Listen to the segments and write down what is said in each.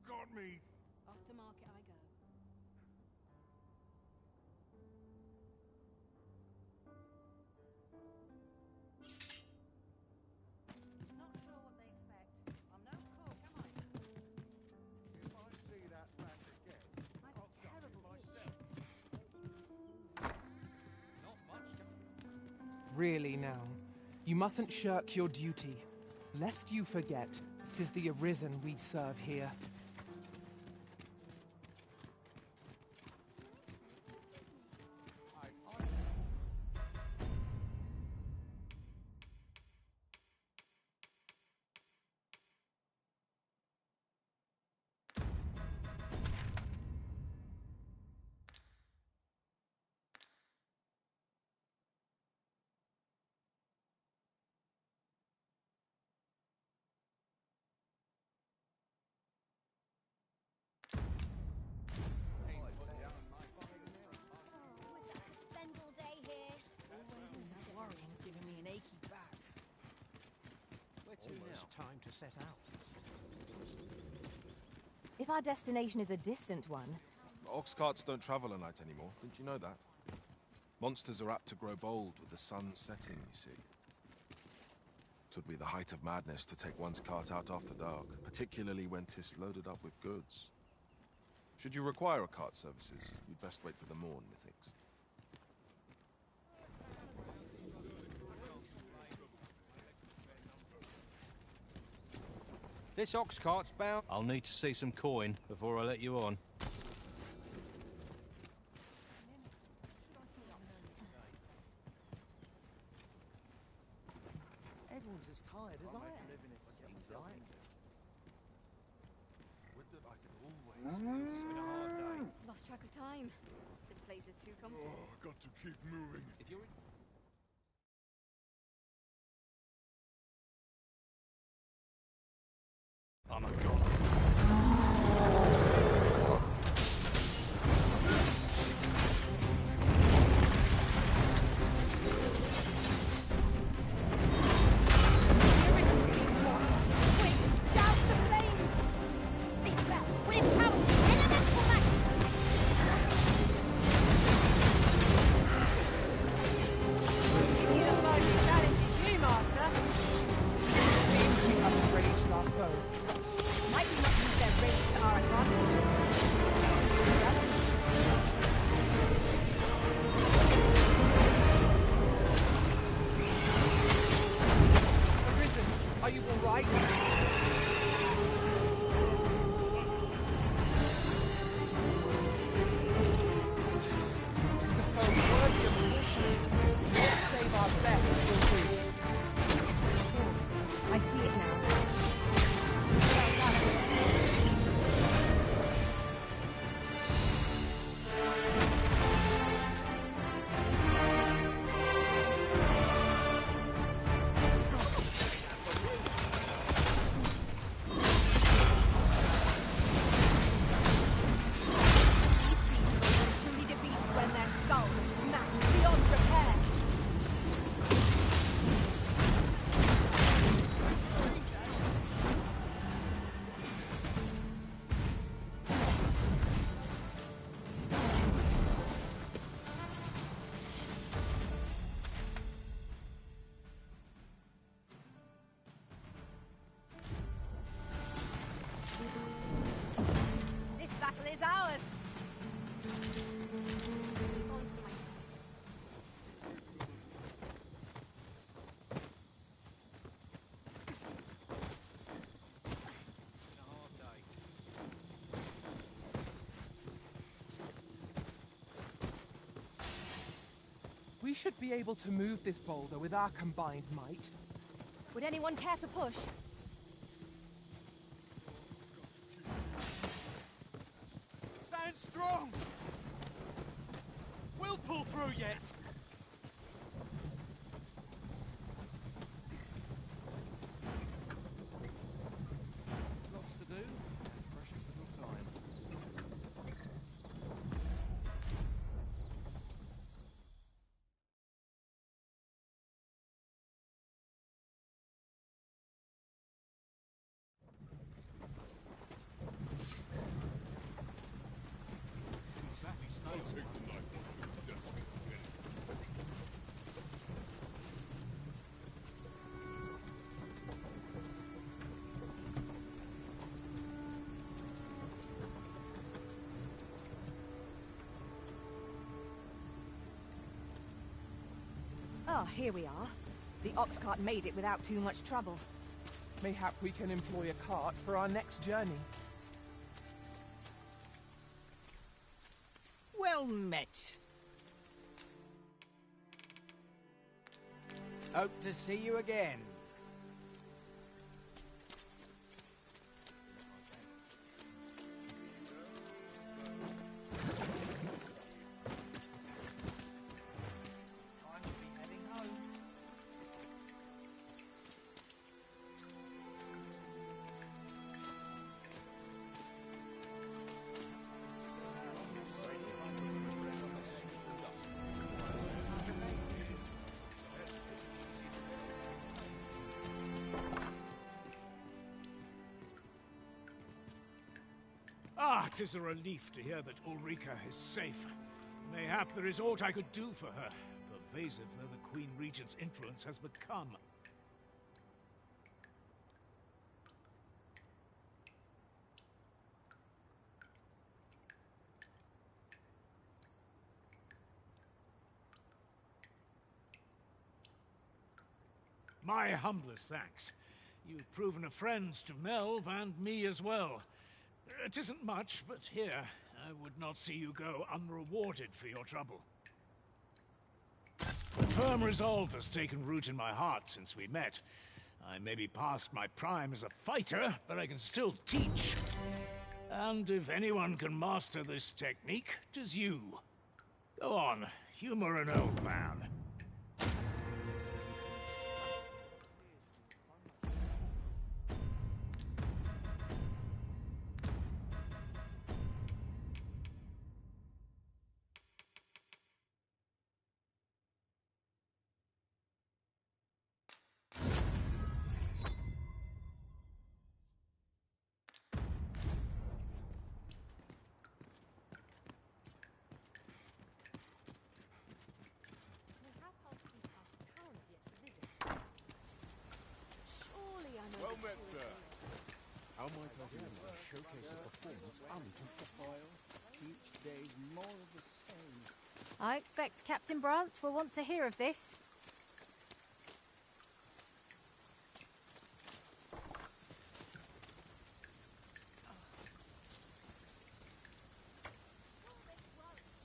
Got me. Off to market I go. Not sure what they expect. I'm no cook, am I? If I see that bat again, I'll dump it myself. Not much. Really now, you mustn't shirk your duty, lest you forget 'tis the Arisen we serve here. Spend all day here. This worrying's giving me an achy back. Where to now? Time to set out. If our destination is a distant one... Ox carts don't travel at night anymore. Didn't you know that? Monsters are apt to grow bold with the sun setting, you see. Twould be the height of madness to take one's cart out after dark, particularly when 'tis loaded up with goods. Should you require a cart services, you'd best wait for the morn, methinks. This ox cart's bound. I'll need to see some coin before I let you on. Everyone's as tired as I am. Seems like. Would that I could always... It's been a hard day. Lost track of time. This place is too comfortable. Oh, got to keep moving. If you're... I'm a god. Quick, douse the flames! This spell will empower elemental magic! Pity the foe who challenges you, Master. Seems we have enraged our foe. Might we not use their rage to our advantage? Arisen, are you all right? Tis a foe worthy of caution. Let's save our best will do. Yes, of course. I see it now. Truly defeated when their skulls snapped beyond repair. We should be able to move this boulder with our combined might. Would anyone care to push? Stand strong! We'll pull through yet! Lots to do. Precious little time. Ah, here we are. The ox cart made it without too much trouble. Mayhap we can employ a cart for our next journey. Well met. Hope to see you again. Time to be heading home. Ah, 'tis a relief to hear that Ulrika is safe. Mayhap there is aught I could do for her, pervasive though the Queen Regent's influence has become. My humblest thanks. You've proven a friend to Melv and me as well. It isn't much, but here, I would not see you go unrewarded for your trouble. A firm resolve has taken root in my heart since we met. I may be past my prime as a fighter, but I can still teach. And if anyone can master this technique, 'tis you. Go on, humor an old man. We have half seen past town yet to visit. Surely I know. Well the met, truth. sir. How might I be able to showcase a performance unprofiled? Each day's more of the same. I expect Captain Brandt will want to hear of this.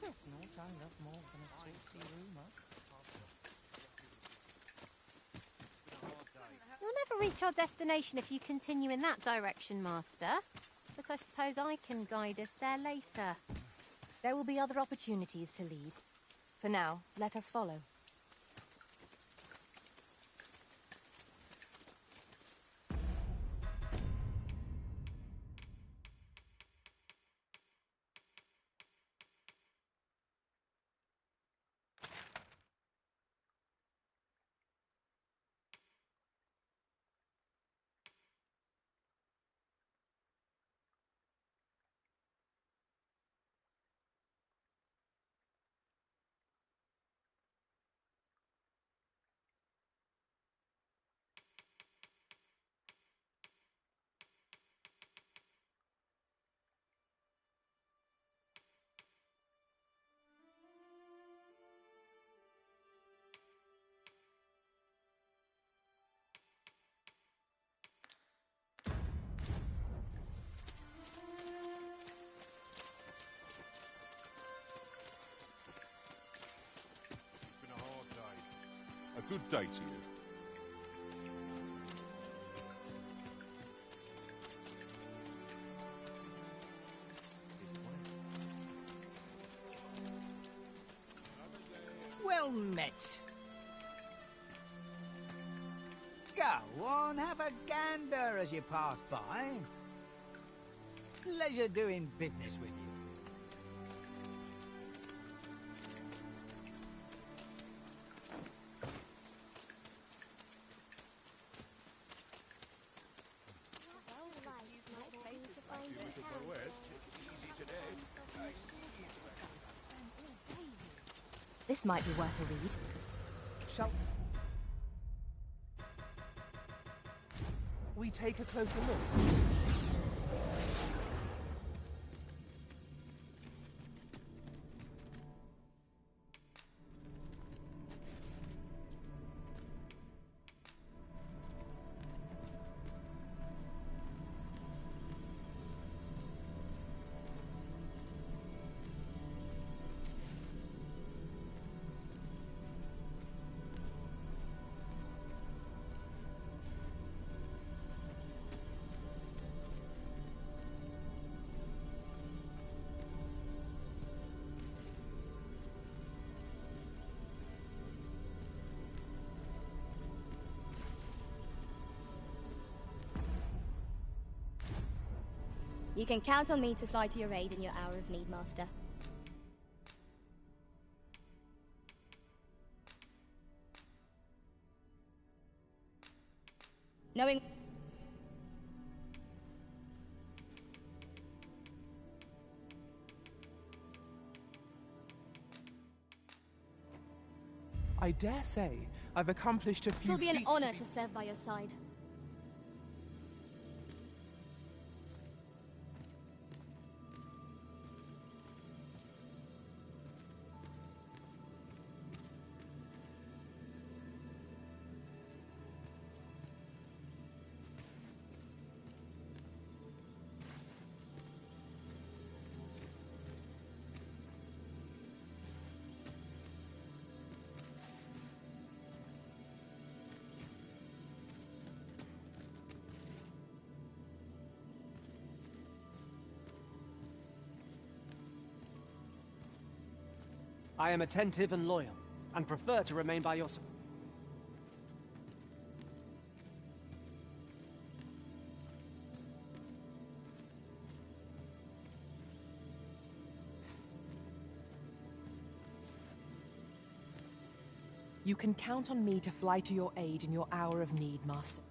There's naught I love more than a saucy rumour. We'll never reach our destination if you continue in that direction, Master. But I suppose I can guide us there later. There will be other opportunities to lead. For now, let us follow. Good day to you. Well met. Go on, have a gander as you pass by. Pleasure doing business with you. This might be worth a read. Shall we take a closer look? You can count on me to fly to your aid in your hour of need, Master. Knowing... I dare say I've accomplished a few It'll be an feats honor be- to serve by your side. I am attentive and loyal, and prefer to remain by your side. You can count on me to fly to your aid in your hour of need, Master.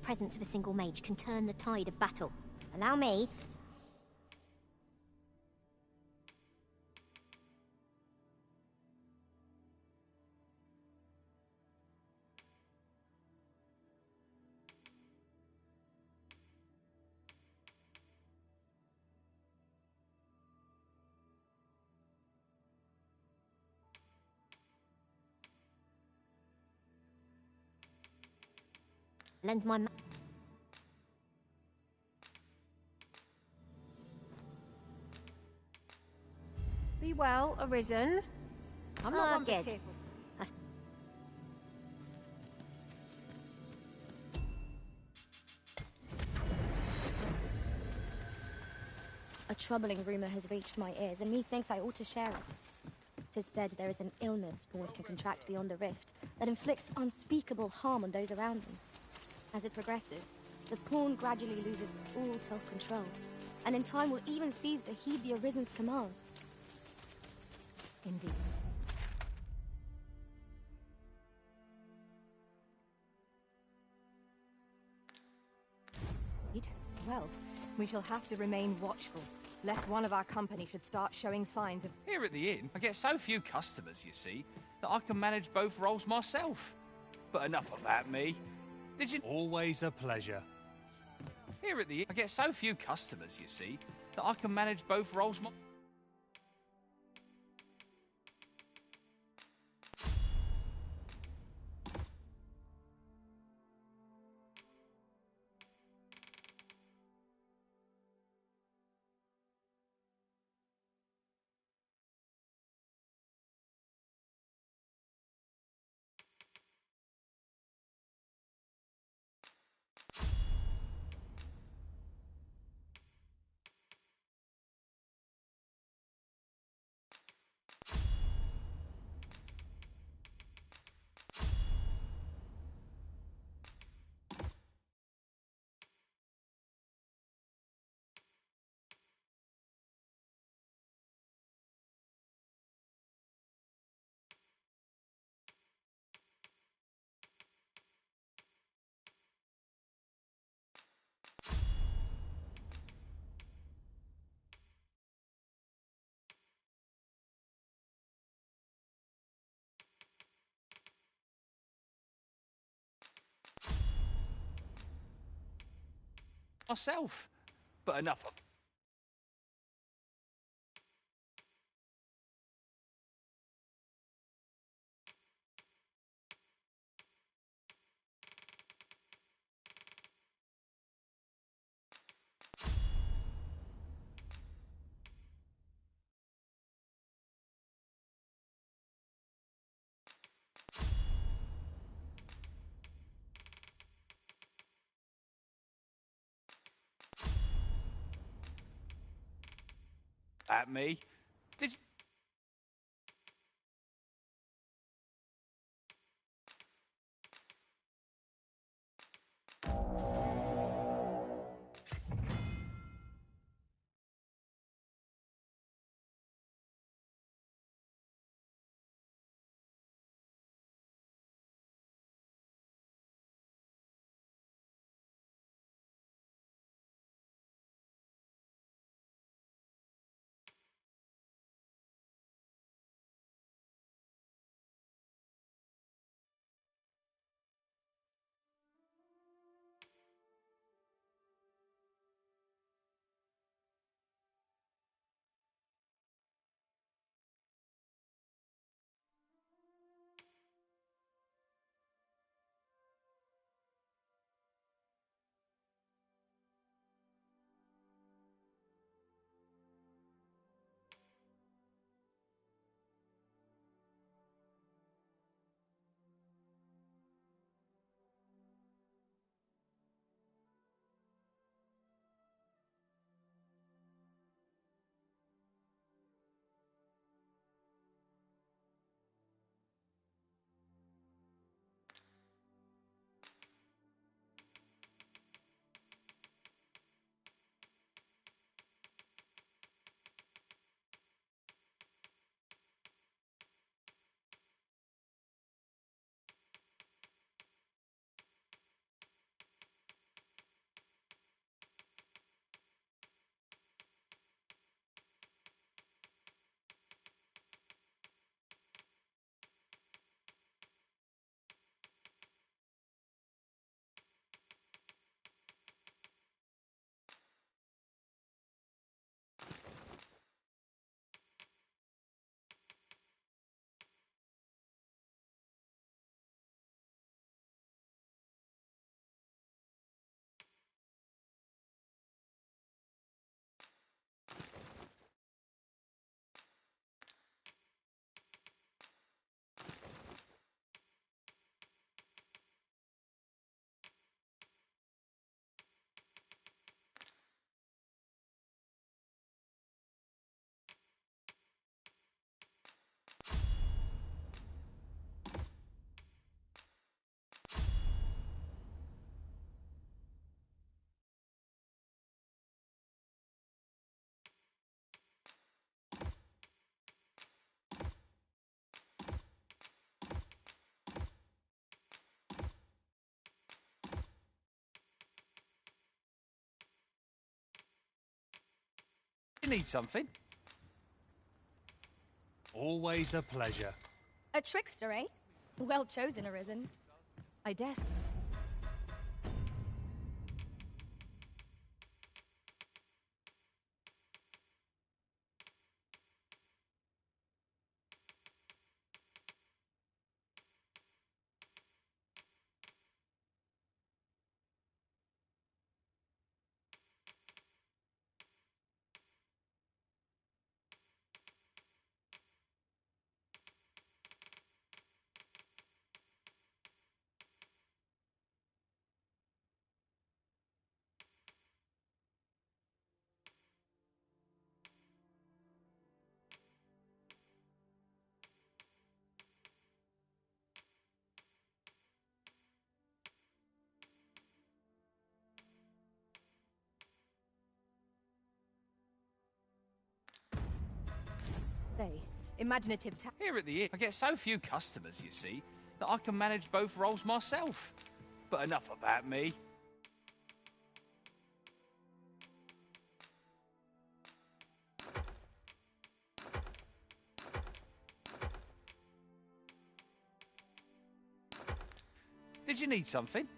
presence of a single mage can turn the tide of battle. Allow me. Lend my Be well, Arisen. I'm not one for good. tearful. A troubling rumor has reached my ears, and methinks I ought to share it. It is said there is an illness spores can contract beyond the rift that inflicts unspeakable harm on those around them. As it progresses, the pawn gradually loses all self-control, and in time will even cease to heed the Arisen's commands. Indeed. Well, we shall have to remain watchful, lest one of our company should start showing signs of... Here at the inn, I get so few customers, you see, that I can manage both roles myself. But enough about me. Did you... Always a pleasure. Here at the inn, I get so few customers, you see, that I can manage both roles myself. But enough of... At me. Did you... You need something? Always a pleasure. A trickster, eh? Well chosen, Arisen. I dare say. Imaginative Here at the inn, I get so few customers, you see, that I can manage both roles myself. But enough about me. Did you need something?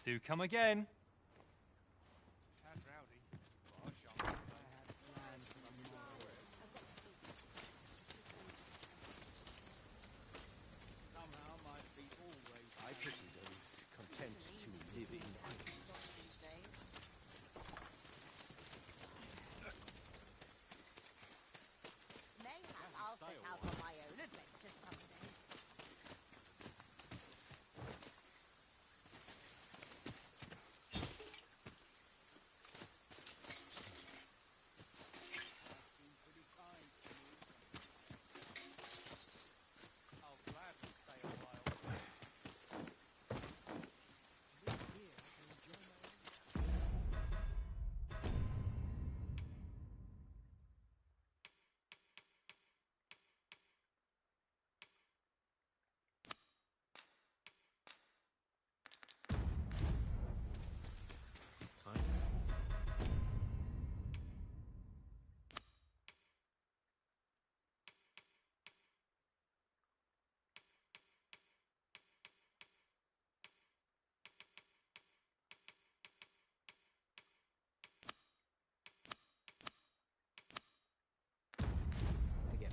Do come again. I pity those content to live in happiness. Mayhap I'll set out on my own adventure someday.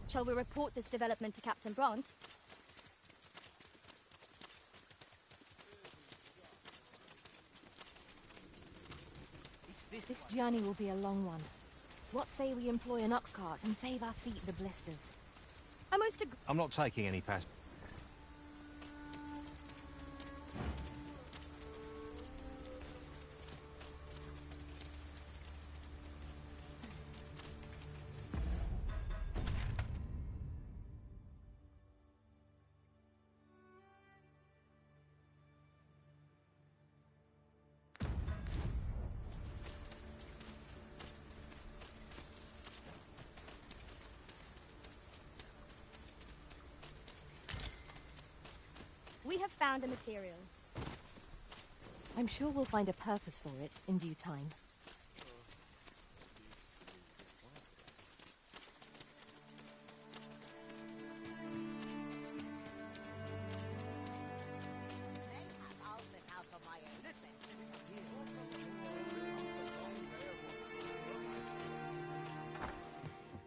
Shall we report this development to Captain Bront? This journey will be a long one. What say we employ an ox cart and save our feet the blisters? I'm not taking any pass. We have found a material. I'm sure we'll find a purpose for it in due time. Mayhap I'll set out on my own adventure someday.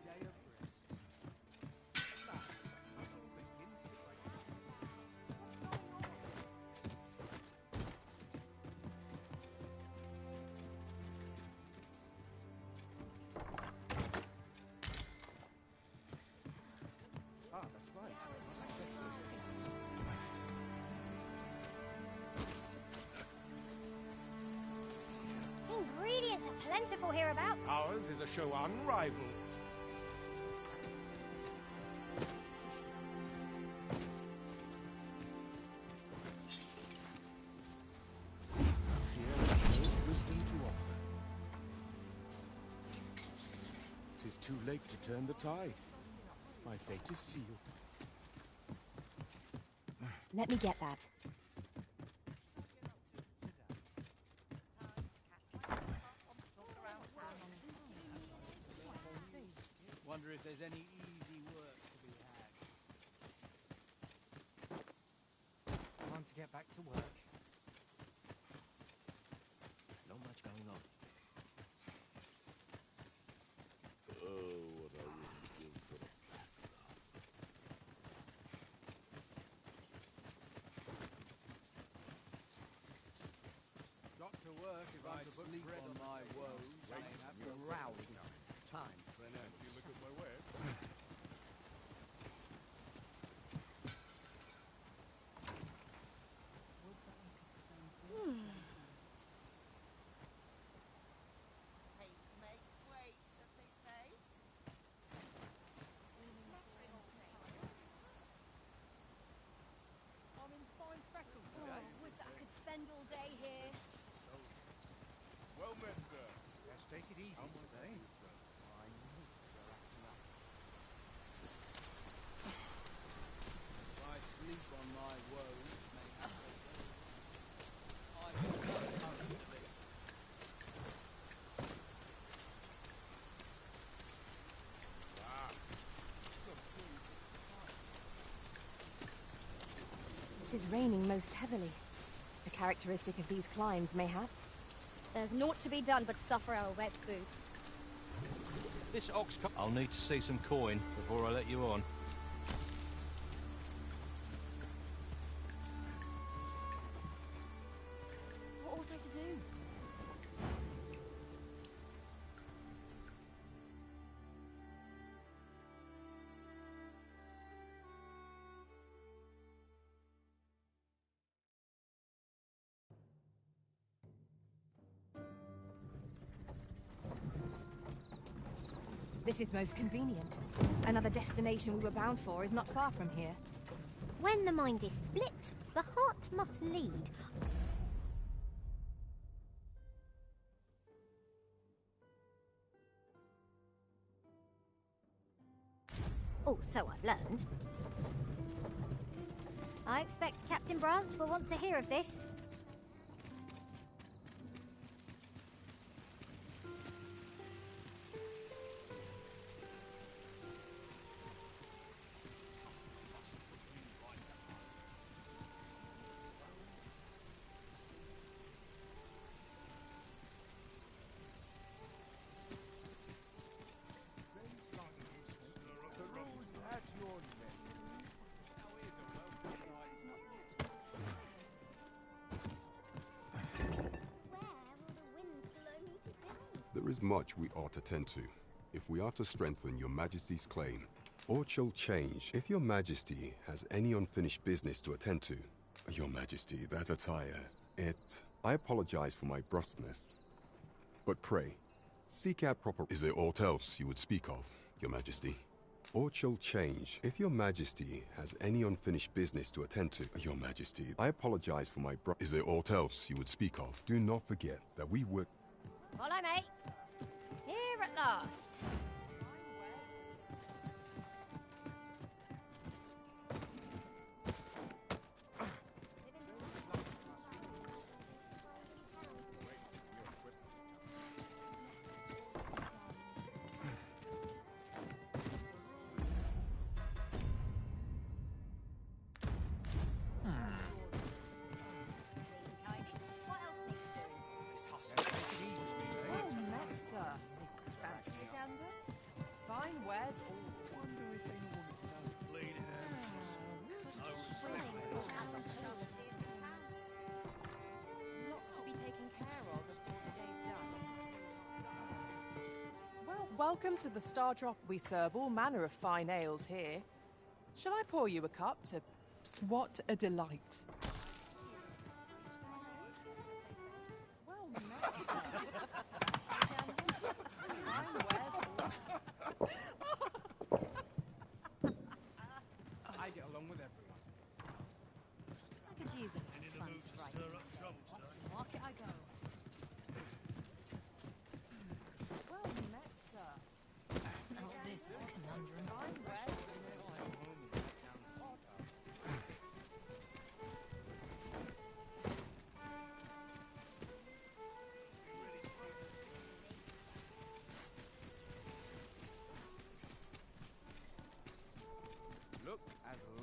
Day of rest. plentiful hereabout. Ours is a show unrivaled. Here is no wisdom to offer. 'Tis too late to turn the tide. My fate is sealed. Let me get that. Wonder if there's any easy work to be had. Time to get back to work. Not much going on. Oh, what I wouldn't give for the plethora. Got to work if I'm to put bread on my woes. After rousing time for an Fancy a look at my web? Haste makes waste, as they say. Nattering old name. I'm in fine fettle today. Would that I could spend all day here. Well met, sir. Let's take it easy today. If I sleep on my woes, mate, I've got nothing to be. It is raining most heavily. A characteristic of these climes, mayhap. There's naught to be done but suffer our wet boots. This ox. I'll need to see some coin before I let you on. What ought I to do? This is most convenient. Another destination we were bound for is not far from here. When the mind is split, the heart must lead. Oh, so I've learned. I expect Captain Brandt will want to hear of this. The rules at your neck. There is much we ought to tend to, if we are to strengthen your Majesty's claim. Or shall change, if your Majesty has any unfinished business to attend to. Your Majesty, that attire, I apologize for my brusqueness. But pray, seek out proper... Is there aught else you would speak of, Your Majesty? Or shall change, if your Majesty has any unfinished business to attend to. Your Majesty, I apologize for my Is there aught else you would speak of? Do not forget that we work... Follow me. Here at last. Fine wares all. Wonder if anyone knows. Bleeding Lots to be taken care of before the day's done. Well, welcome to the Star Drop. We serve all manner of fine ales here. Shall I pour you a cup to... What a delight. Well met, sir.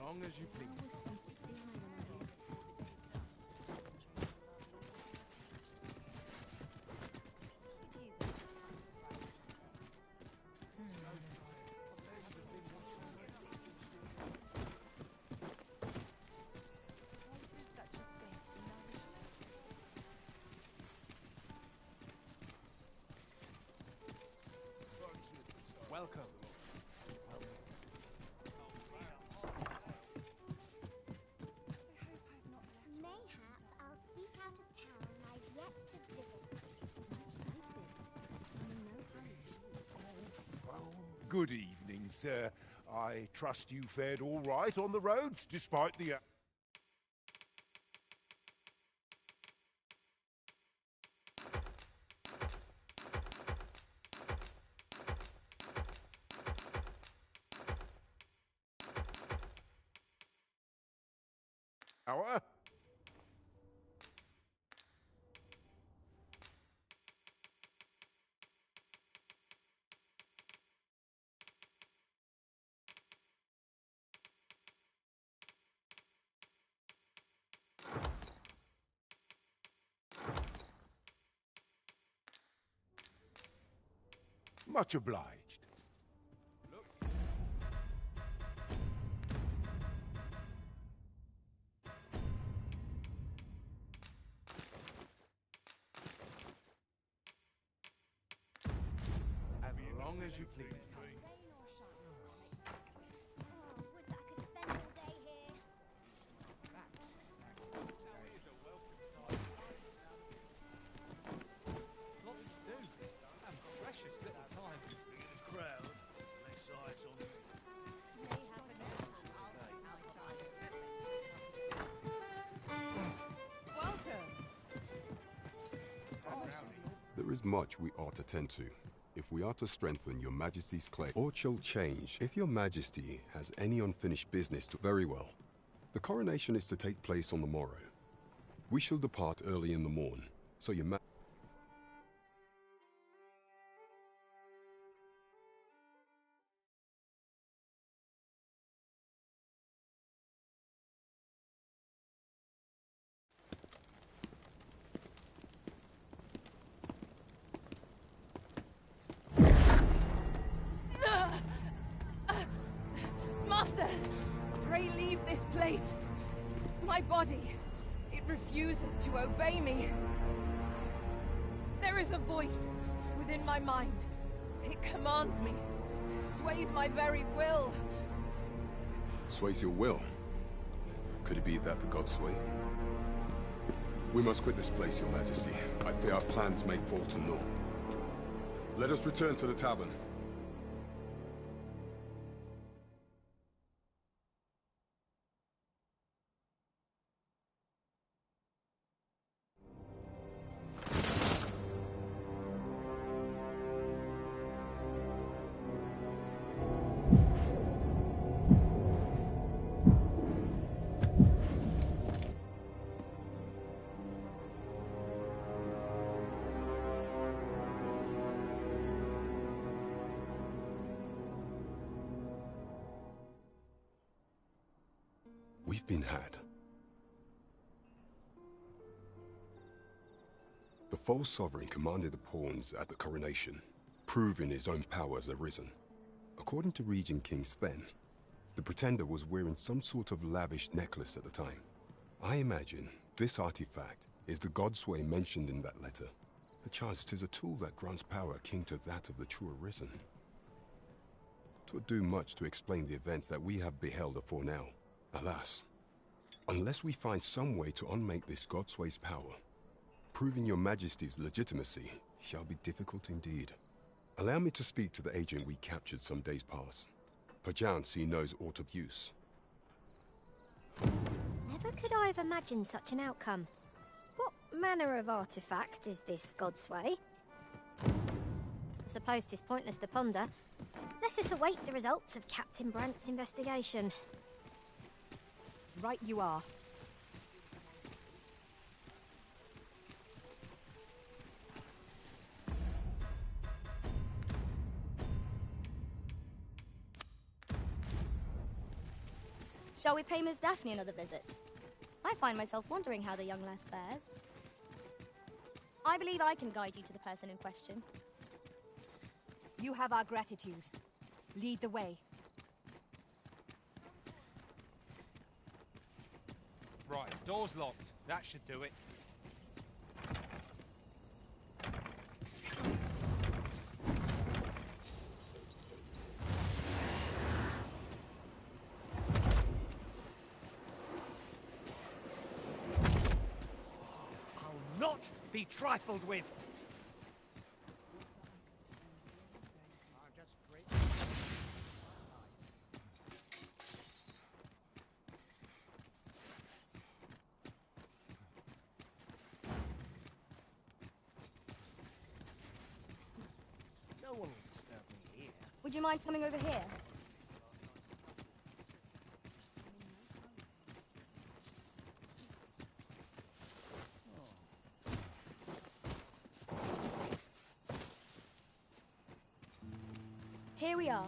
long as you please. Welcome. Mayhap I'll seek out a town I've yet to visit. Good evening, sir. I trust you fared all right on the roads, despite the... hour? Much obliged. As long as you please. Would that I could spend all day here. Lots to do, and precious little time. The crowd, less eyes on me. Welcome. There is much we ought to tend to. If we are to strengthen your majesty's claim, or shall change, if your majesty has any unfinished business to... Very well. The coronation is to take place on the morrow. We shall depart early in the morn, so your ma... Master, pray leave this place. My body, it refuses to obey me. There is a voice within my mind. It commands me, sways my very will. Sways your will? Could it be that the gods sway? We must quit this place, your majesty. I fear our plans may fall to naught. Let us return to the tavern. We've been had. The false sovereign commanded the pawns at the coronation, proving his own power has arisen. According to Regent King Sven, the pretender was wearing some sort of lavish necklace at the time. I imagine this artifact is the godsway mentioned in that letter. Perchance 'tis a tool that grants power akin to that of the true arisen. 'Twould do much to explain the events that we have beheld afore now. Alas, unless we find some way to unmake this godsway's power, proving your majesty's legitimacy shall be difficult indeed. Allow me to speak to the agent we captured some days past. Perchance he knows aught of use. Never could I have imagined such an outcome. What manner of artifact is this godsway? I suppose 'tis pointless to ponder. Let us await the results of Captain Brandt's investigation. Right you are. Shall we pay Miss Daphne another visit? I find myself wondering how the young lass fares. I believe I can guide you to the person in question. You have our gratitude. Lead the way. Right, door's locked. That should do it. I'll not be trifled with. No one will disturb me here. Would you mind coming over here? Here we are.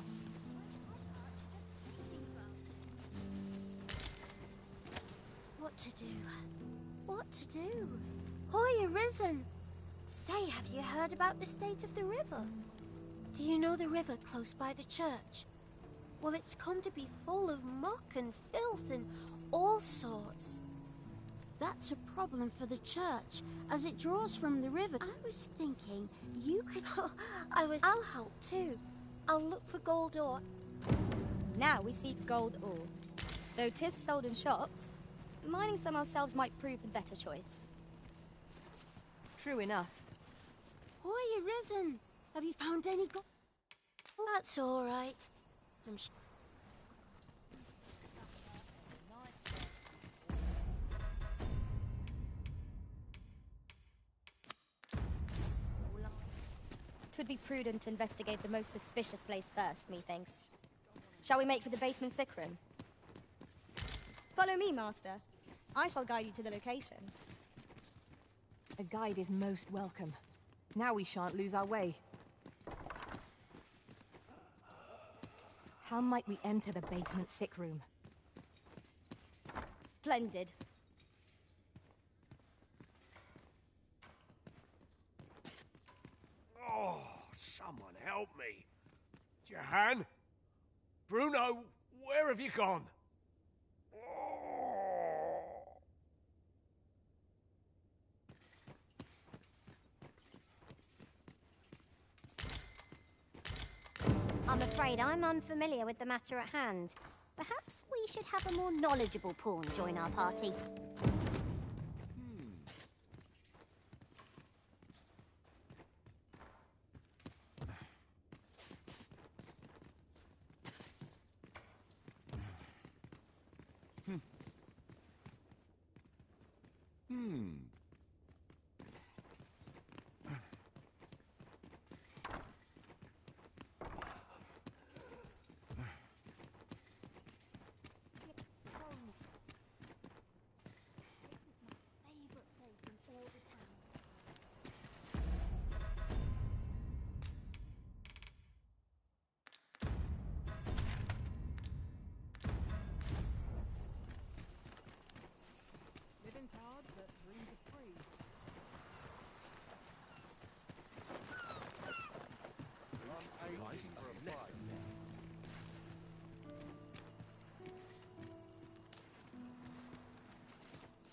What to do? What to do? Hoy, Arisen! Say, have you heard about the state of the river? Do you know the river close by the church? Well, it's come to be full of muck and filth and all sorts. That's a problem for the church, as it draws from the river. I was thinking you could... I'll help too. I'll look for gold ore. Now we seek gold ore. Though 'tis sold in shops, mining some ourselves might prove the better choice. True enough. Hoy, Arisen! Have you found any gold? Oh, that's all right. I'm Twould be prudent to investigate the most suspicious place first, methinks. Shall we make for the basement sick room? Follow me, Master. I shall guide you to the location. A guide is most welcome. Now we shan't lose our way. How might we enter the basement sick room? Splendid. Oh, someone help me. Jahan? Bruno, where have you gone? I'm afraid I'm unfamiliar with the matter at hand. Perhaps we should have a more knowledgeable pawn join our party.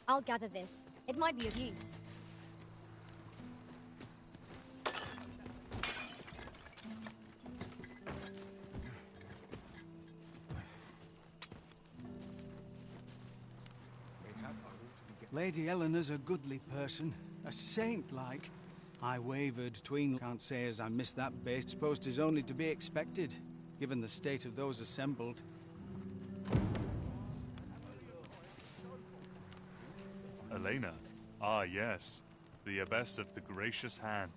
I'll gather this. It might be of use. Lady Eleanor's a goodly person, a saint-like. I wavered between. Can't say as I missed that base. Post is only to be expected, given the state of those assembled. Elena. Ah, yes. The Abbess of the Gracious Hand.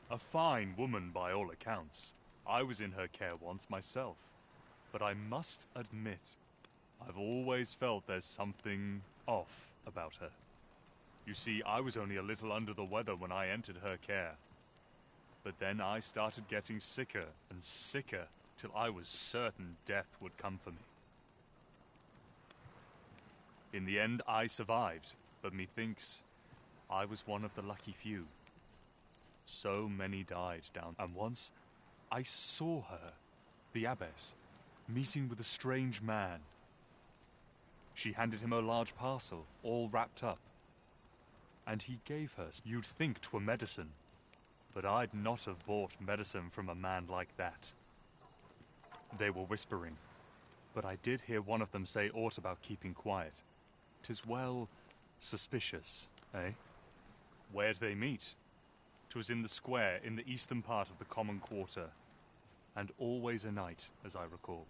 A fine woman by all accounts. I was in her care once myself. But I must admit, I've always felt there's something off about her. You see, I was only a little under the weather when I entered her care. But then I started getting sicker and sicker till I was certain death would come for me. In the end, I survived, but methinks I was one of the lucky few. So many died down, and once I saw her, the abbess, meeting with a strange man. She handed him a large parcel, all wrapped up. And he gave her, you'd think 'twere medicine, but I'd not have bought medicine from a man like that. They were whispering, but I did hear one of them say aught about keeping quiet. 'Tis well suspicious, eh? Where'd they meet? 'Twas in the square in the eastern part of the common quarter, and always a night, as I recall.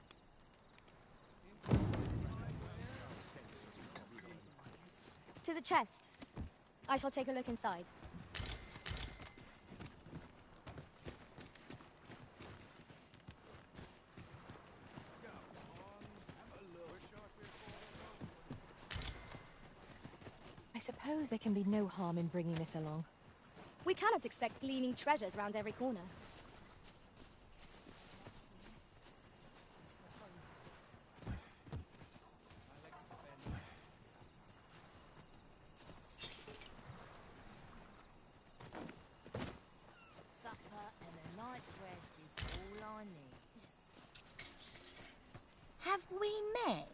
"'Tis a chest. I shall take a look inside." I suppose there can be no harm in bringing this along. We cannot expect gleaming treasures around every corner. Supper and a night's rest is all I need. Have we met?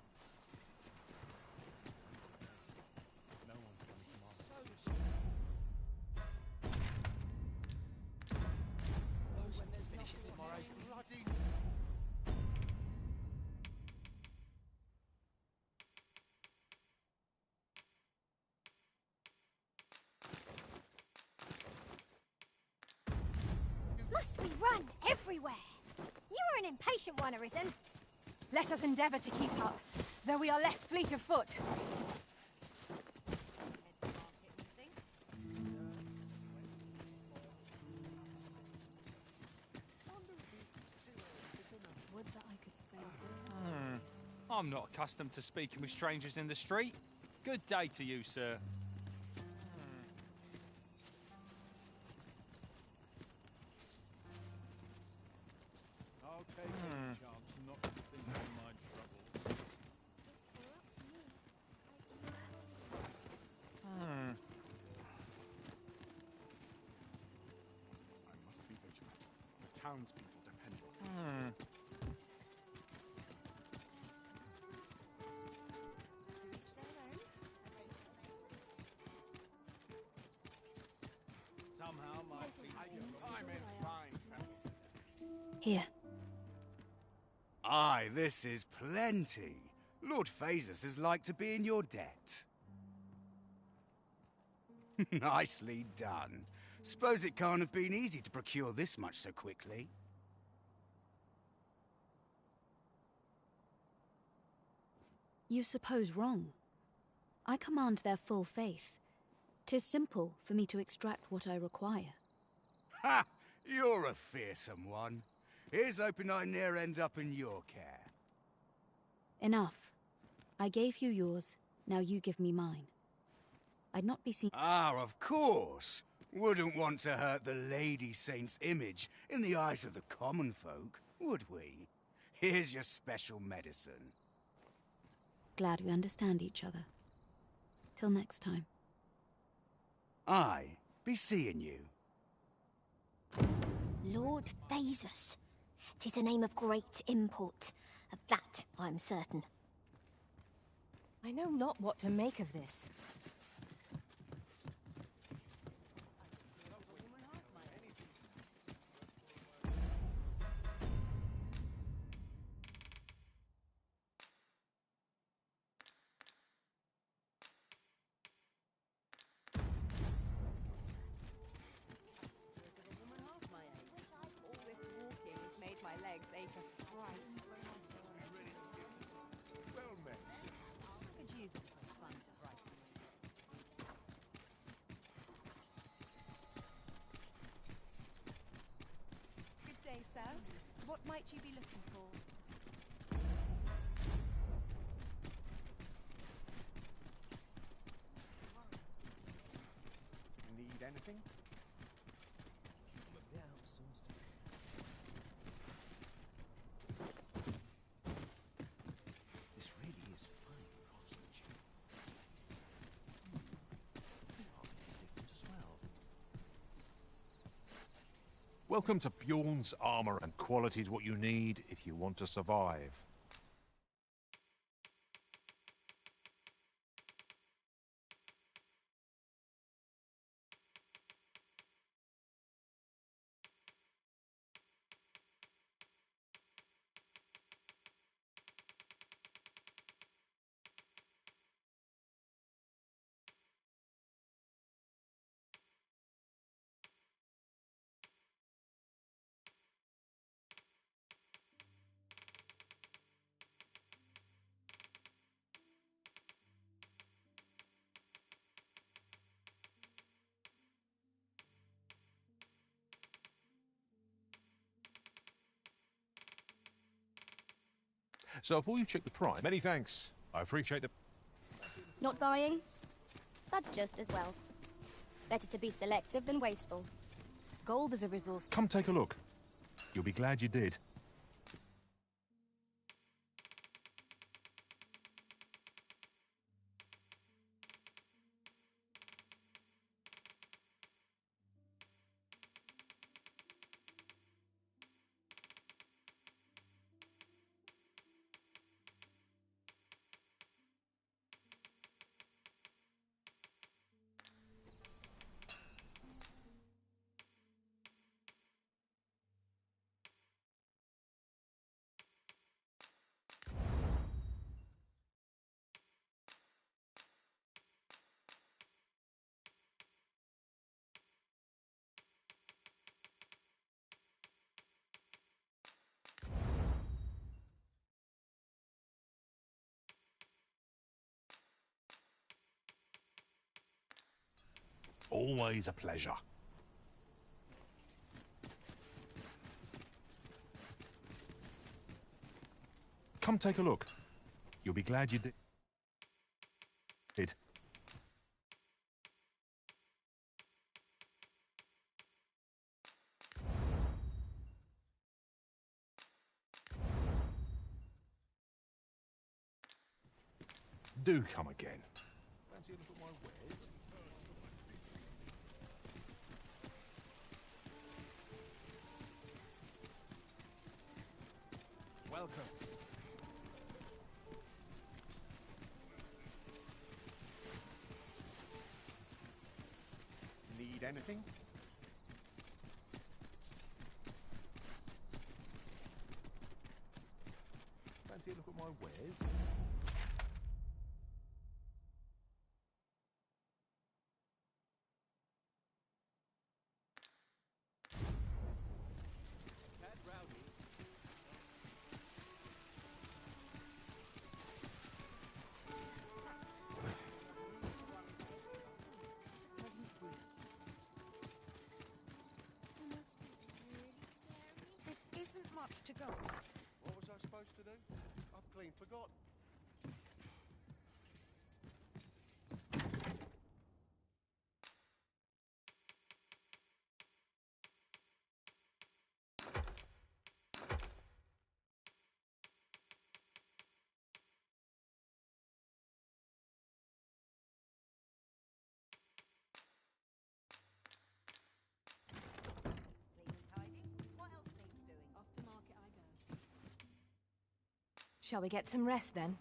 Must we run everywhere? You are an impatient one, Arisen. Let us endeavour to keep up, though we are less fleet of foot. Would that I could spare. I'm not accustomed to speaking with strangers in the street. Good day to you, sir. I'll take any chance not to think of my troubles. I must be vigilant. The townspeople depend on me. To each their own. Somehow my feet... I'm in fine fellow. Here. Aye, this is plenty. Lord Phasus is like to be in your debt. Nicely done. Suppose it can't have been easy to procure this much so quickly. You suppose wrong. I command their full faith. 'Tis simple for me to extract what I require. Ha! You're a fearsome one. Here's hoping I ne'er end up in your care. Enough. I gave you yours, now you give me mine. I'd not be seen— Ah, of course. Wouldn't want to hurt the Lady Saint's image in the eyes of the common folk, would we? Here's your special medicine. Glad we understand each other. Till next time. I be seeing you. Lord Phasus. 'Tis a name of great import. Of that I'm certain. I know not what to make of this. What might you be looking for? anything? This really is fine craftsmanship. Different as well. Welcome to Bjorn's Armor, and quality's what you need if you want to survive. So before you check the price, many thanks. I appreciate the... Not buying? That's just as well. Better to be selective than wasteful. Gold is a resource. Come take a look. You'll be glad you did. Always a pleasure. Come take a look. You'll be glad you did. Do come again. Fancy a look at my wares? Welcome. Need anything? Fancy a look at my wares? This isn't much to go. What was I supposed to do? I've clean forgotten. Shall we get some rest then?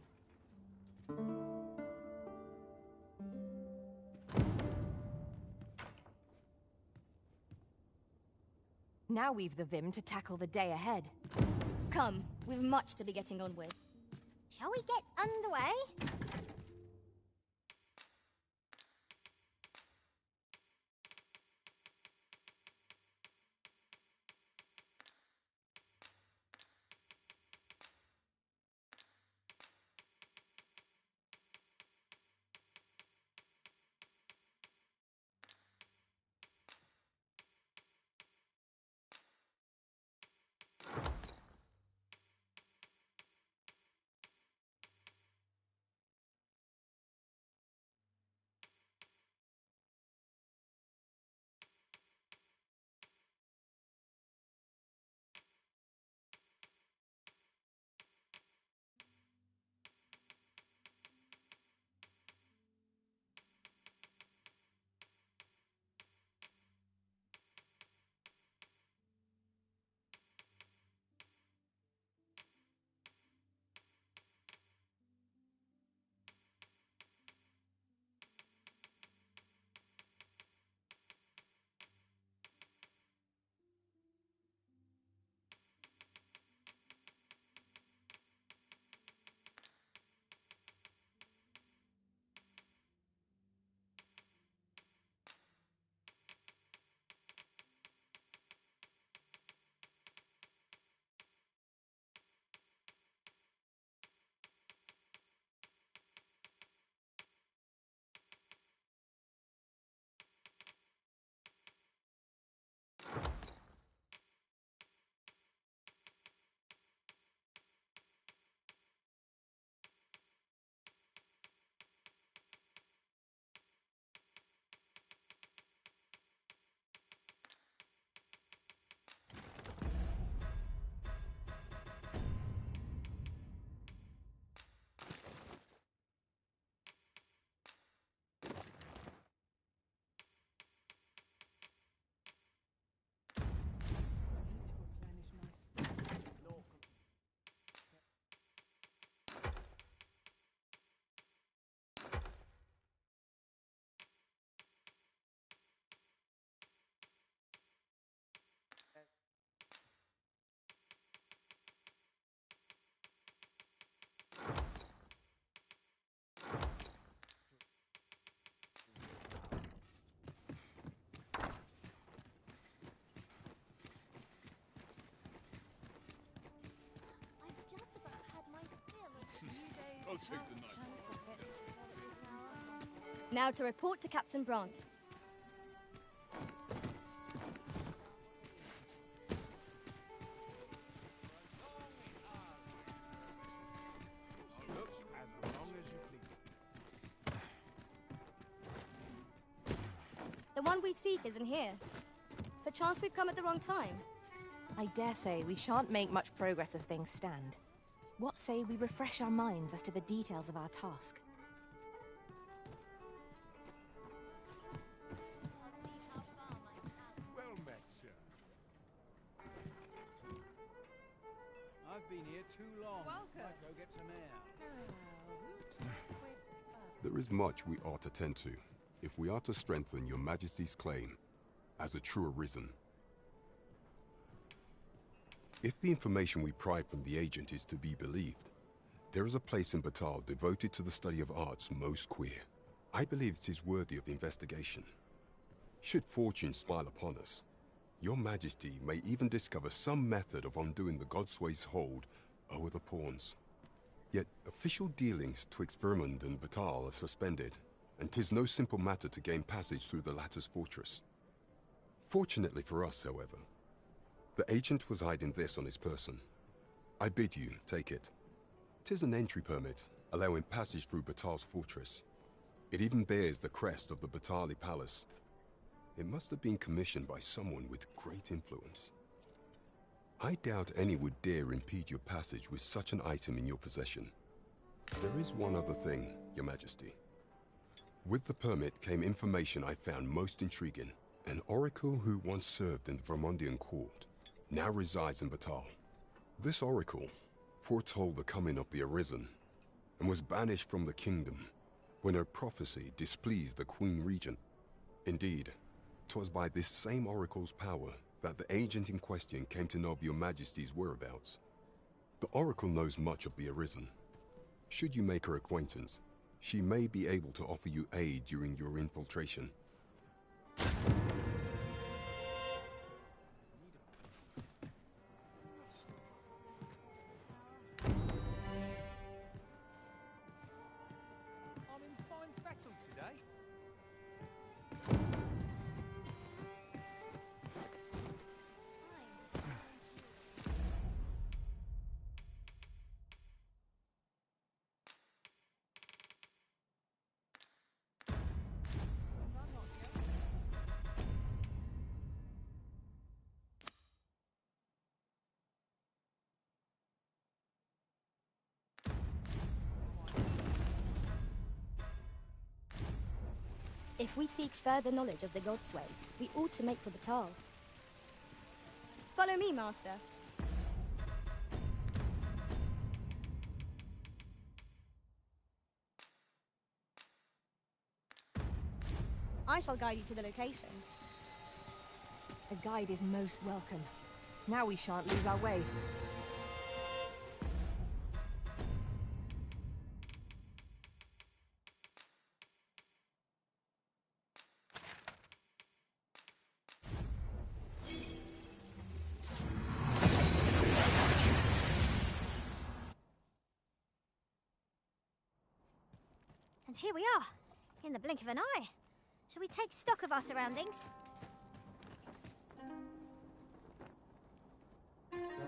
Now we've the vim to tackle the day ahead. Come, we've much to be getting on with. Shall we get underway? Now to report to Captain Brant. The one we seek isn't here. Perchance we've come at the wrong time. I dare say we shan't make much progress as things stand. What say we refresh our minds as to the details of our task? Well met, sir. I've been here too long. Welcome. Go get some air. There is much we ought to tend to, if we are to strengthen your Majesty's claim as a true Arisen. If the information we pry from the agent is to be believed, there is a place in Batal devoted to the study of arts most queer. I believe it is worthy of investigation. Should fortune smile upon us, your Majesty may even discover some method of undoing the Godsway's hold over the pawns. Yet official dealings twixt Vermund and Batal are suspended, and 'tis no simple matter to gain passage through the latter's fortress. Fortunately for us, however, the agent was hiding this on his person. I bid you take it. 'Tis an entry permit, allowing passage through Batal's fortress. It even bears the crest of the Batali Palace. It must have been commissioned by someone with great influence. I doubt any would dare impede your passage with such an item in your possession. There is one other thing, Your Majesty. With the permit came information I found most intriguing. An oracle who once served in the Vermondian court now resides in Batal. This oracle foretold the coming of the Arisen and was banished from the kingdom when her prophecy displeased the Queen Regent. Indeed, 'twas by this same oracle's power that the agent in question came to know of your Majesty's whereabouts. The oracle knows much of the Arisen. Should you make her acquaintance, she may be able to offer you aid during your infiltration. I'm in fine fettle today. If we seek further knowledge of the Godsway, we ought to make for Batal. Follow me, Master. I shall guide you to the location. A guide is most welcome. Now we shan't lose our way. And here we are, in the blink of an eye. Shall we take stock of our surroundings? So,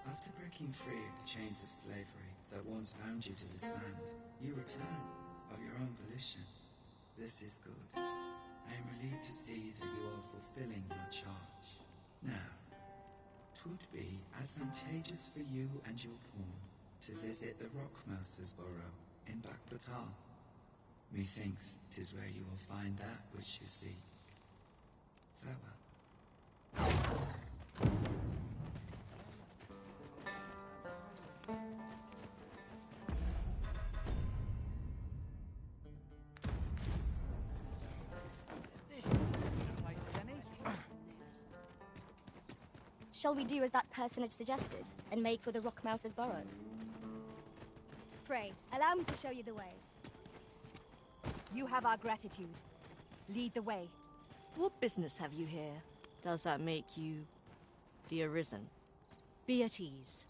after breaking free of the chains of slavery that once bound you to this land, you return of your own volition. This is good. I am relieved to see that you are fulfilling your charge. Now, 'twould be advantageous for you and your pawn to visit the Rockmouser's burrow in Backbatal. Methinks 'tis where you will find that which you seek. Farewell. Shall we do as that personage suggested, and make for the Rockmouser's burrow? Pray, allow me to show you the way. You have our gratitude. Lead the way. What business have you here? Does that make you the Arisen? Be at ease.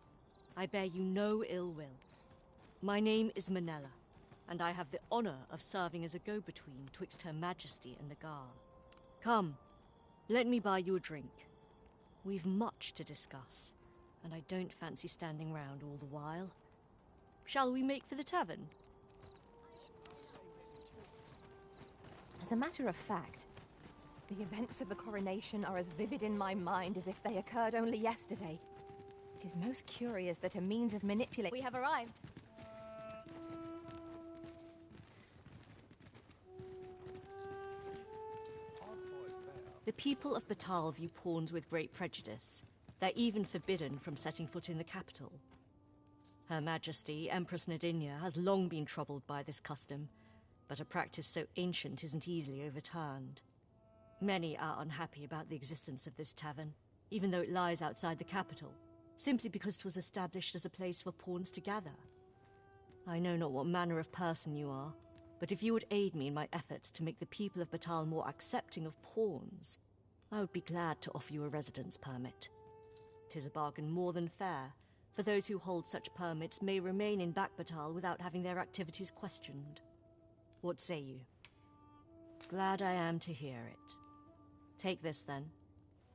I bear you no ill will. My name is Manella, and I have the honor of serving as a go-between twixt Her Majesty and the Guard. Come, let me buy you a drink. We've much to discuss, and I don't fancy standing round all the while. Shall we make for the tavern? As a matter of fact, the events of the coronation are as vivid in my mind as if they occurred only yesterday. It is most curious that a means of manipulating... We have arrived. The people of Batal view pawns with great prejudice. They're even forbidden from setting foot in the capital. Her Majesty, Empress Nadinia, has long been troubled by this custom, but a practice so ancient isn't easily overturned. Many are unhappy about the existence of this tavern, even though it lies outside the capital, simply because it was established as a place for pawns to gather. I know not what manner of person you are, but if you would aid me in my efforts to make the people of Batal more accepting of pawns, I would be glad to offer you a residence permit. 'Tis a bargain more than fair, for those who hold such permits may remain in Batal without having their activities questioned. What say you? Glad I am to hear it. Take this, then.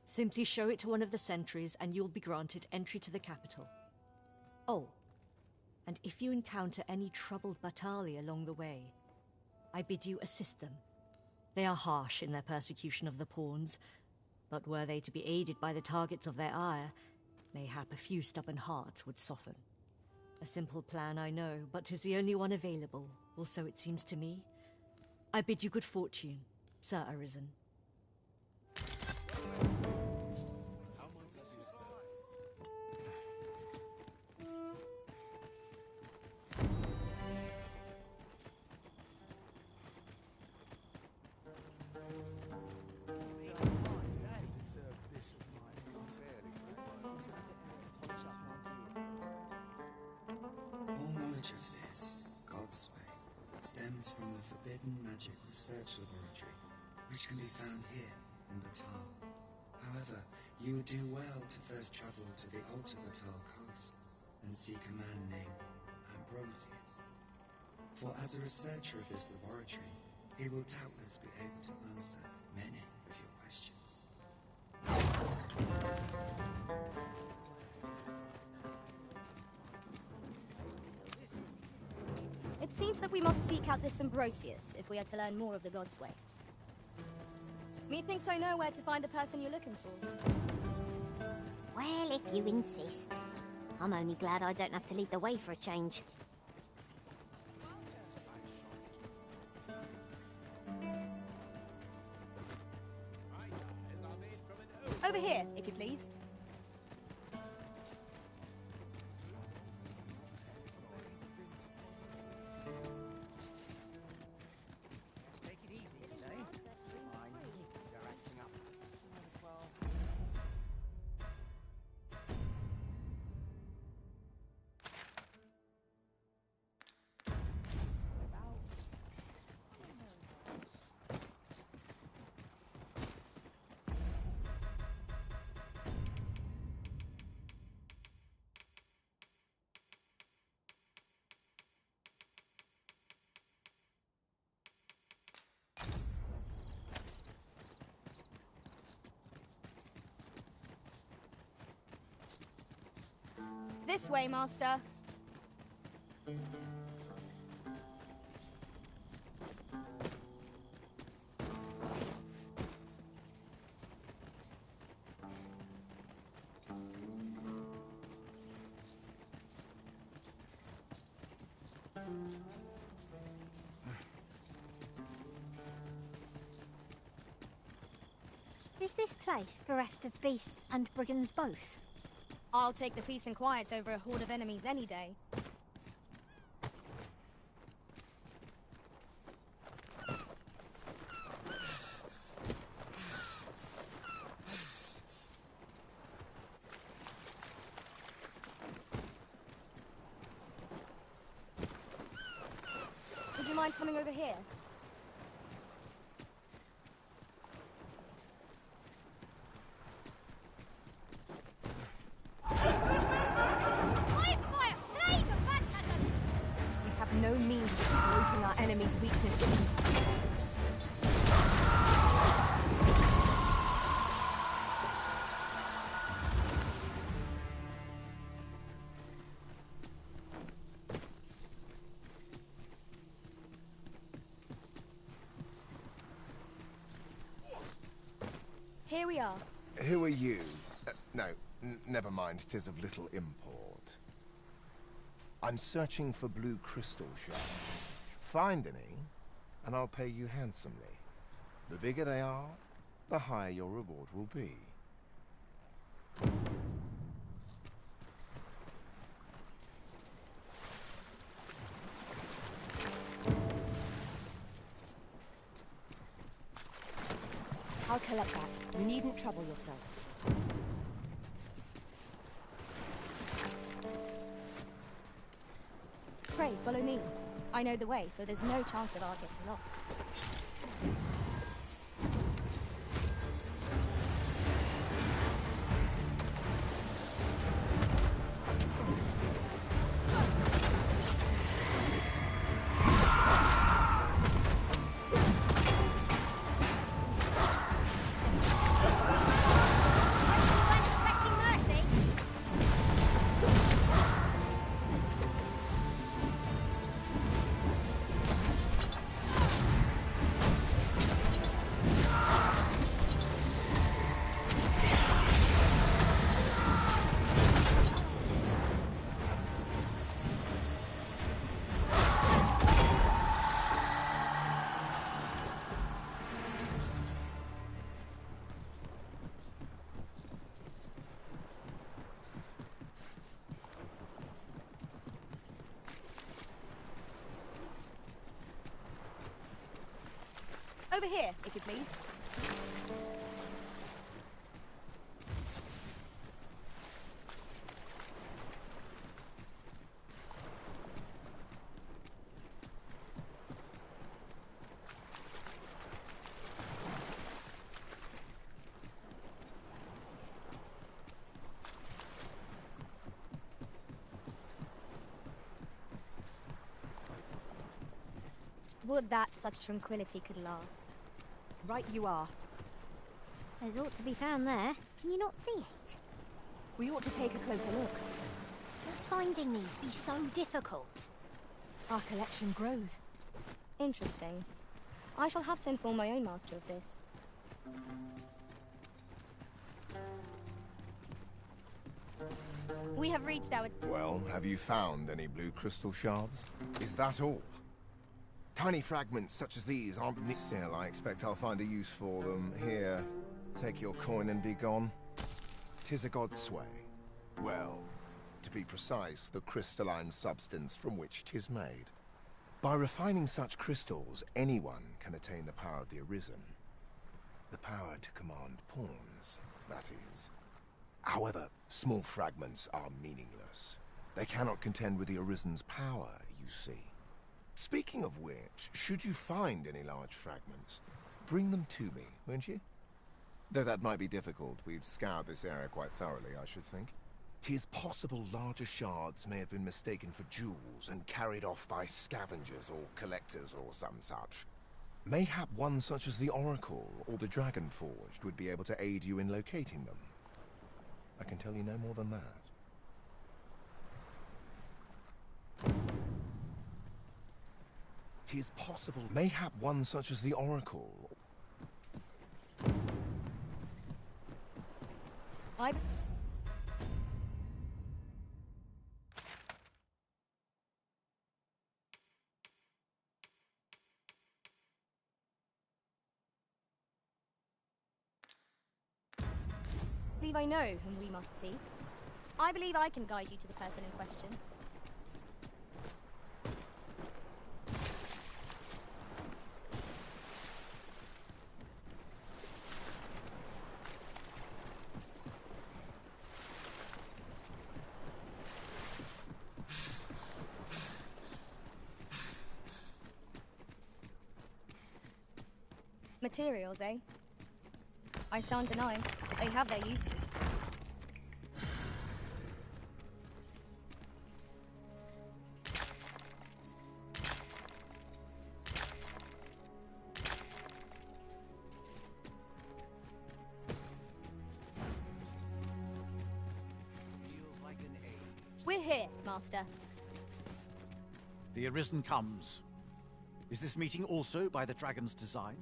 Simply show it to one of the sentries, and you'll be granted entry to the capital. Oh, and if you encounter any troubled Batali along the way, I bid you assist them. They are harsh in their persecution of the pawns, but were they to be aided by the targets of their ire, mayhap a few stubborn hearts would soften. A simple plan, I know, but 'tis the only one available, or so it seems to me. I bid you good fortune, Sir Arisen. All knowledge of this, God's way, stems from the Forbidden Magic Research Laboratory, which can be found here in Batal. However, you would do well to first travel to the Alta Batal coast and seek a man named Ambrosius. For as a researcher of this laboratory, he will doubtless be able to answer many of your questions. It seems that we must seek out this Ambrosius if we are to learn more of the God's way. Methinks I know where to find the person you're looking for. Well, if you insist. I'm only glad I don't have to lead the way for a change. Over here, if you please. This way, Master. Is this place bereft of beasts and brigands both? I'll take the peace and quiet over a horde of enemies any day. Would you mind coming over here? our enemy's weakness. Here we are. Who are you? No, never mind. 'Tis of little import. I'm searching for blue crystal shards. Find any, and I'll pay you handsomely. The bigger they are, the higher your reward will be. I'll collect that. You needn't trouble yourself. Pray, follow me. I know the way, so there's no chance of our getting lost. Over here, if you please. Would that such tranquility could last. Right you are. There's ought to be found there. Can you not see it? We ought to take a closer look. Must finding these be so difficult? Our collection grows. Interesting. I shall have to inform my own master of this. We have reached our... Well, have you found any blue crystal shards? Is that all? Tiny fragments such as these aren't still. I expect I'll find a use for them. Here, take your coin and be gone. 'Tis a god's sway. Well, to be precise, the crystalline substance from which 'tis made. By refining such crystals, anyone can attain the power of the Arisen. The power to command pawns, that is. However, small fragments are meaningless. They cannot contend with the Arisen's power, you see. Speaking of which, should you find any large fragments, bring them to me, won't you? Though that might be difficult. We've scoured this area quite thoroughly, I should think. 'Tis possible larger shards may have been mistaken for jewels and carried off by scavengers or collectors or some such. Mayhap one such as the Oracle or the Dragon Forged would be able to aid you in locating them. I can tell you no more than that. Tis possible mayhap one such as the Oracle. I believe I know whom we must seek. I believe I can guide you to the person in question. Materials, eh? I shan't deny, they have their uses. We're here, Master. The Arisen comes. Is this meeting also by the dragon's design?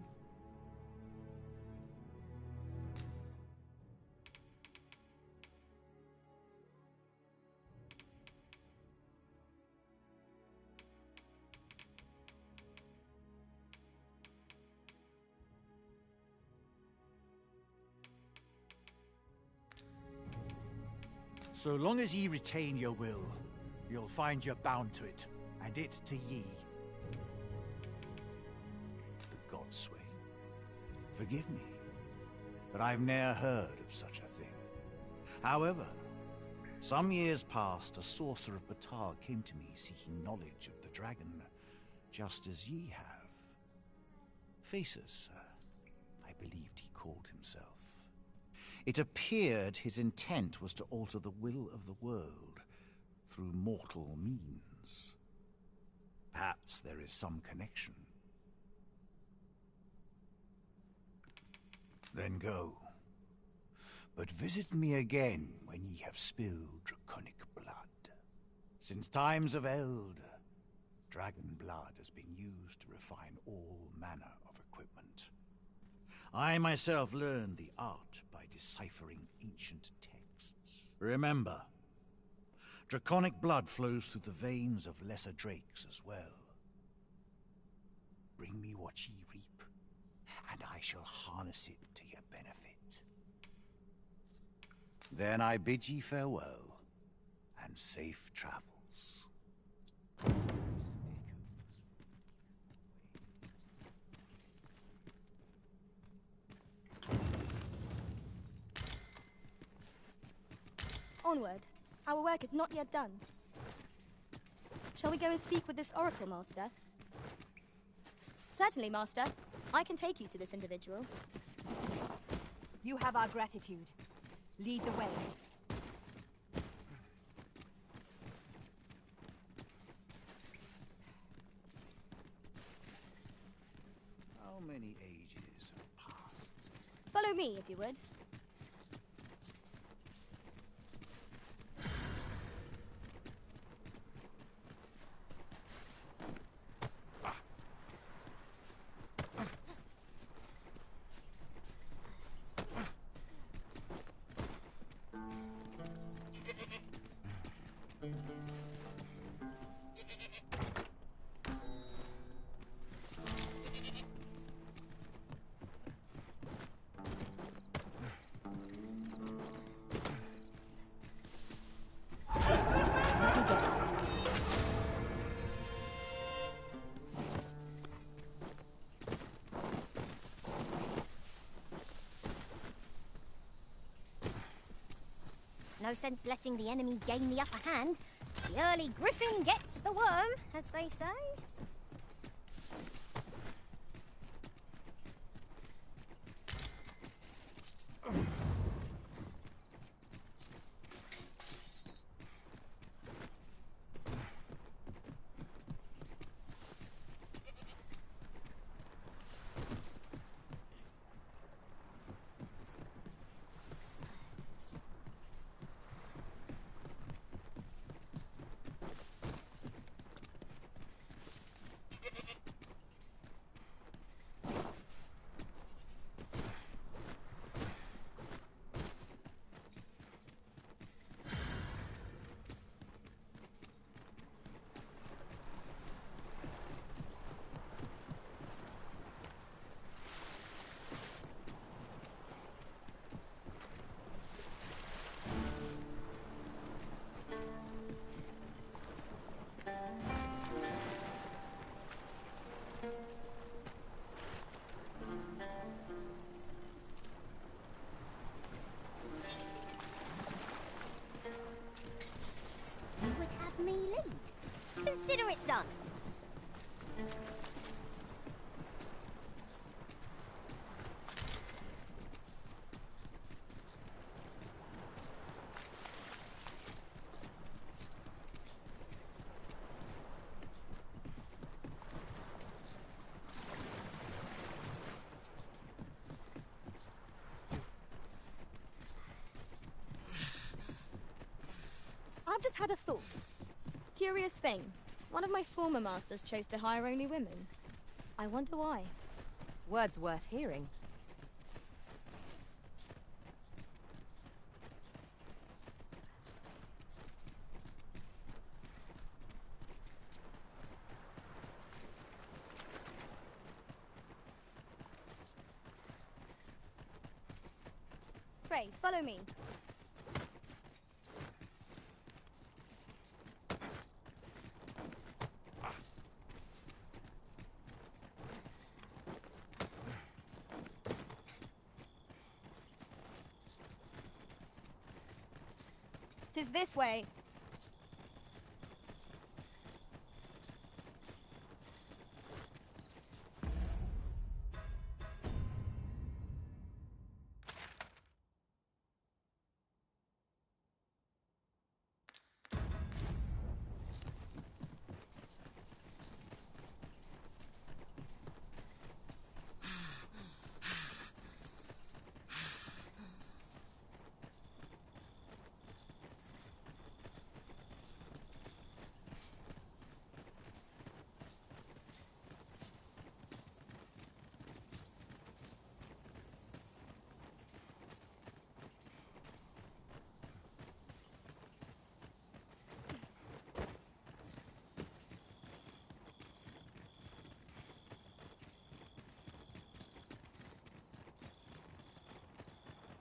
So long as ye retain your will, you'll find you're bound to it, and it to ye. The Godswain. Forgive me, but I've ne'er heard of such a thing. However, some years past, a sorcerer of Batal came to me seeking knowledge of the dragon, just as ye have. Faces, sir, I believed he called himself. It appeared his intent was to alter the will of the world through mortal means. Perhaps there is some connection. Then go. But visit me again when ye have spilled draconic blood. Since times of Eld, dragon blood has been used to refine all manner of equipment. I myself learned the art by deciphering ancient texts. Remember, draconic blood flows through the veins of lesser drakes as well. Bring me what ye reap, and I shall harness it to your benefit. Then I bid ye farewell, and safe travels. Onward. Our work is not yet done. Shall we go and speak with this Oracle, Master? Certainly, Master. I can take you to this individual. You have our gratitude. Lead the way. How many ages have passed since Follow me, if you would. No sense letting the enemy gain the upper hand. The early griffin gets the worm, as they say. Me lead. Consider it done. I've just just had a thought. Curious thing. One of my former masters chose to hire only women. I wonder why. Words worth hearing. Frey, follow me. Tis this way.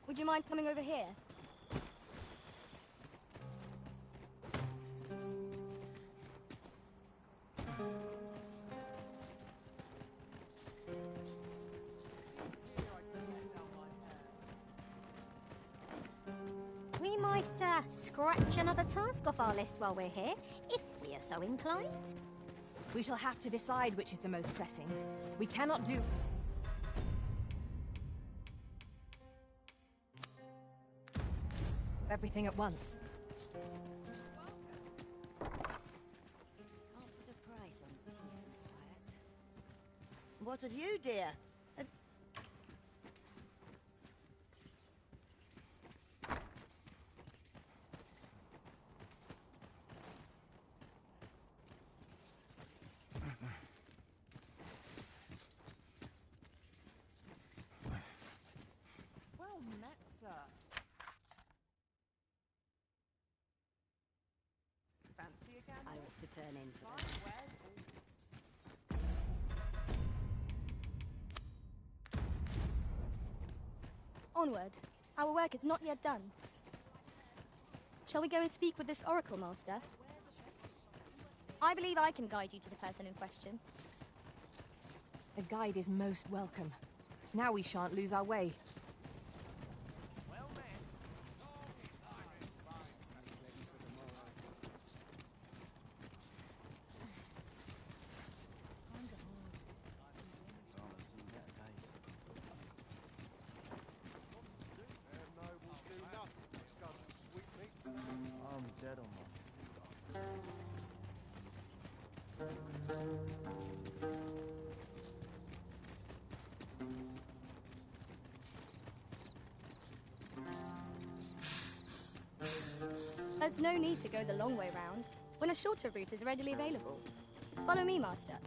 Would you mind coming over here? We might scratch another task off our list while we're here, if we are so inclined. We shall have to decide which is the most pressing. We cannot do... everything at once. Can't put a price on peace and quiet. What of you, dear? Well met, sir. Fancy again? I ought to turn in for this. Onward. Our work is not yet done. Shall we go and speak with this Oracle Master? I believe I can guide you to the person in question. A guide is most welcome. Now we shan't lose our way. I'm dead on my There's no need to go the long way round, when a shorter route is readily available. Follow me, Master.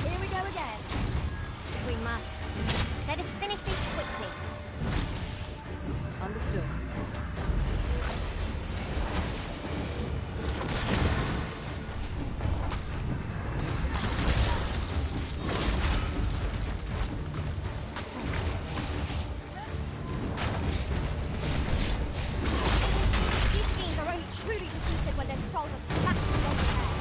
Here we go again. We must. Let us finish this quickly. Understood. These fiends are only truly defeated when their skulls are smashed along the air.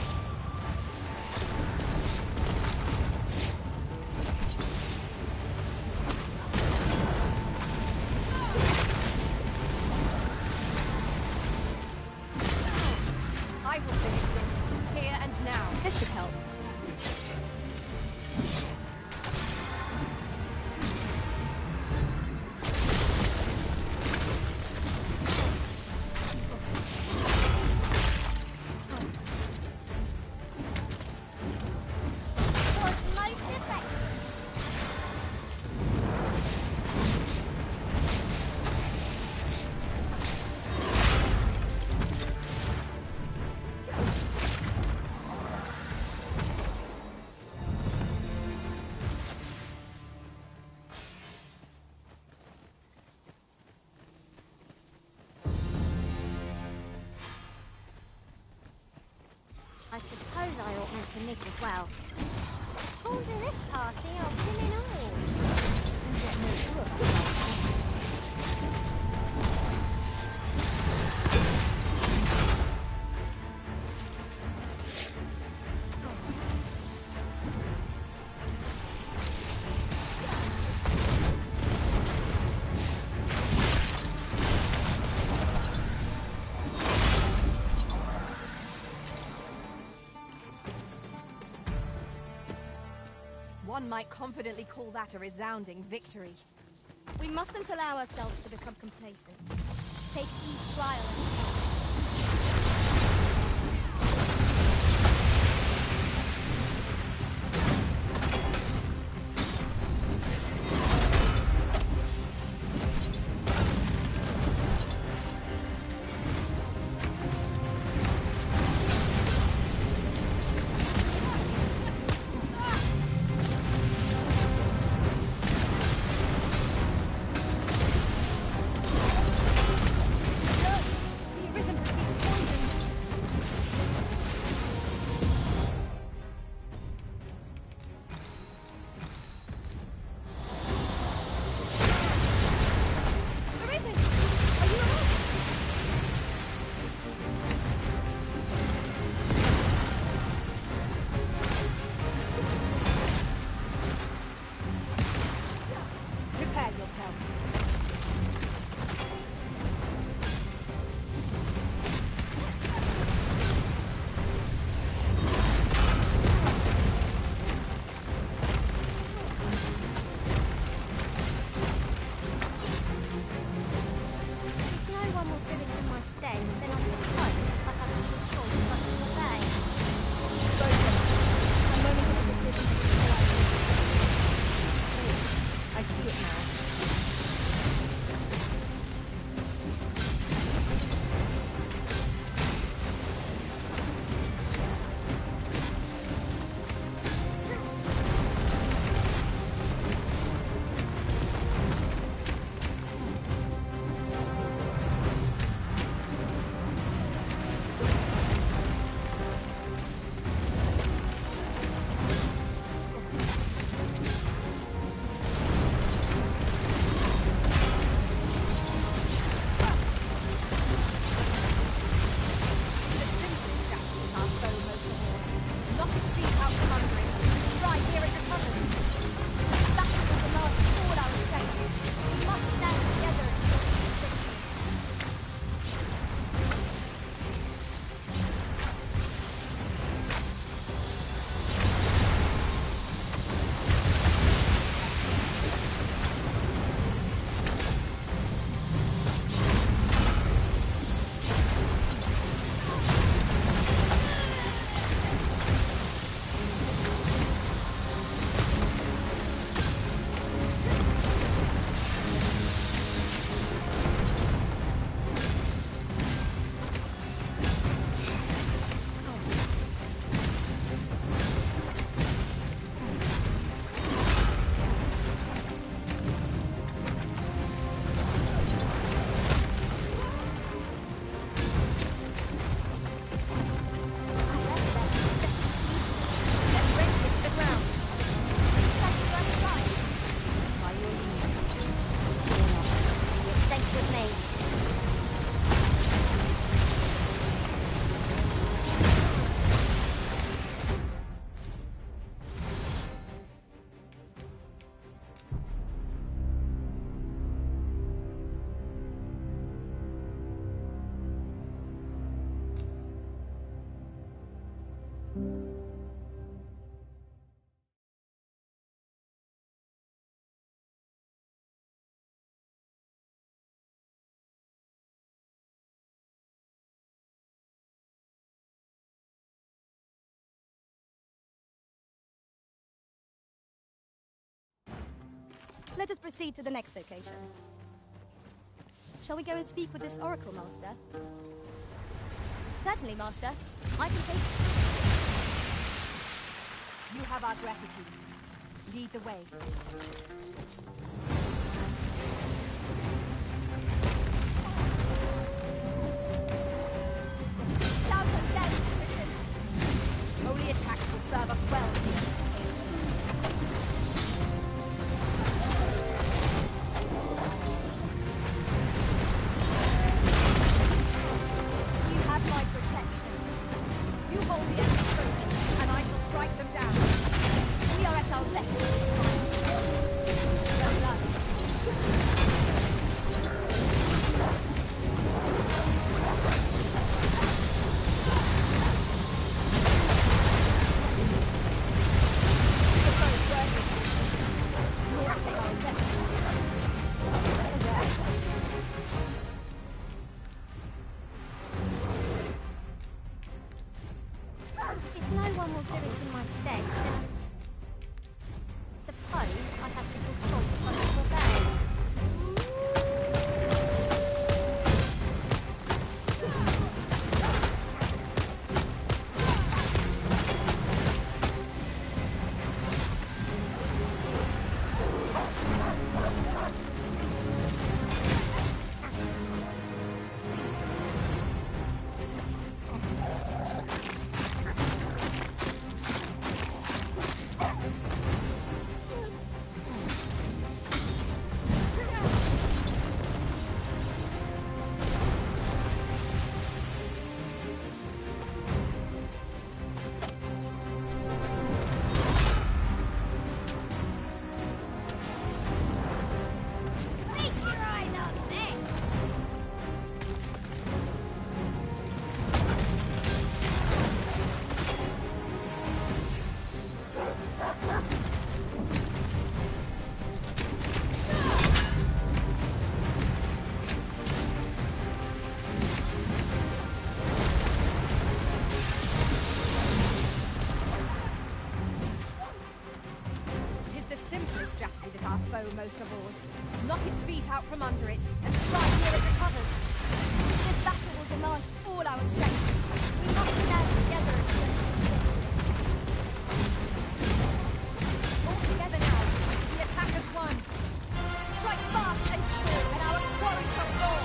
mention this as well. Pawns in this party are women all. And yet no clue about that. One might confidently call that a resounding victory. We mustn't allow ourselves to become complacent. Take each trial as Let us proceed to the next location. Shall we go and speak with this Oracle Master? Certainly, Master. I can take it. You have our gratitude. Lead the way. Only attacks will uttermost of oars. Knock its feet out from under it, and strike where it recovers. This battle will demand all our strength. We must stand together and succeed. All together now. The attack is won. Strike fast and sure, and our quarry shall fall.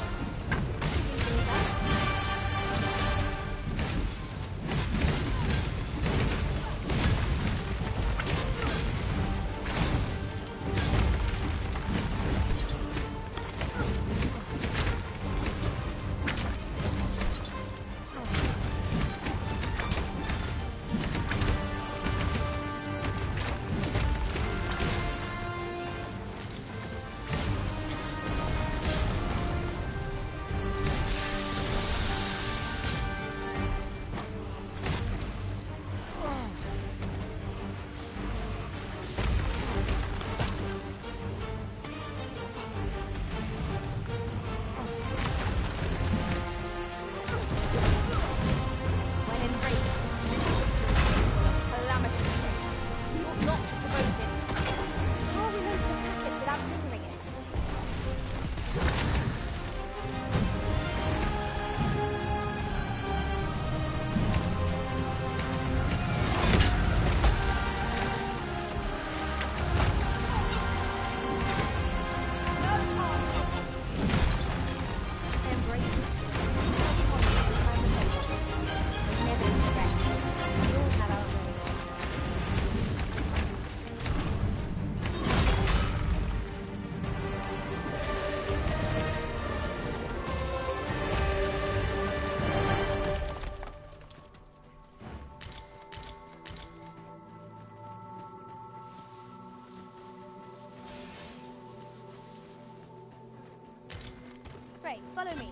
Frey, follow me.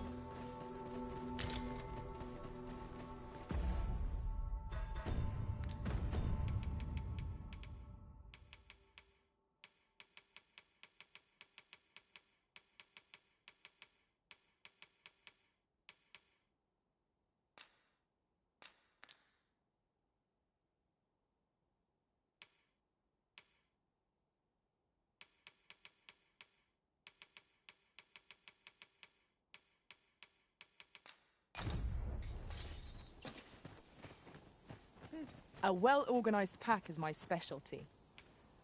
A well-organized pack is my specialty.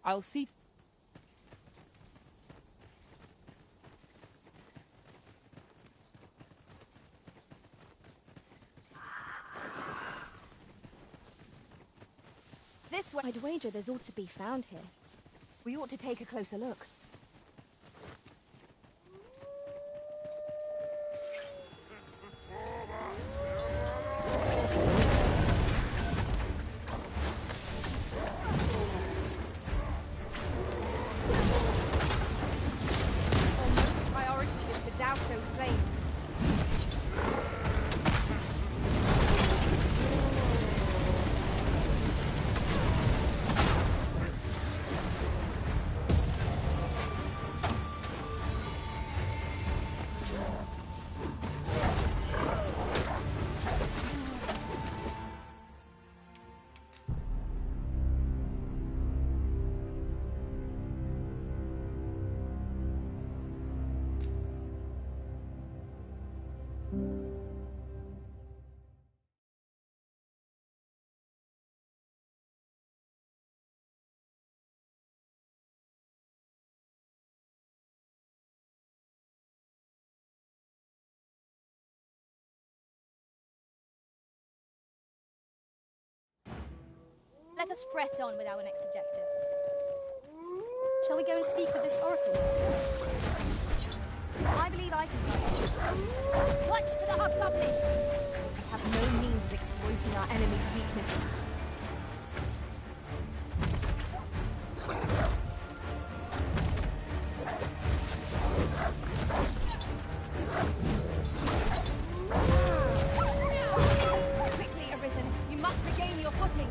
I'll see... This way. I'd wager there's ought to be found here. We ought to take a closer look. Let us press on with our next objective. Shall we go and speak with this oracle, Master? I believe I can. Watch for the hobgoblin! We have no means of exploiting our enemy's weakness. Quickly, Arisen! You must regain your footing!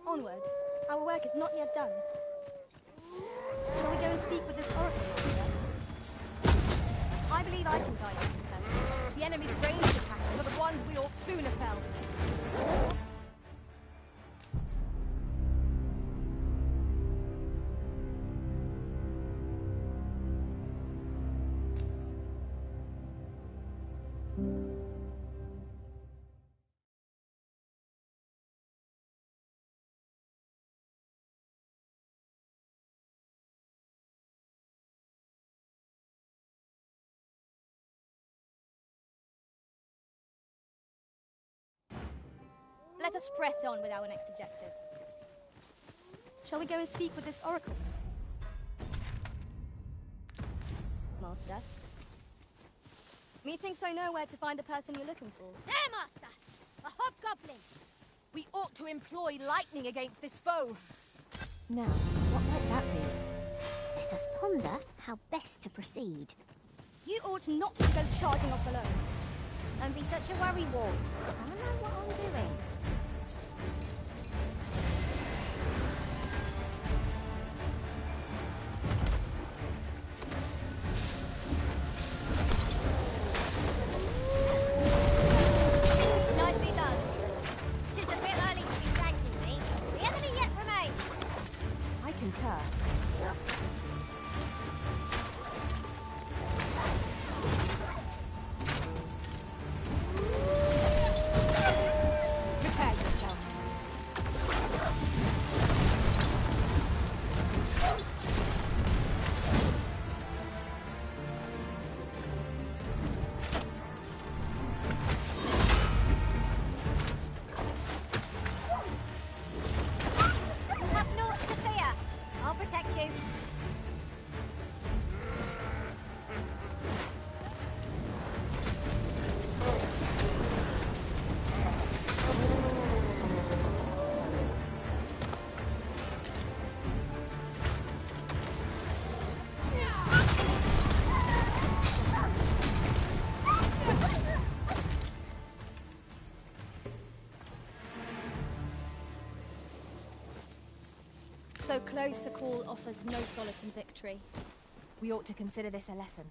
Onward. Our work is not yet done. Shall we go and speak with this oracle? I believe I can guide you to person. The enemy's ranged attackers are the ones we ought sooner fell. Let us press on with our next objective. Shall we go and speak with this oracle? Master? Methinks I know where to find the person you're looking for. There, Master! A hobgoblin! We ought to employ lightning against this foe. Now, what might that be? Let us ponder how best to proceed. You ought not to go charging off alone. Don't be such a worry, Wart. I know what I'm doing. Nicely done. Tis a bit early to be thanking me. The enemy yet remains. I concur. Prepare yourself. You have naught to fear. I'll protect you. So close a call offers no solace in victory. We ought to consider this a lesson.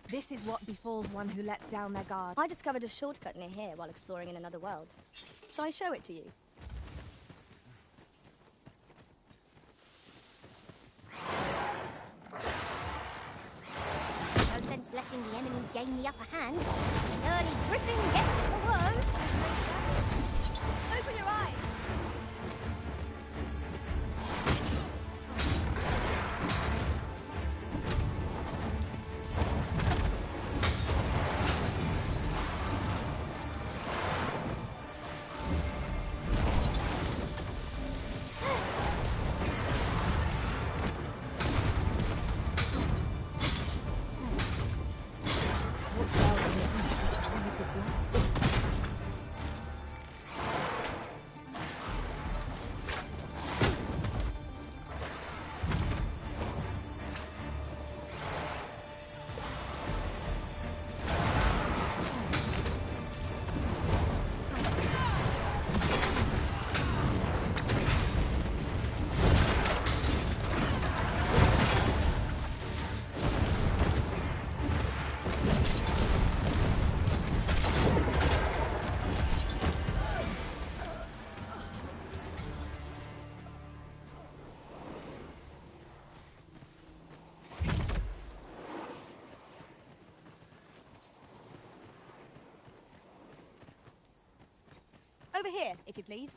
This is what befalls one who lets down their guard. I discovered a shortcut near here while exploring in another world. Shall I show it to you? No sense letting the enemy gain the upper hand. The early griffin gets the worm. Open your eyes! Over here, if you please.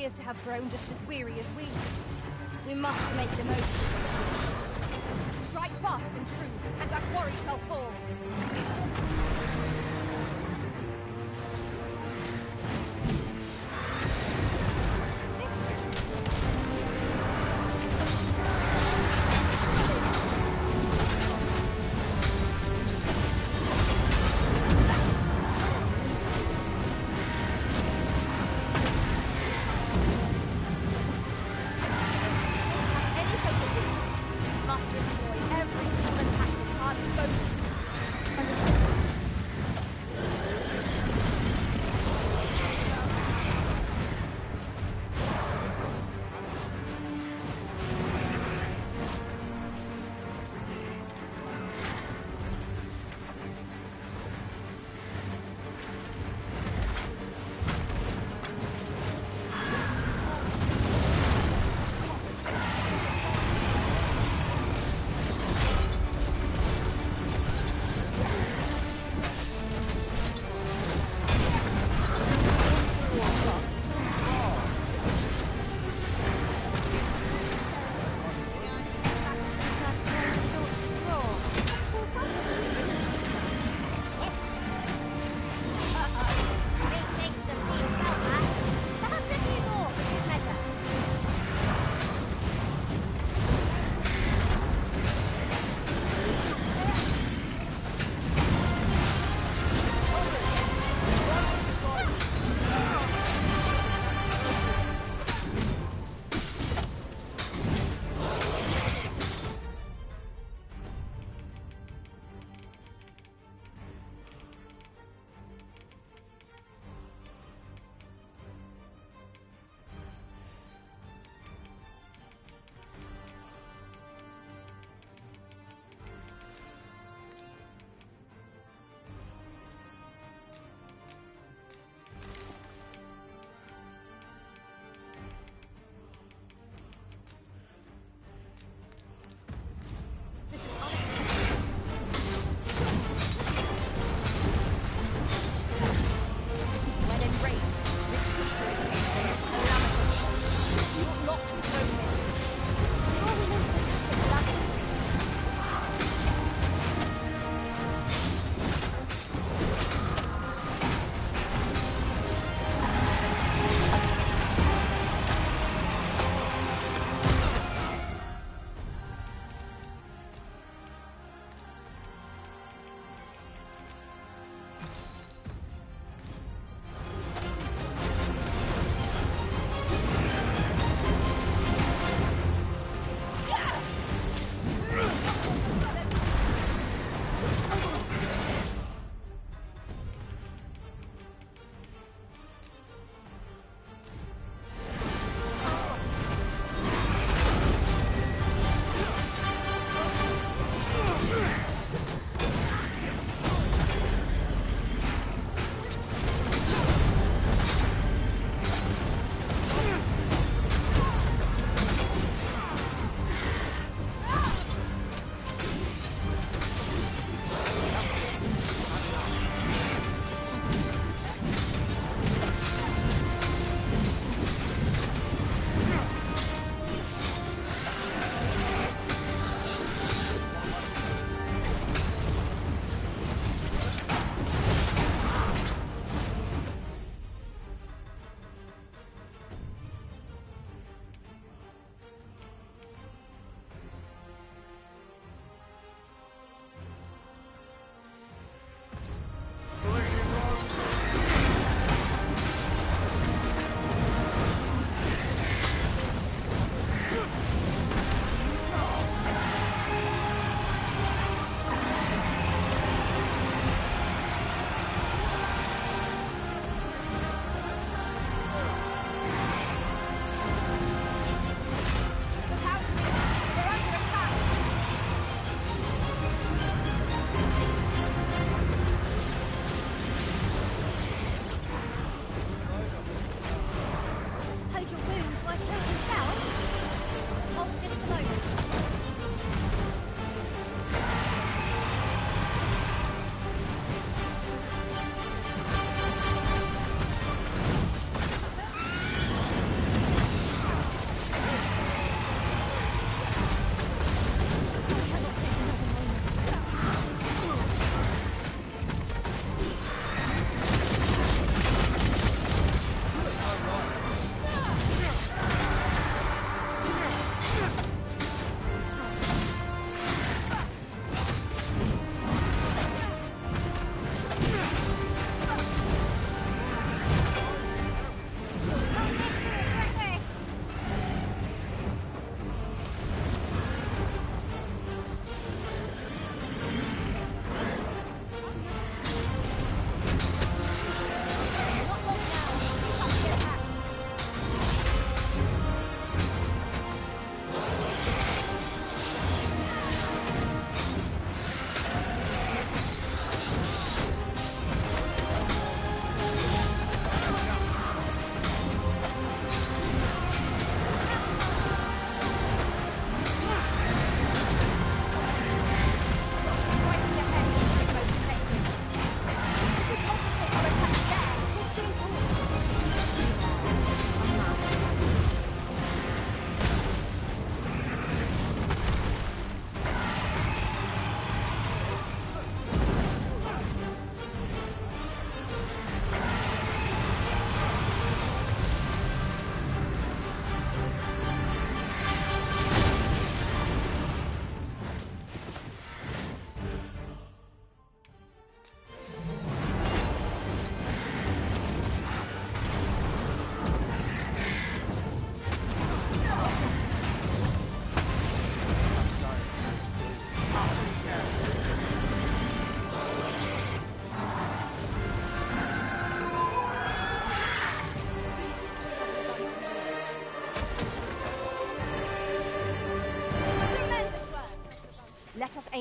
appears to have grown just as weary as we. We must make the most of this opportunity. Strike fast and true, and our quarry shall fall.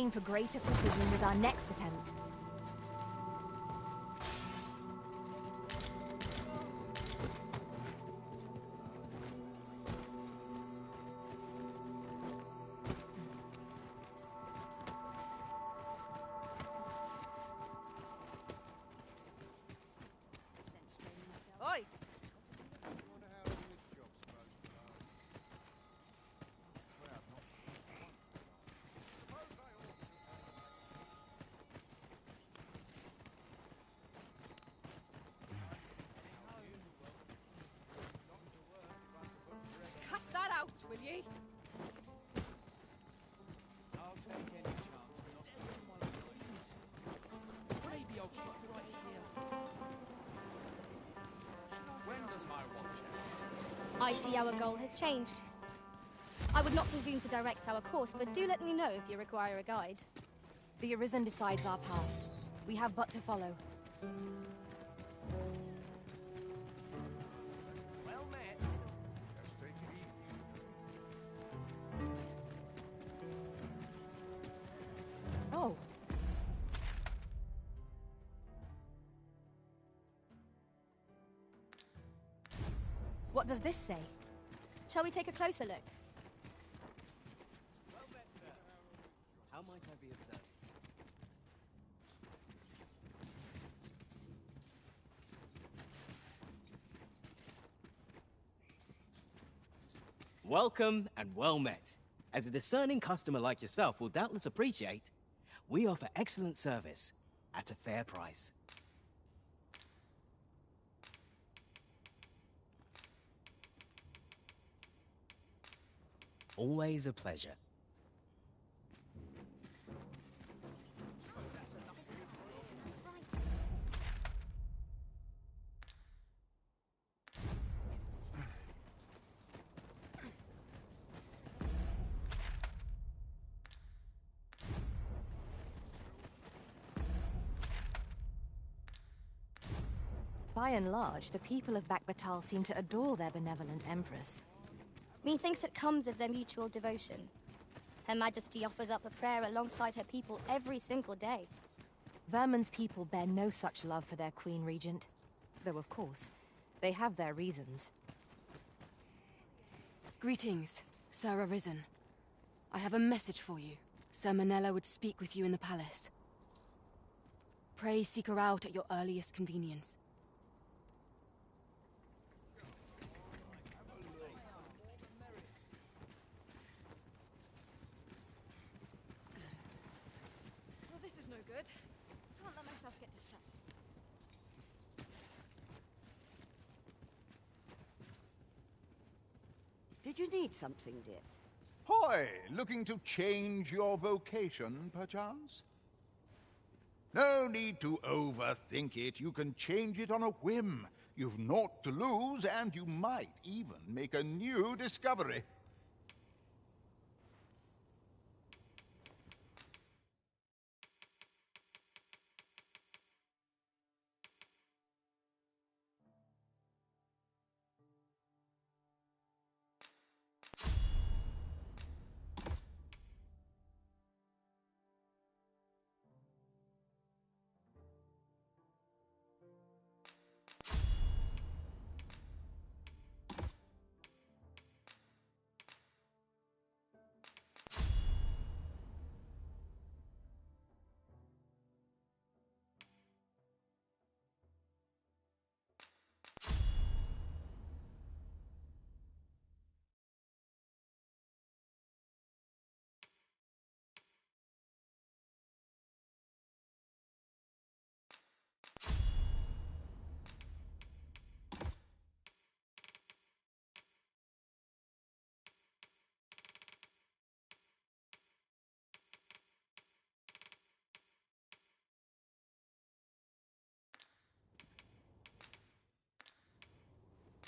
aim for greater precision with our next attempt. Oi! Cut that out, will ye? I'll take any chance. Maybe I'll keep right here. When does my watch end? I see our goal has changed. I would not presume to direct our course, but do let me know if you require a guide. The Arisen decides our path. We have but to follow. Well met. Just take it easy. Oh. What does this say? Shall we take a closer look? Well met, sir. How might I be of service? Welcome and well met. As a discerning customer like yourself will doubtless appreciate, we offer excellent service at a fair price. Always a pleasure. By and large, the people of Bakbatal seem to adore their benevolent empress. Methinks it comes of their mutual devotion. Her Majesty offers up a prayer alongside her people every single day. Vermin's people bear no such love for their Queen Regent. Though, of course, they have their reasons. Greetings, Sir Arisen. I have a message for you. Sir Manella would speak with you in the palace. Pray seek her out at your earliest convenience. Well, this is no good. Can't let myself get distracted. Did you need something, dear? Hoy, looking to change your vocation, perchance? No need to overthink it. You can change it on a whim. You've naught to lose, and you might even make a new discovery.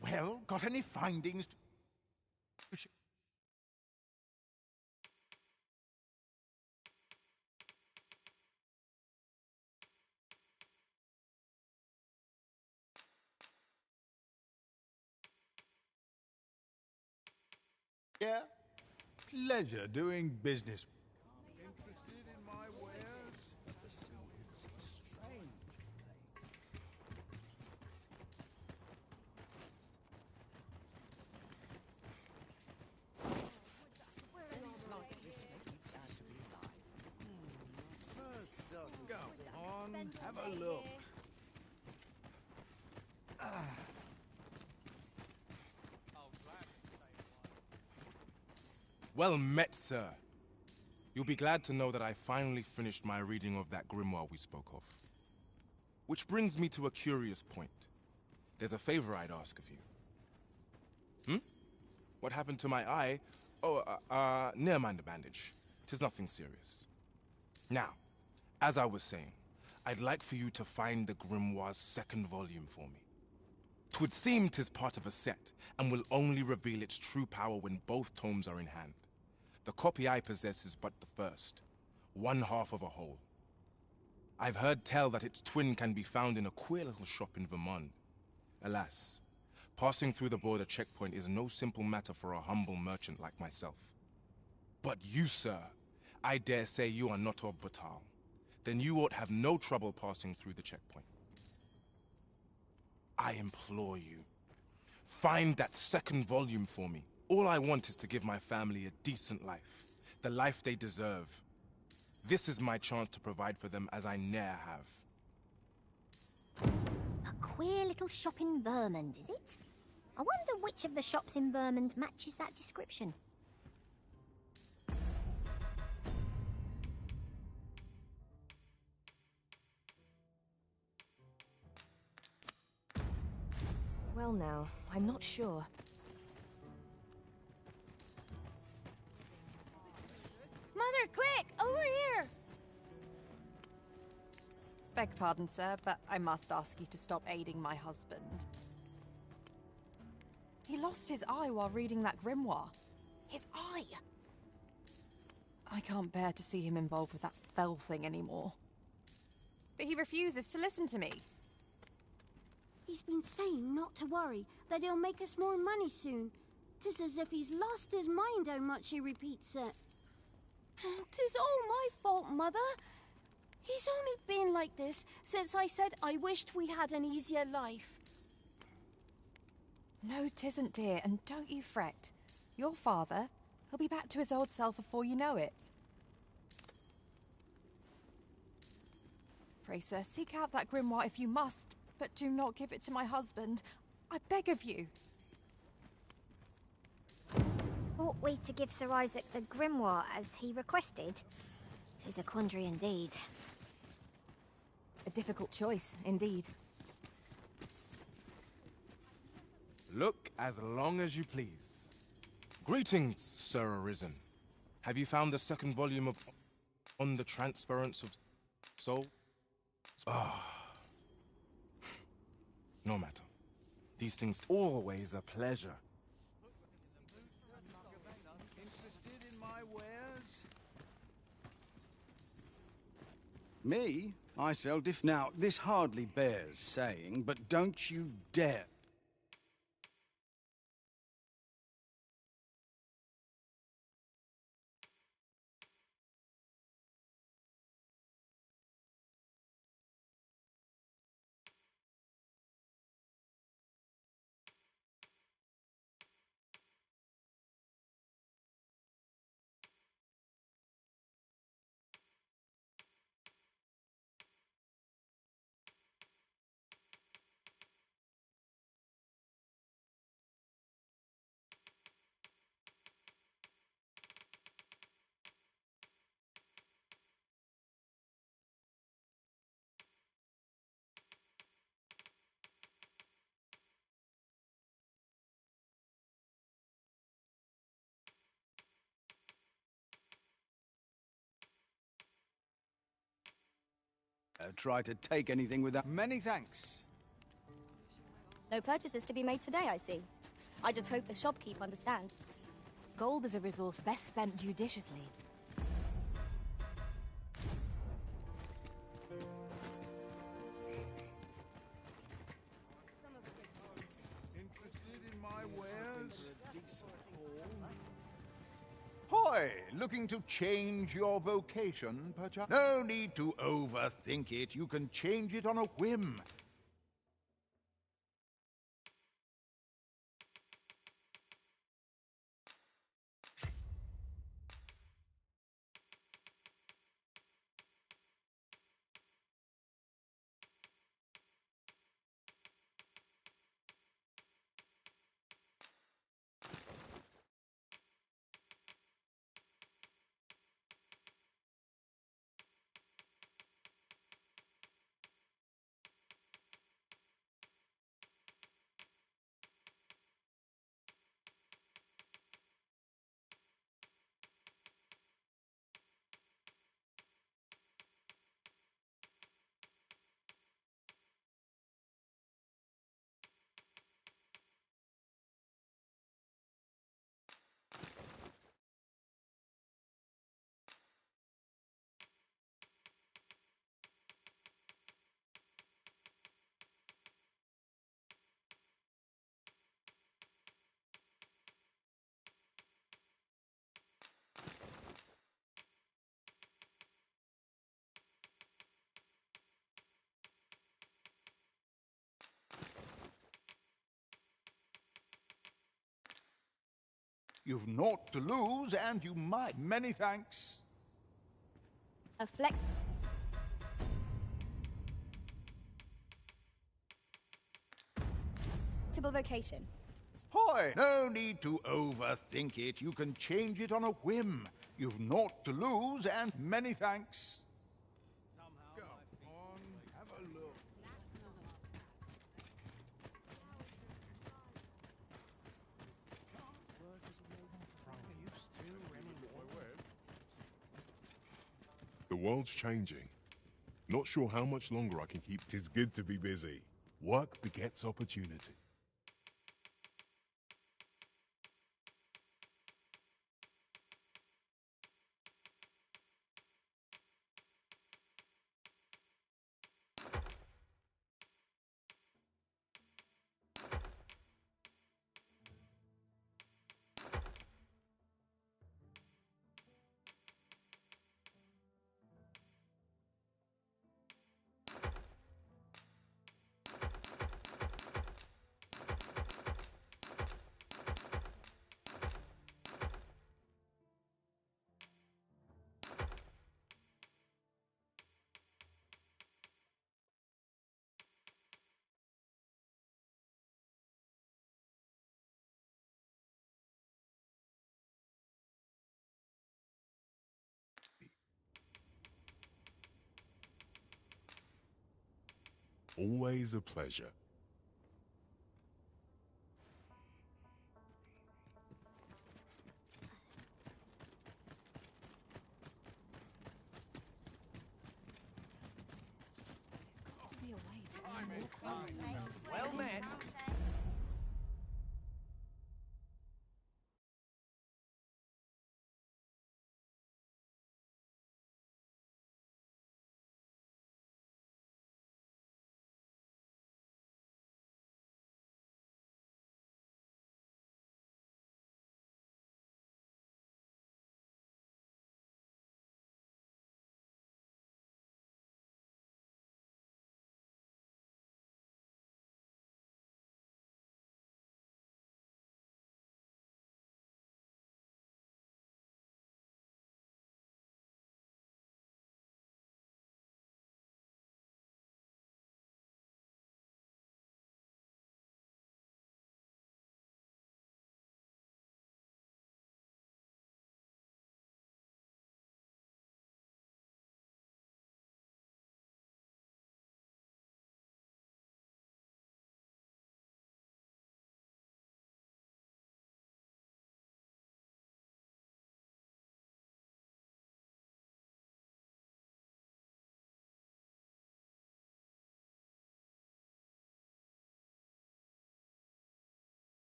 Well, got any findings to... Yeah? Pleasure doing business. Interested in Go on, have a look. Well met, sir. You'll be glad to know that I finally finished my reading of that grimoire we spoke of. Which brings me to a curious point. There's a favor I'd ask of you. Hmm? What happened to my eye? Oh, never mind the bandage. 'Tis nothing serious. Now, as I was saying, I'd like for you to find the grimoire's second volume for me. 'Twould seem 'tis part of a set, and will only reveal its true power when both tomes are in hand. The copy I possess is but the first, one half of a whole. I've heard tell that its twin can be found in a queer little shop in Vermont. Alas, passing through the border checkpoint is no simple matter for a humble merchant like myself. But you, sir, I dare say you are not of Batal. Then you ought have no trouble passing through the checkpoint. I implore you, find that second volume for me. All I want is to give my family a decent life, the life they deserve. This is my chance to provide for them as I ne'er have. A queer little shop in Vermont, is it? I wonder which of the shops in Vermont matches that description. Well now, I'm not sure. Mother, quick! Over here! Beg pardon, sir, but I must ask you to stop aiding my husband. He lost his eye while reading that grimoire. His eye! I can't bear to see him involved with that fell thing anymore. But he refuses to listen to me. He's been saying not to worry, that he'll make us more money soon. 'Tis as if he's lost his mind how much he repeats it. 'Tis all my fault, Mother. He's only been like this since I said I wished we had an easier life. No, 'tisn't, dear, and don't you fret. Your father, he'll be back to his old self before you know it. Pray, sir, seek out that grimoire if you must, but do not give it to my husband. I beg of you. Ought we to give Sir Isaac the grimoire as he requested? 'Tis a quandary indeed. A difficult choice, indeed. Look as long as you please. Greetings, Sir Arisen. Have you found the second volume of On the Transference of Soul? No matter. These things always a pleasure. Interested in my wares? Me? I sell diff now. This hardly bears saying, but don't you dare. Try to take anything without... Many thanks. No purchases to be made today, I see. I just hope the shopkeep understands. Gold is a resource best spent judiciously. Interested in my wares? Hoy, looking to change your vocation, perchance? No need to overthink it. You can change it on a whim. You've naught to lose, and you might. Many thanks. A flex. Flexible vocation. Hoy! No need to overthink it. You can change it on a whim. You've naught to lose, and many thanks. Come on, have a look. The world's changing. Not sure how much longer I can keep. 'Tis good to be busy. Work begets opportunity. Always a pleasure. To be a way to earn more coins. Well met.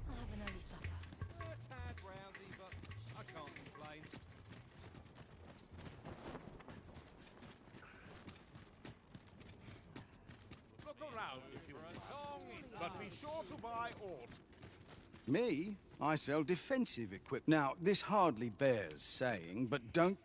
I'll have an early supper. A tad roundy, but I can't complain. Look around if you want a song, but be sure to buy aught. Me? I sell defensive equipment. Now, this hardly bears saying, but don't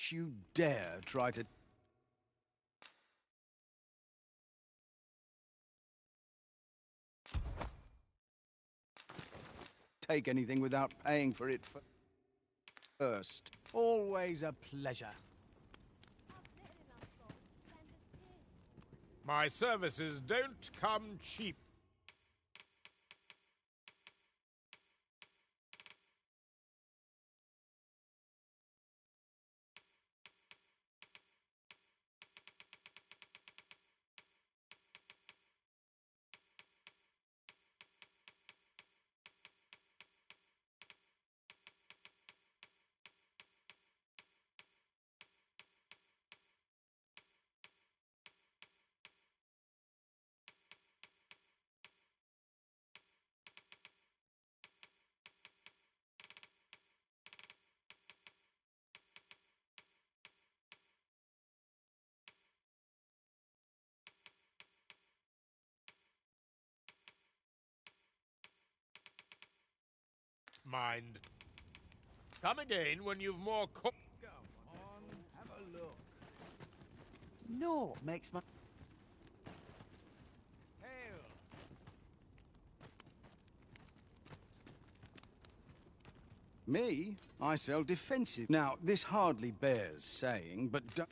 Don't you dare try to... take anything without paying for it first. Always a pleasure. My services don't come cheap. Mind. Come again when you've more co- Go on, have a look. No, makes my... Hail! Me? I sell defensive. Now, this hardly bears saying, but don't...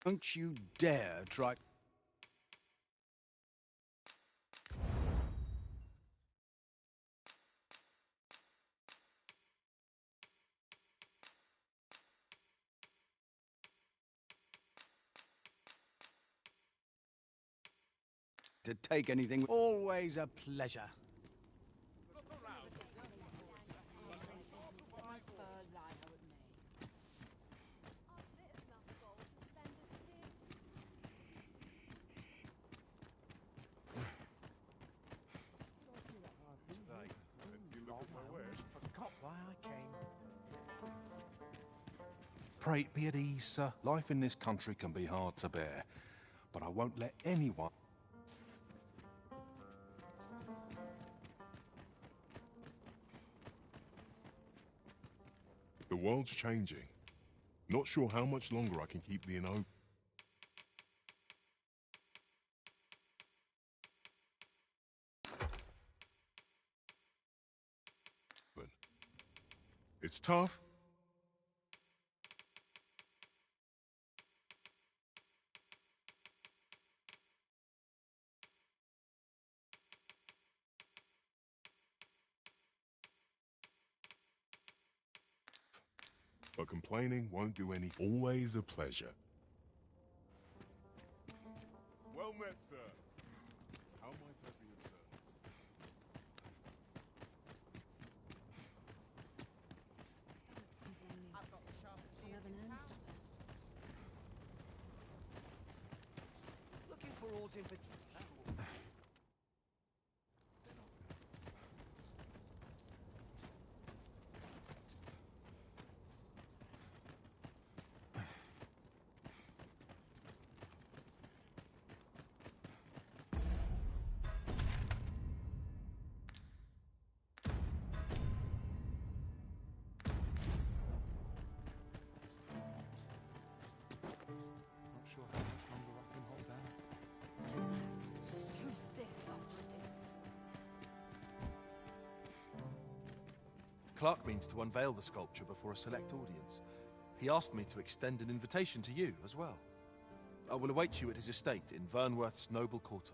Don't you dare try... to take anything. Always a pleasure. Forgot why I came. Pray be at ease, sir. Life in this country can be hard to bear, but I won't let anyone... The world's changing. Not sure how much longer I can keep the inn open. It's tough. But complaining won't do any. Always a pleasure. Well met, sir. How might I be of service? Looking for aught in particular? Clark means to unveil the sculpture before a select audience. He asked me to extend an invitation to you as well. I will await you at his estate in Vernworth's noble quarter.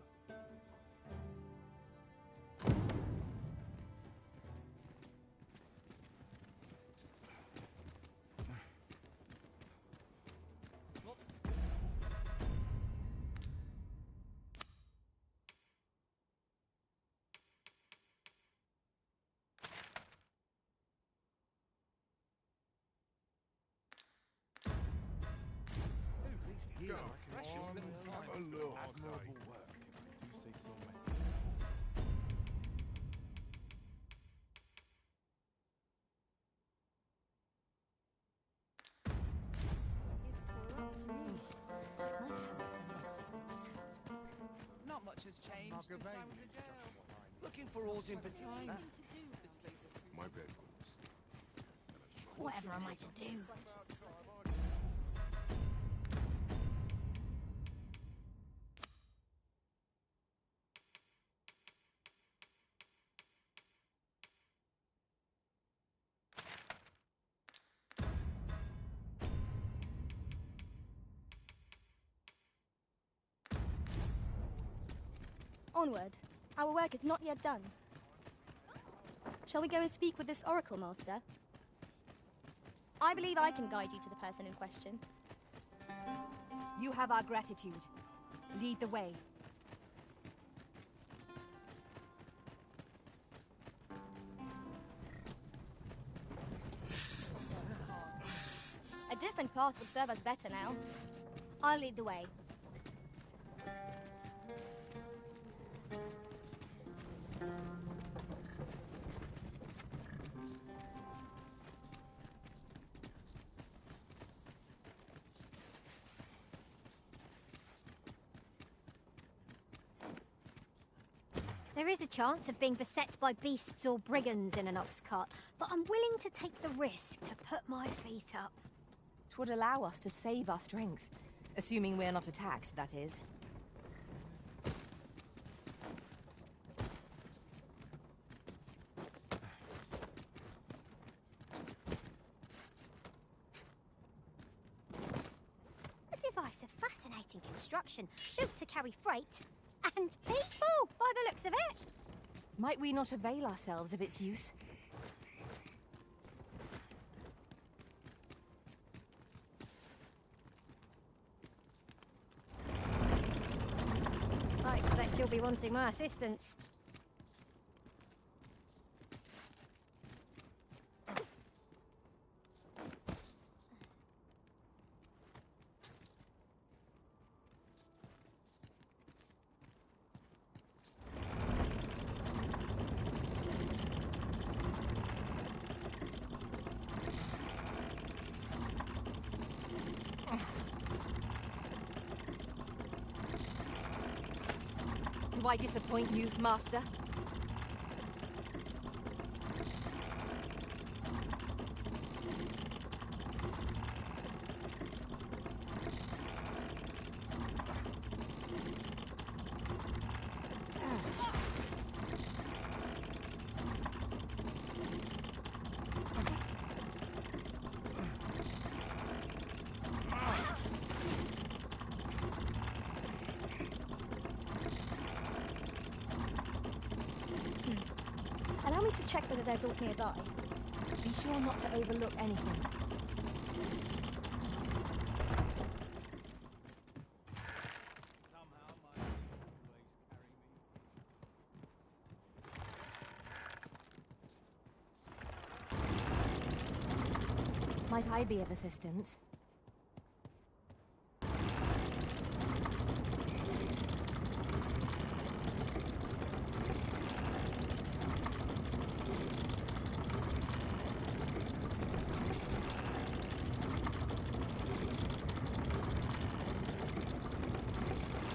Precious little time. Admirable work, if I do say so myself. Not much has changed since I was a girl. Looking for oars in particular? My bedclothes. Whatever am I to do? Onward. Our work is not yet done. Shall we go and speak with this Oracle Master? I believe I can guide you to the person in question. You have our gratitude. Lead the way. A different path would serve us better now. I'll lead the way. There is a chance of being beset by beasts or brigands in an ox cart, but I'm willing to take the risk to put my feet up. 'Twould allow us to save our strength. Assuming we're not attacked, that is. A device of fascinating construction, built to carry freight and people, by the looks of it. Might we not avail ourselves of its use? I expect you'll be wanting my assistance. Do I disappoint you, Master? Allow me to check whether there's aught nearby. Be sure not to overlook anything. Might I be of assistance?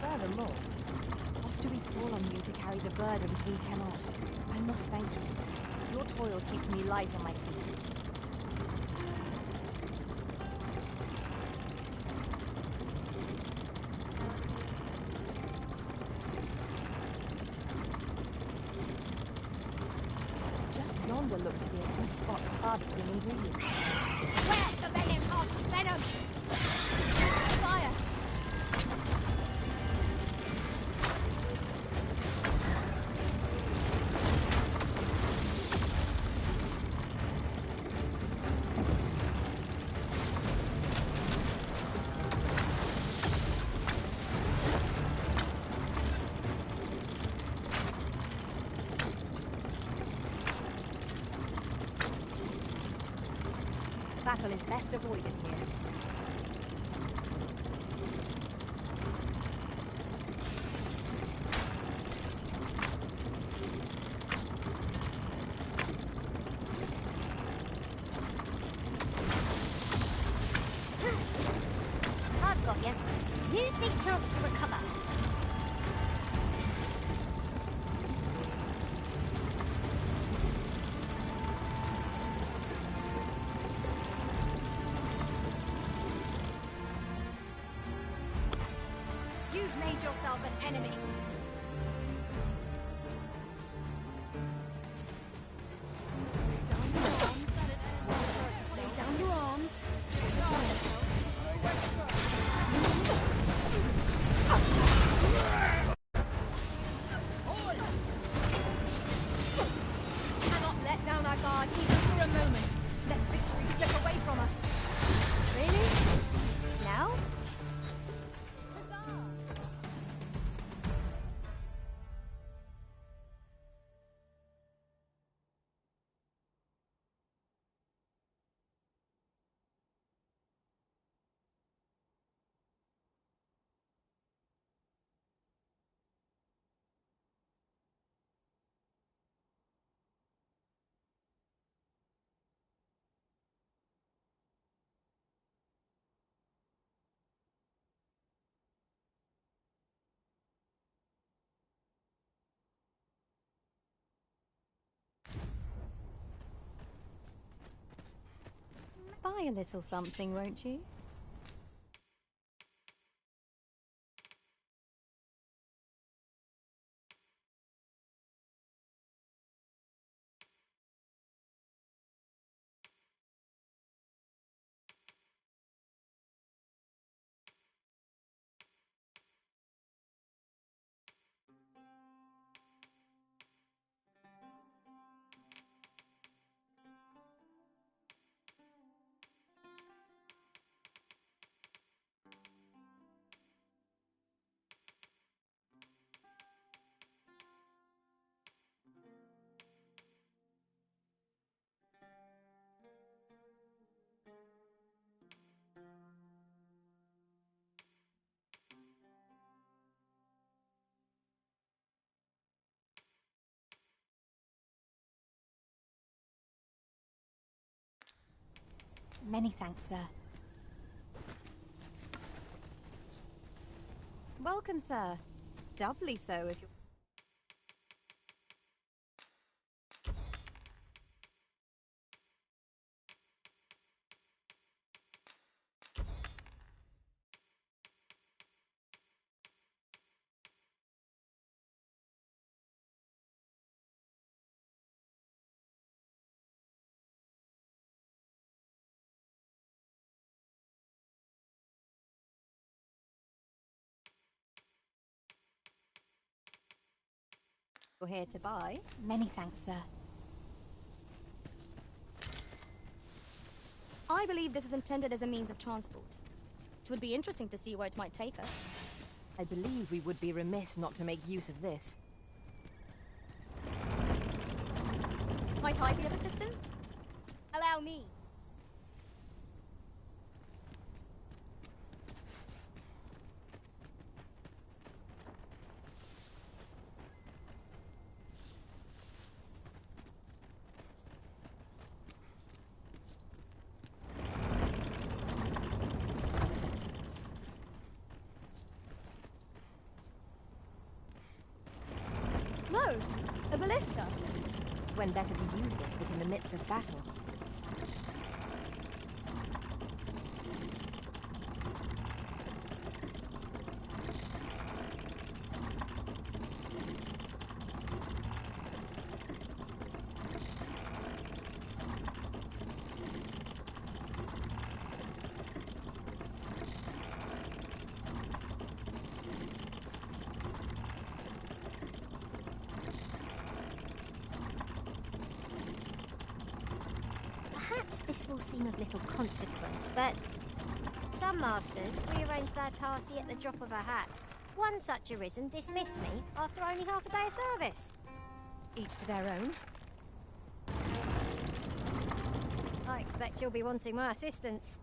Furthermore, oft do we call on you to carry the burdens we cannot. I must thank you. Your toil keeps me light on my feet. Just yonder looks to be a good spot harvesting ingredients. Where's the venom of venom? Fire! Battle is best avoided here. I've got you. Use this chance to recover. You've made yourself an enemy. Lay down your arms. Cannot let down our guard even for a moment, lest victory slip away from us. Really? Now? Buy a little something, won't you? Many thanks, sir. Welcome, sir. Doubly so if you... You're here to buy. Many thanks, sir. I believe this is intended as a means of transport. It would be interesting to see where it might take us. I believe we would be remiss not to make use of this. Might I be of assistance? Allow me. No! A ballista! When better to use this but in the midst of battle. Perhaps this will seem of little consequence, but some masters rearrange their party at the drop of a hat. One such arisen dismissed me after only half a day of service. Each to their own. I expect you'll be wanting my assistance.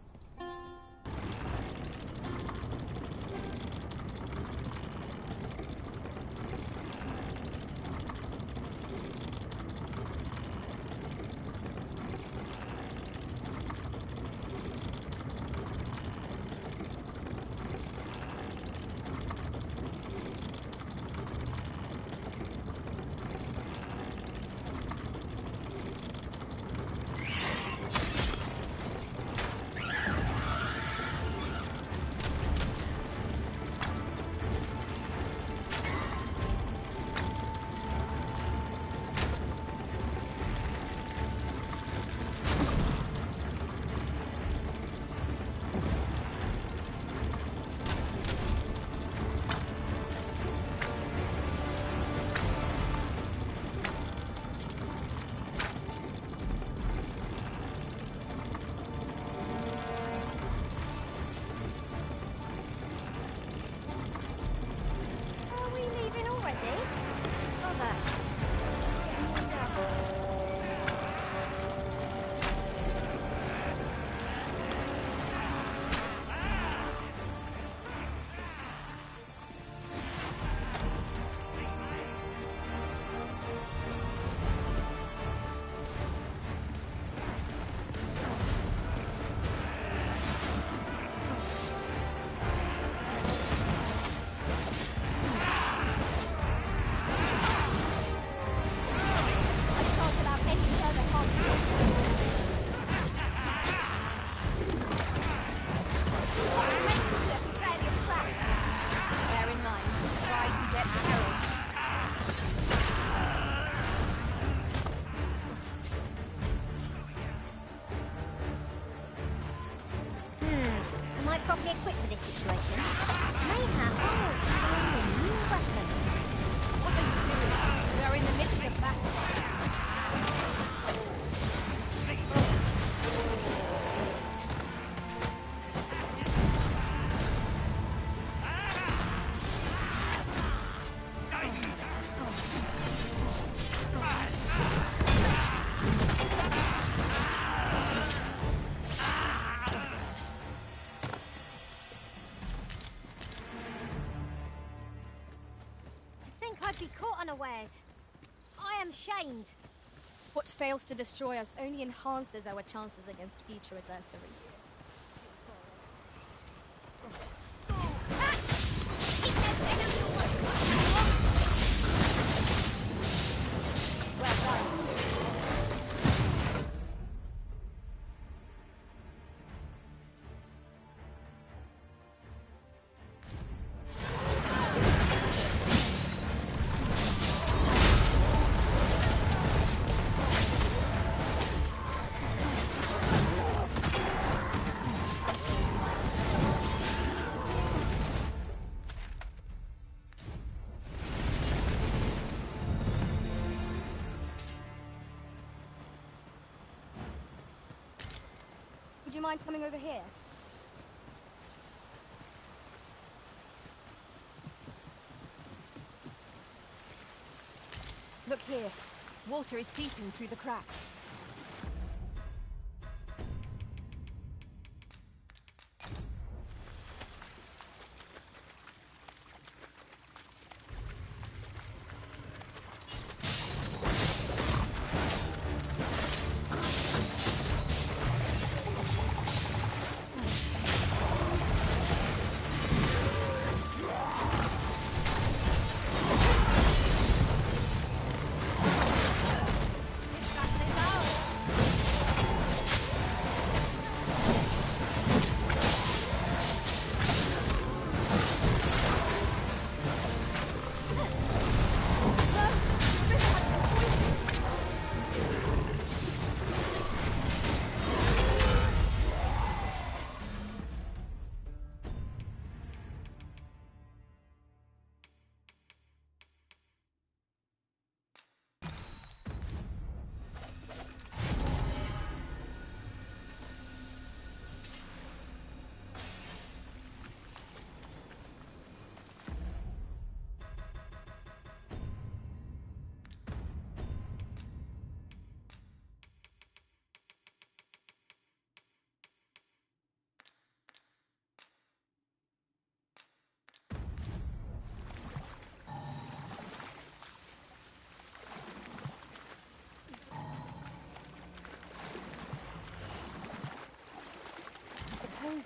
Properly equipped for this situation. Mayhap, a new weapon. What are you doing? We are in the midst of battle. I'd be caught unawares. I am shamed. What fails to destroy us only enhances our chances against future adversaries. Well done. Would you mind coming over here? Look here. Water is seeping through the cracks. This battle is ours.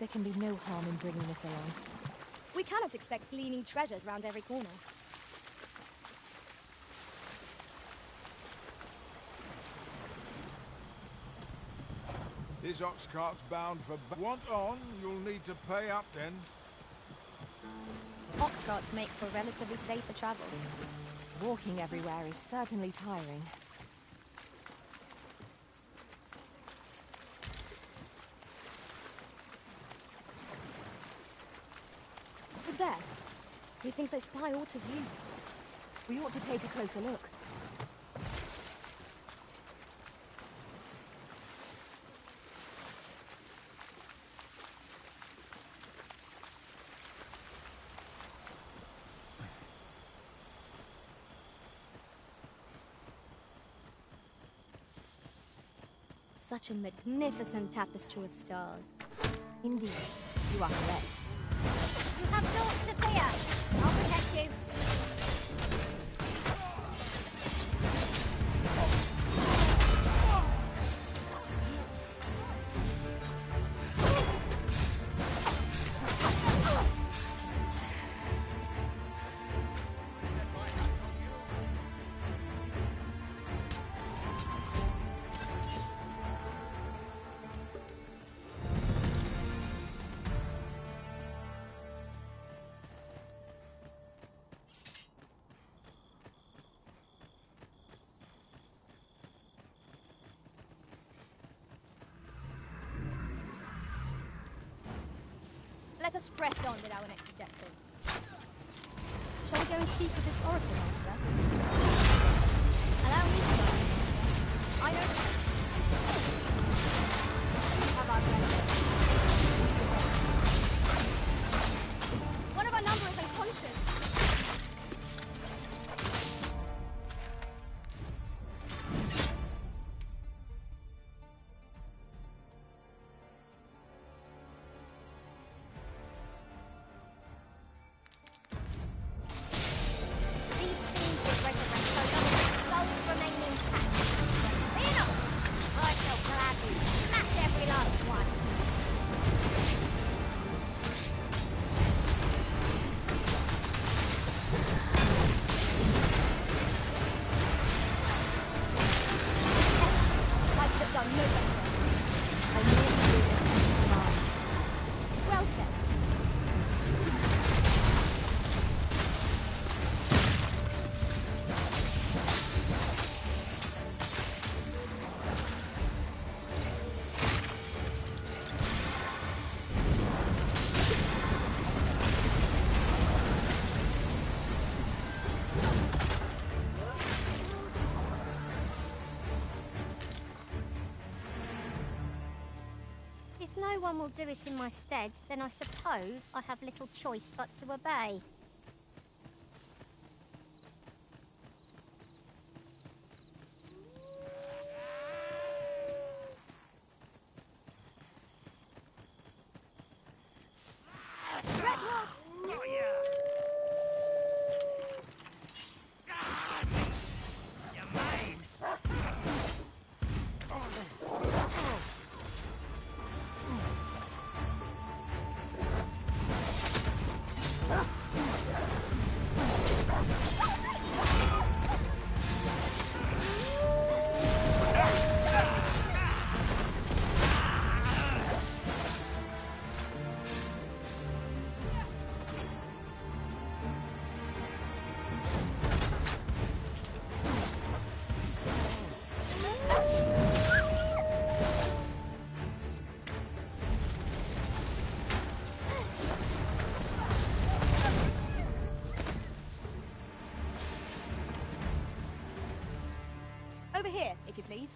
there can be no harm in bringing this along. We cannot expect gleaming treasures round every corner. This ox cart's bound for... Want on, you'll need to pay up then. Ox carts make for relatively safer travel. Walking everywhere is certainly tiring. But there. Methinks I spy aught of use. We ought to take a closer look. Such a magnificent tapestry of stars. Indeed, you are correct. You have naught to fear. I'll protect you. Let us press on with our next objective. Shall we go and speak with this Oracle Master? Allow me to go. I know. Have our pleasure. One of our number is unconscious. If no one will do it in my stead, then I suppose I have little choice but to obey. Over here, if you please.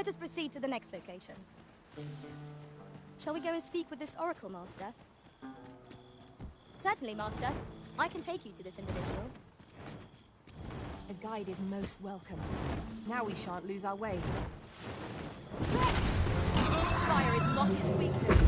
Let us proceed to the next location. Shall we go and speak with this Oracle Master? Certainly, Master. I can take you to this individual. A guide is most welcome. Now we shan't lose our way. Fire is not his weakness.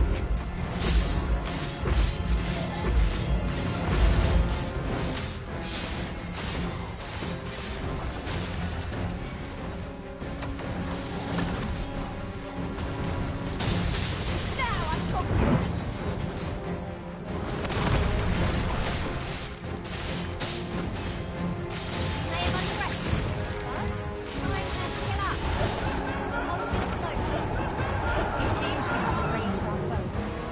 It seems we have arranged our foe.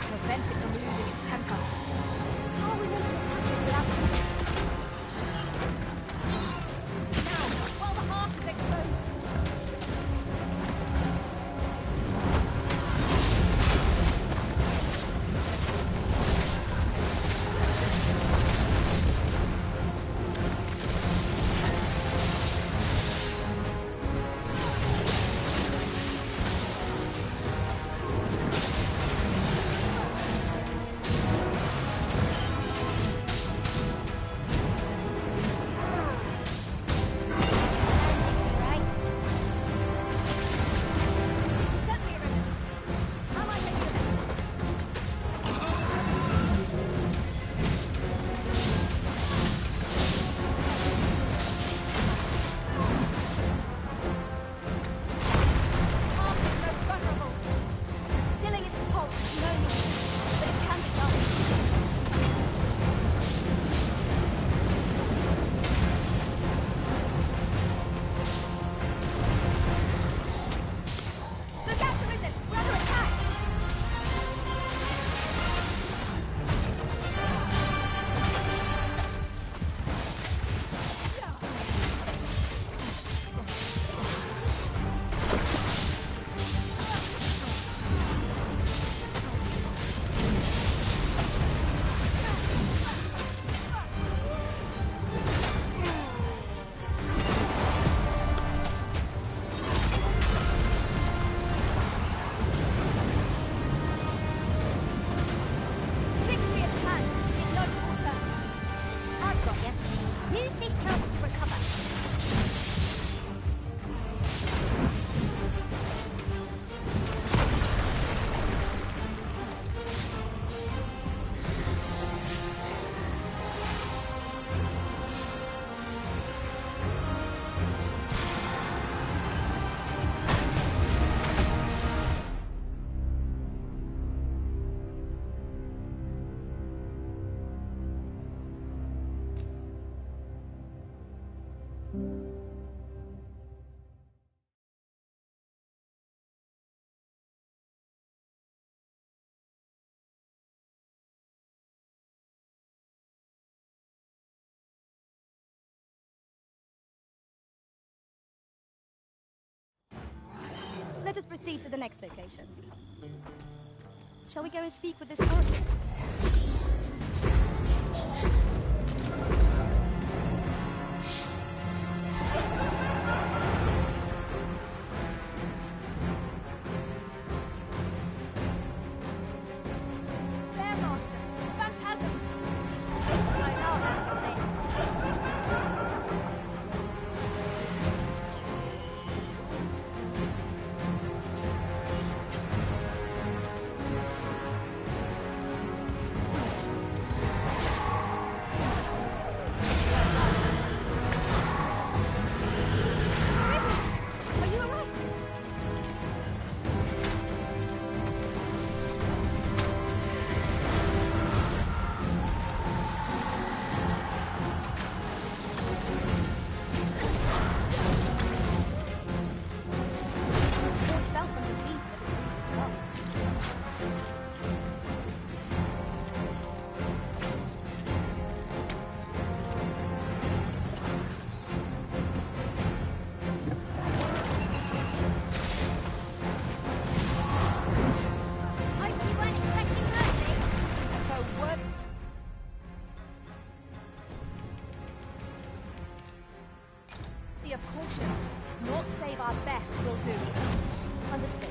to prevent it from losing its temper. How are we meant to attack it without... Now, while the heart is exposed. Let us proceed to the next location. Shall we go and speak with this oracle? There, Master! Phantasms! Let's blow our hands on this. Are you alright? George fell from the trees with its stars. Hope you weren't expecting mercy. So what? Be of caution. Not save our best will do. Understood.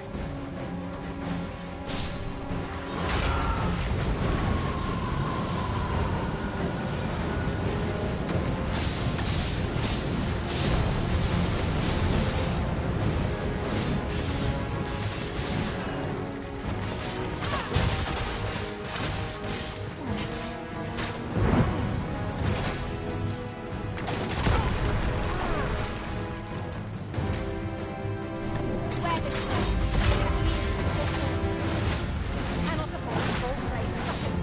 Where the cannot afford a full grade socket.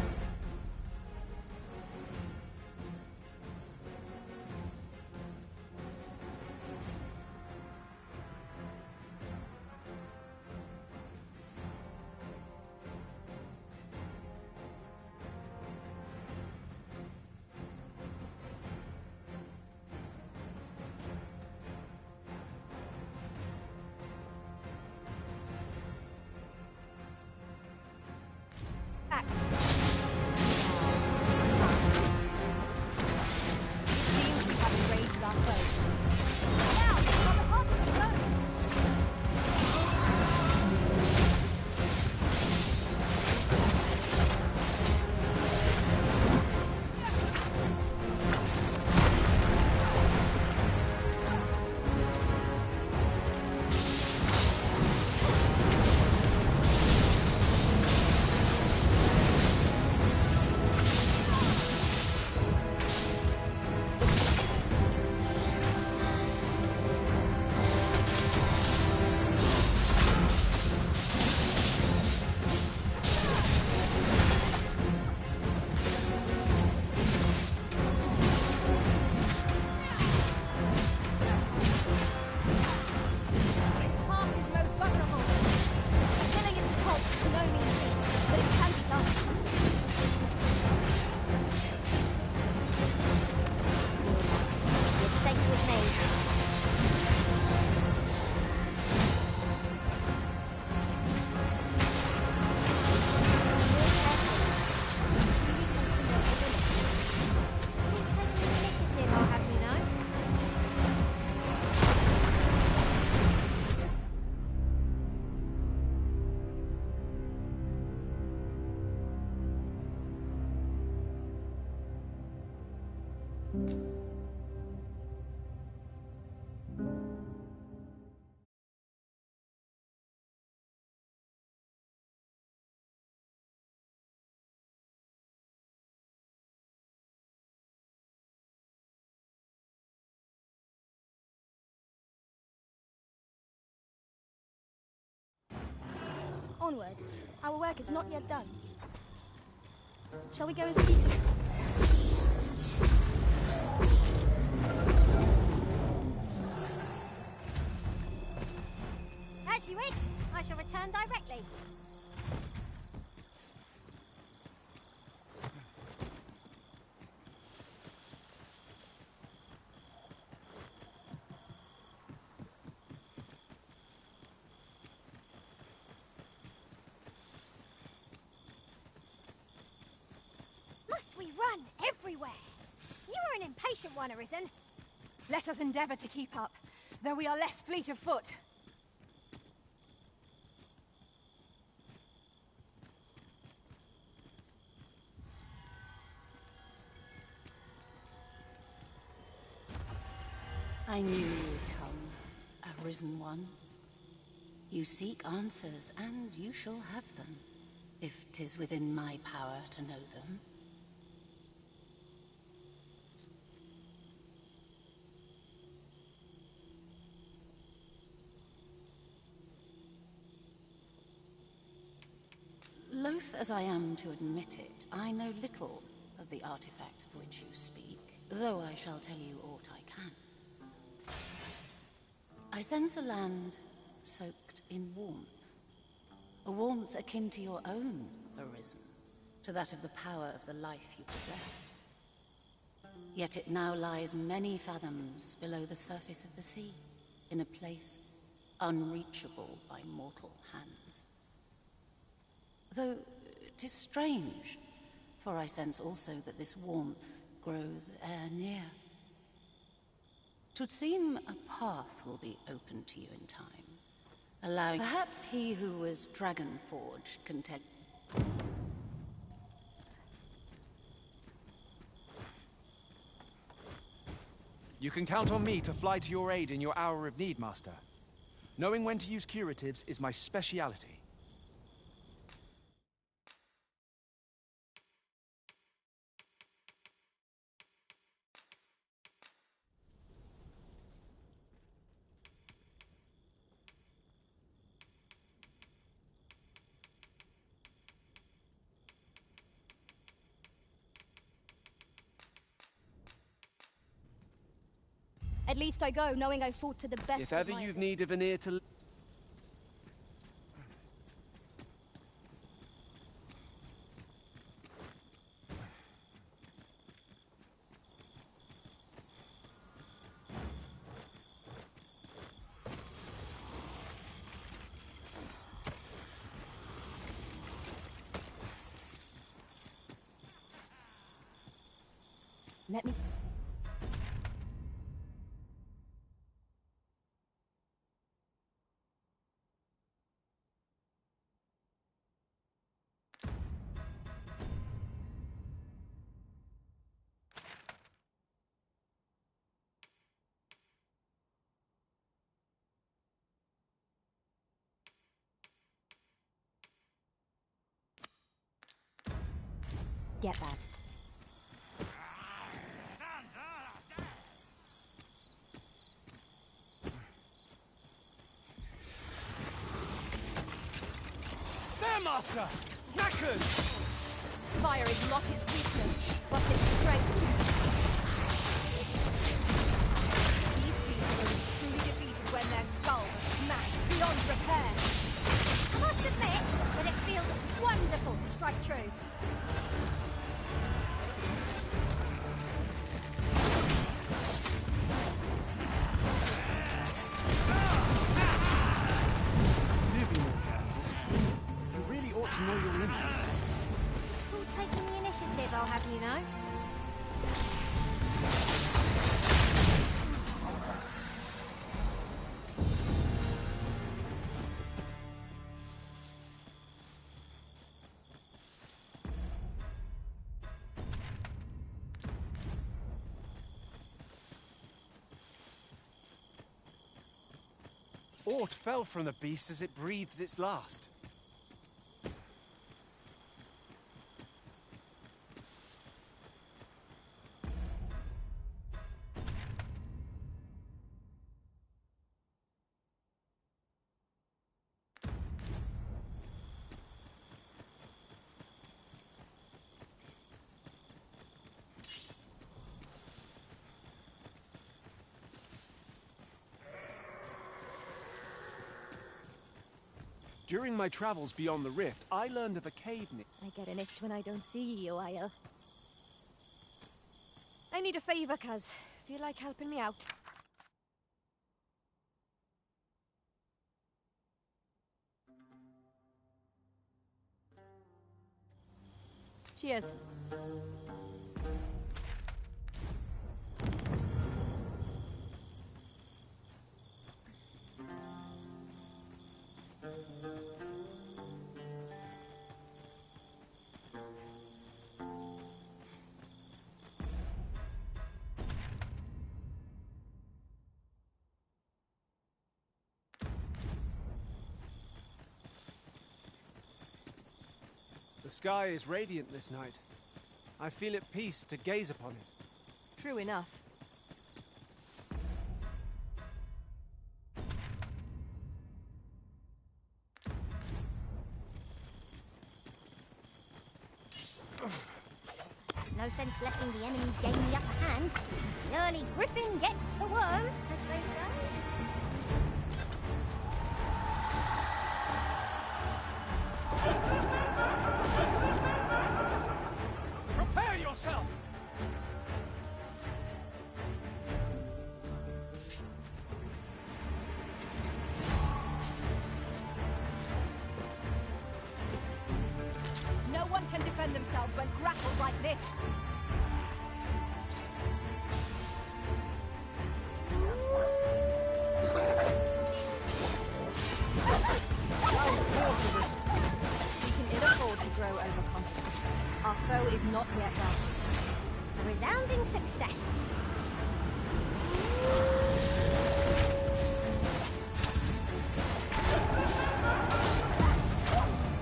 Onward. Our work is not yet done. Shall we go and speak? As you wish. I shall return directly. Must we run everywhere? You are an impatient one, Arisen. Let us endeavour to keep up, though we are less fleet of foot. I knew you would come, Arisen One. You seek answers, and you shall have them, if 'tis within my power to know them. Loath as I am to admit it, I know little of the artifact of which you speak, though I shall tell you aught I can. I sense a land soaked in warmth. A warmth akin to your own, Arisen, to that of the power of the life you possess. Yet it now lies many fathoms below the surface of the sea, in a place unreachable by mortal hands. Though 'tis strange, for I sense also that this warmth grows ere near. 'Twould seem a path will be open to you in time, allowing perhaps he who was dragon-forged can tell. You can count on me to fly to your aid in your hour of need, Master. Knowing when to use curatives is my speciality. At least I go, knowing I fought to the best If of ever my you've need of an ear to... Let me... Get that. There, Master! Knackered! Fire is not its weakness, but its strength. These beasts will be truly defeated when their skulls are smashed beyond repair. I must admit that it feels wonderful to strike true. Do be more careful. You really ought to know your limits. It's called taking the initiative, I'll have you know. Aught fell from the beast as it breathed its last. During my travels beyond the rift, I learned of a cave near... I get an itch when I don't see you, Io. I need a favor, cuz. Feel like helping me out? Cheers. The sky is radiant this night. I feel at peace to gaze upon it. True enough. No sense letting the enemy gain the upper hand. The early griffin gets the worm, as they say. Prepare yourself! No one can defend themselves when grappled like this. We can ill afford to grow overconfident. Our foe is not yet done. A resounding success.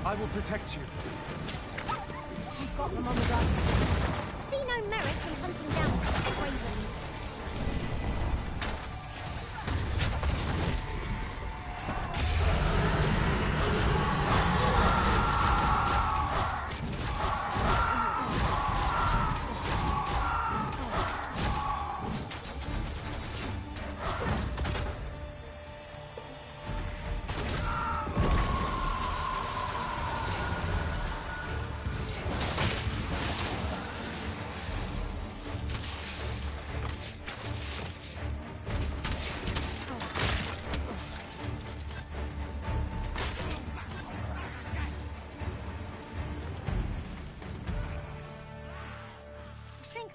I will protect you. We've got them on the run. I see no merit in hunting down such ravens.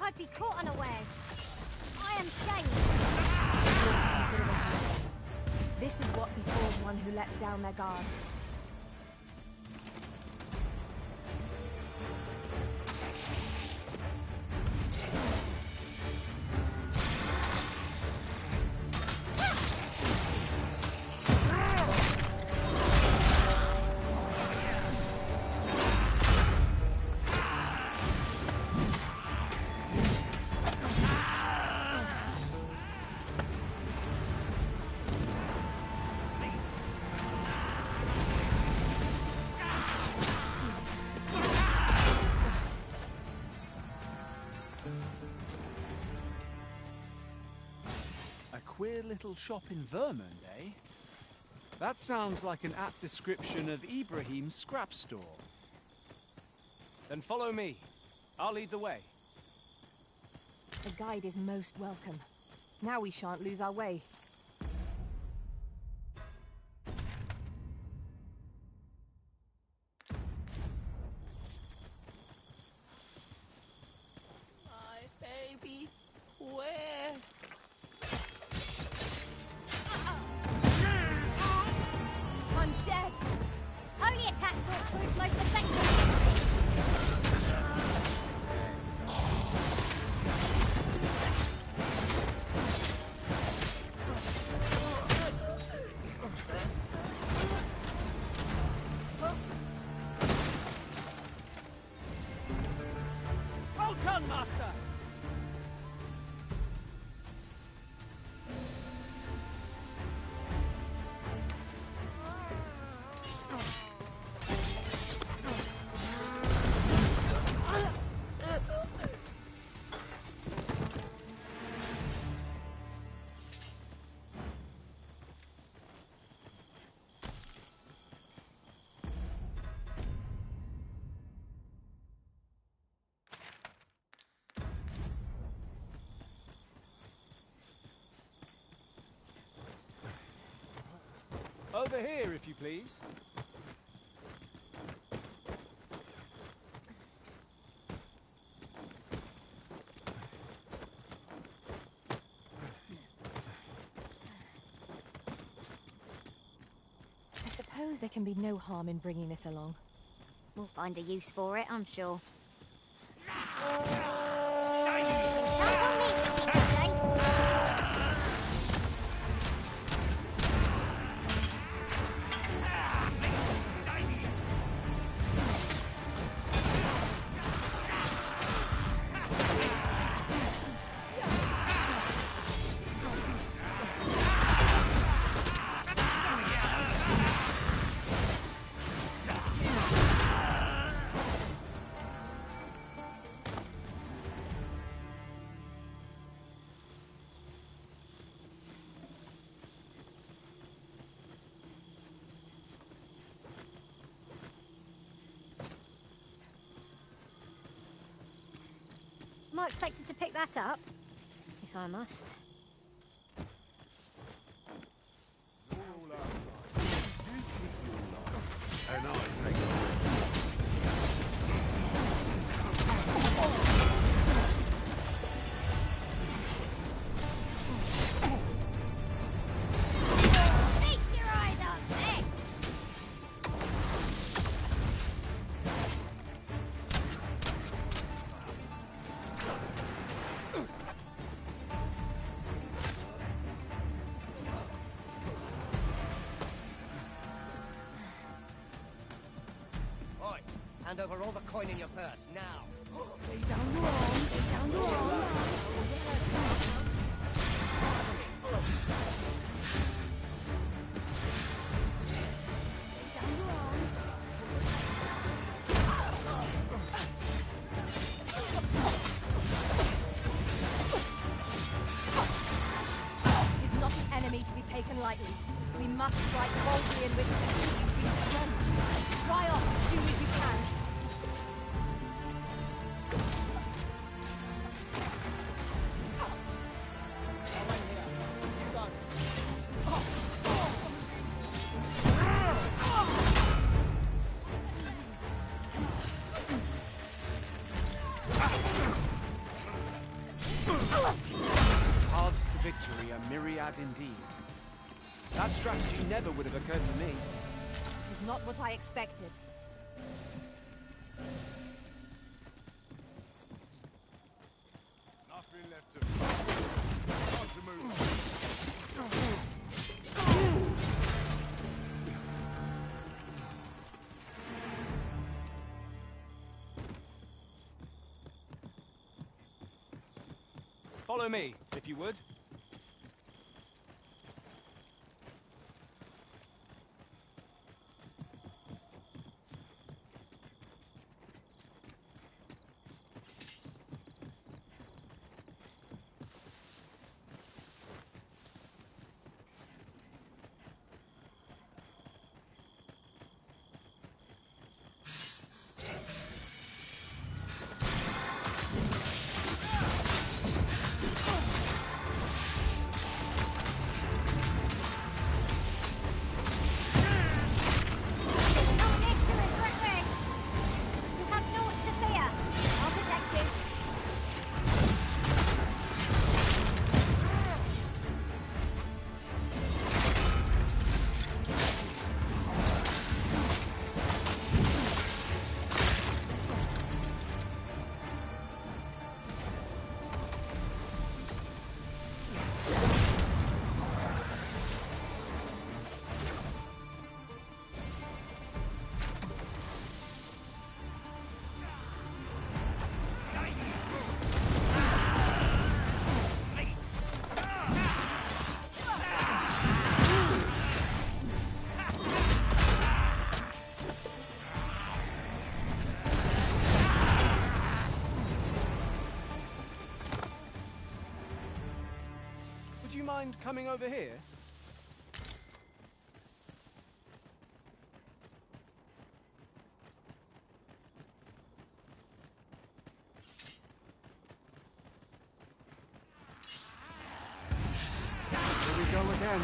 I'd be caught unawares. I am shamed. This is what befalls one who lets down their guard. Queer little shop in Vermont, eh? That sounds like an apt description of Ibrahim's scrap store. Then follow me. I'll lead the way. A guide is most welcome. Now we shan't lose our way. My baby, where? I'm dead. Holy attacks will prove most effective. Well done, Master! over here, if you please. I suppose there can be no harm in bringing this along. We'll find a use for it, I'm sure. Am I expected to pick that up? If I must. And I take the rest. Feast your eyes on this! Oi, hand over all the coin in your purse, now. Lay down your arms, lay down your arms. Lay down your arms. He's not an enemy to be taken lightly. We must strike boldly and with Try off as soon as you can. Paths to victory are myriad indeed. That strategy never would have occurred to me. It's not what I expected. Nothing left to time to move. Follow me, if you would. Would you mind coming over here? Here we go again.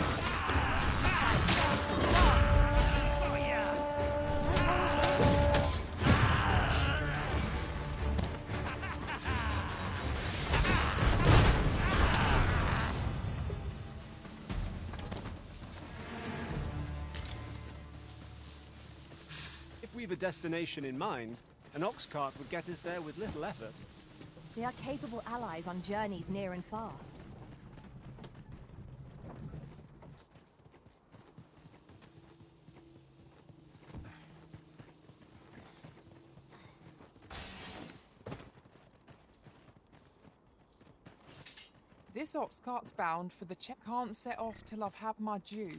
we've a destination in mind, an ox cart would get us there with little effort. They are capable allies on journeys near and far. This ox cart's bound for the check. Can't set off till I've had my due.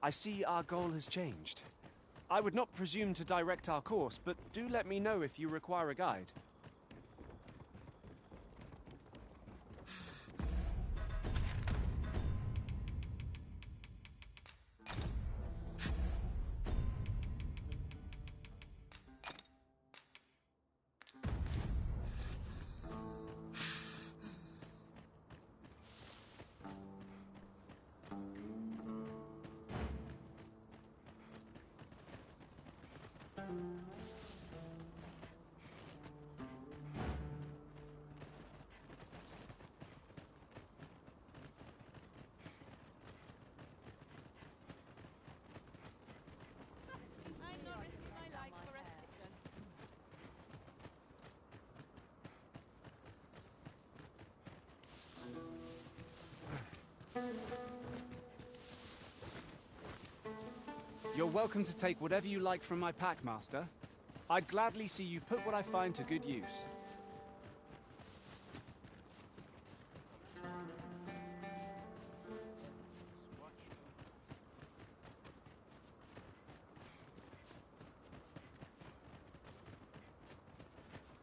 I see our goal has changed. I would not presume to direct our course, but do let me know if you require a guide. You're welcome to take whatever you like from my pack, Master. I'd gladly see you put what I find to good use.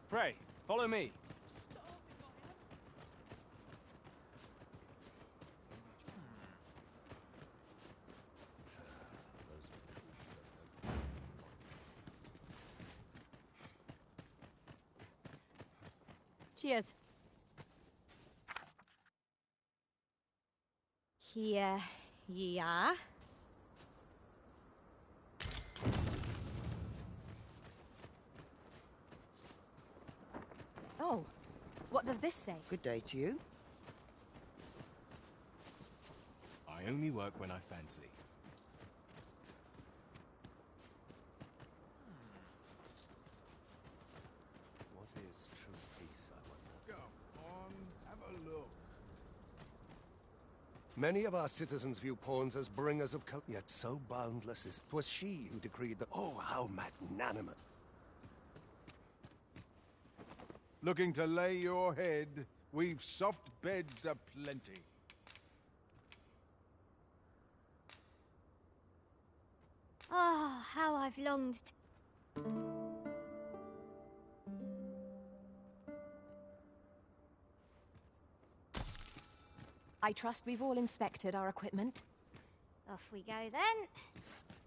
Pray, follow me. Cheers. Here ye are. Oh, what does this say? Good day to you. I only work when I fancy. What is true peace, I wonder? Come on, have a look. Many of our citizens view pawns as bringers of yet so boundless is 'twas she who decreed that. Oh, how magnanimous! Looking to lay your head? We've soft beds aplenty. Oh, how I've longed to... I trust we've all inspected our equipment. Off we go then.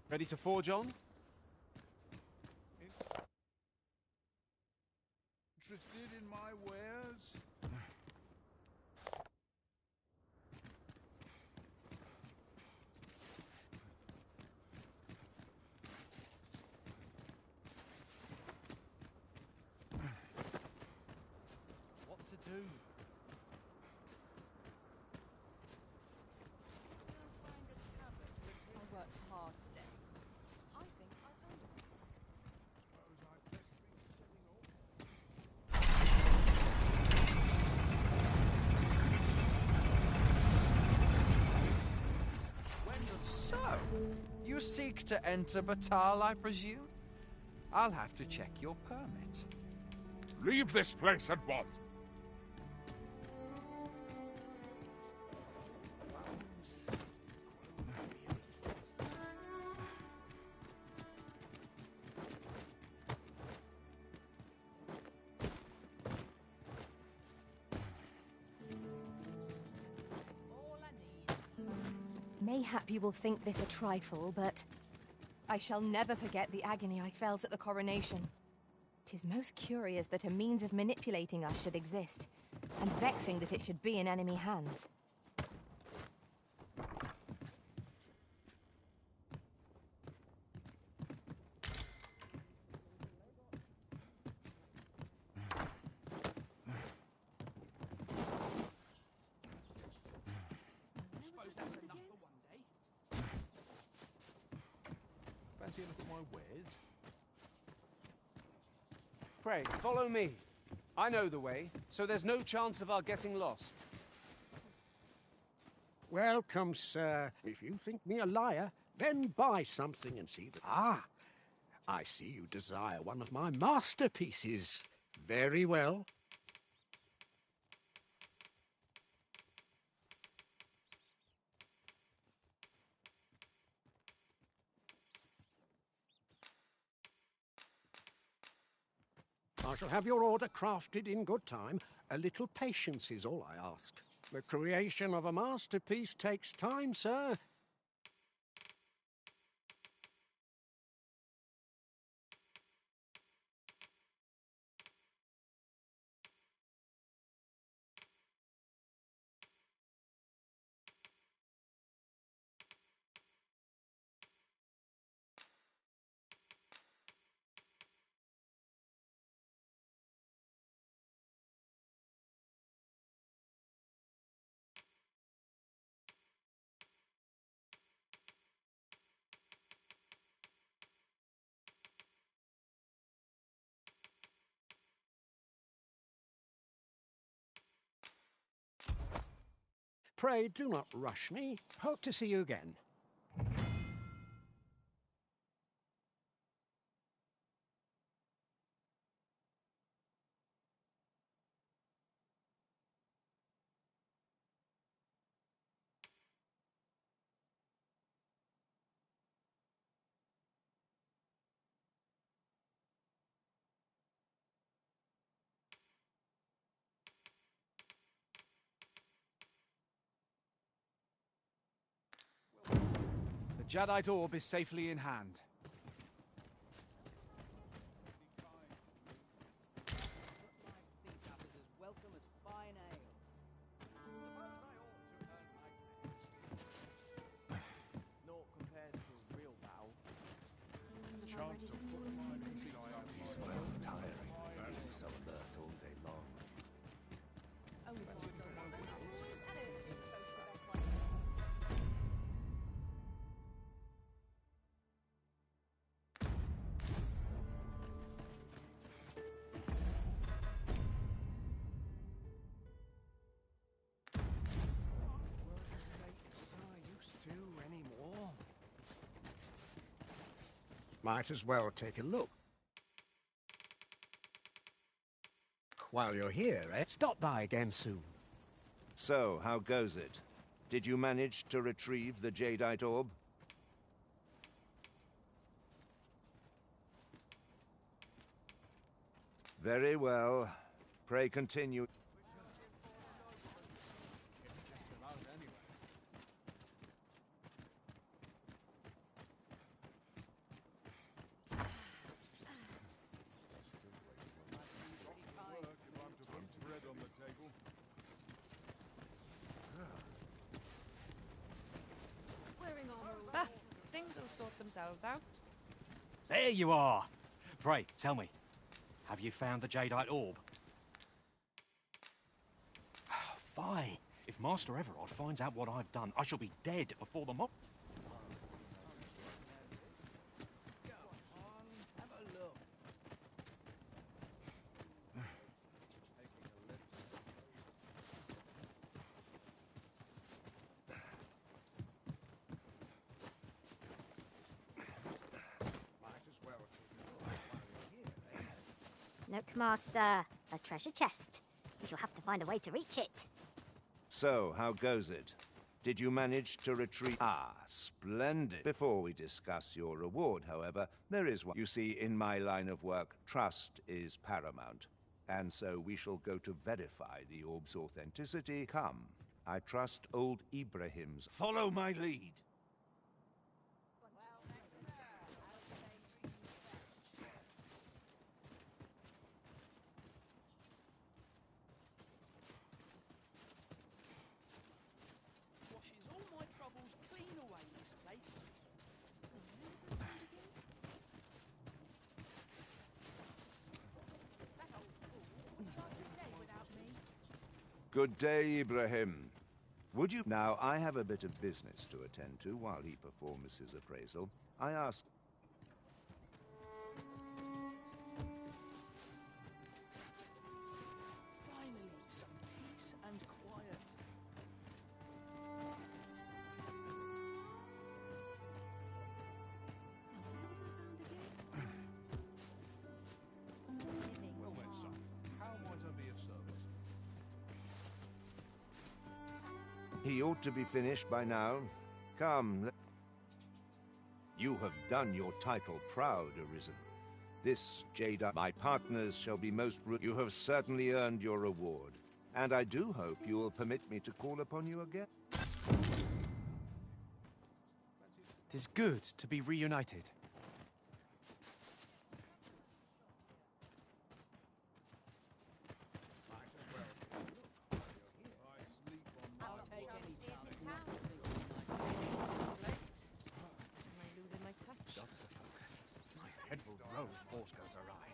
Ready to forge on? Interested in my wares? What to do? I worked hard today. I think I earned it. So, you seek to enter Batal, I presume? I'll have to check your permit. Leave this place at once! Mayhap you will think this a trifle, but I shall never forget the agony I felt at the coronation. 'Tis most curious that a means of manipulating us should exist, and vexing that it should be in enemy hands. fancy a look at my wares? Pray, follow me. I know the way, so there's no chance of our getting lost. Welcome, sir. If you think me a liar, then buy something and see that... Ah! I see you desire one of my masterpieces. Very well. I shall have your order crafted in good time. A little patience is all I ask. The creation of a masterpiece takes time, sir. Pray do not rush me. Hope to see you again. The Jadeite orb is safely in hand. It's well tiring, being so alert all day long. Might as well take a look. While you're here, stop by again soon. So, how goes it? Did you manage to retrieve the Jadeite orb? Very well. Pray continue. Ah, things will sort themselves out. There you are! Pray, tell me, have you found the Jadeite orb? Fie! If Master Everard finds out what I've done, I shall be dead before the mob. Look, Master. A treasure chest. We shall have to find a way to reach it. So, how goes it? Did you manage to retrieve... Ah, splendid. Before we discuss your reward, however, there is one. You see, in my line of work, trust is paramount. And so we shall go to verify the orb's authenticity. Come, I trust old Ibrahim's... Follow my lead. Good day, Ibrahim. Would you... Now, I have a bit of business to attend to while he performs his appraisal. I ask... He ought to be finished by now. Come. You have done your title proud, Arisen. This Jada, my partners shall be most... You have certainly earned your reward, and I do hope you will permit me to call upon you again. 'Tis good to be reunited. Got to focus. My head will roll if force goes awry.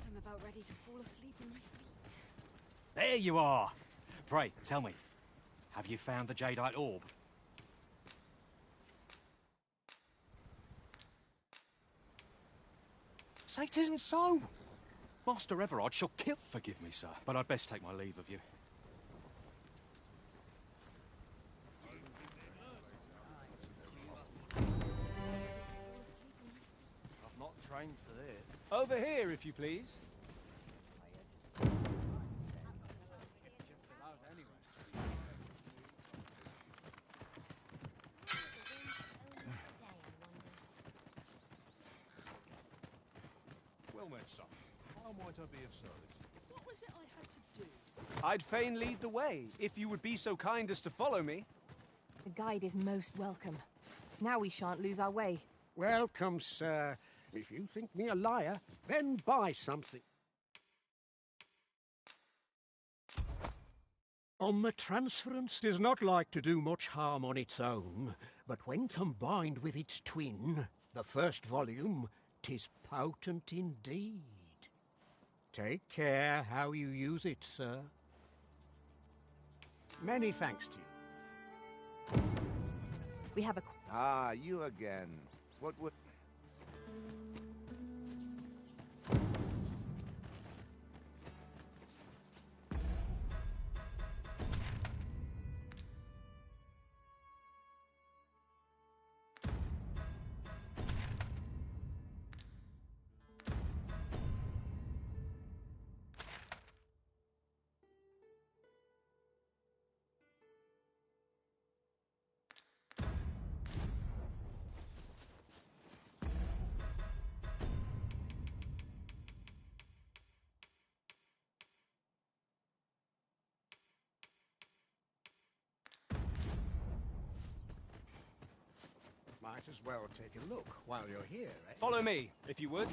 I'm about ready to fall asleep on my feet. There you are! Pray, tell me, have you found the Jadeite orb? Say 'tisn't so! Master Everard shall kill... Forgive me, sir, but I'd best take my leave of you. I've not trained for this. Over here, if you please. Well met, son. How might I be of service? What was it I had to do? I'd fain lead the way, if you would be so kind as to follow me. The guide is most welcome. Now we shan't lose our way. Welcome, sir. If you think me a liar, then buy something. On the transference, 'tis not like to do much harm on its own, but when combined with its twin, the first volume, 'tis potent indeed. Take care how you use it, sir. Many thanks to you. We have a... Ah, you again. What would... Might as well take a look while you're here, eh? Follow me, if you would.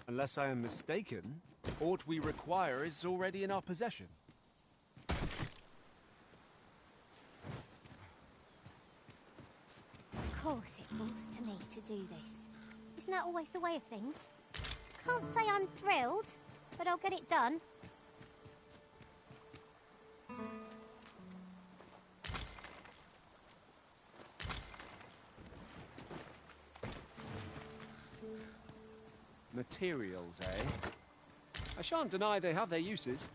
Unless I am mistaken, aught we require is already in our possession. Of course it falls to me to do this. Isn't that always the way of things? Can't say I'm thrilled, but I'll get it done. Materials, eh? I shan't deny they have their uses.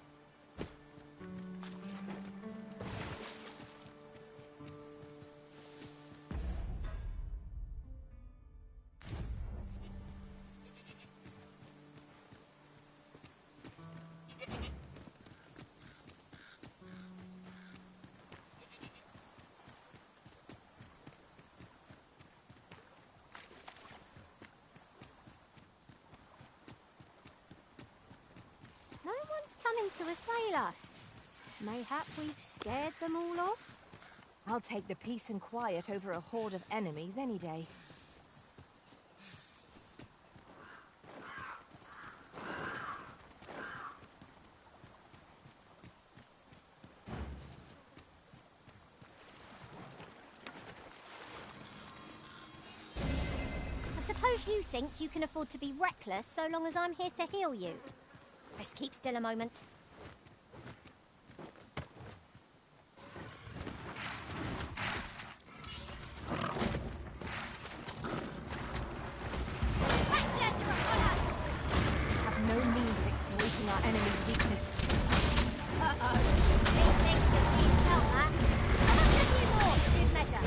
No one's coming to assail us. Mayhap we've scared them all off? I'll take the peace and quiet over a horde of enemies any day. I suppose you think you can afford to be reckless so long as I'm here to heal you. Let's keep still a moment. Have no means of exploiting our enemy's weakness. Uh-oh. Big things that need felt that. How much of you more for good measure?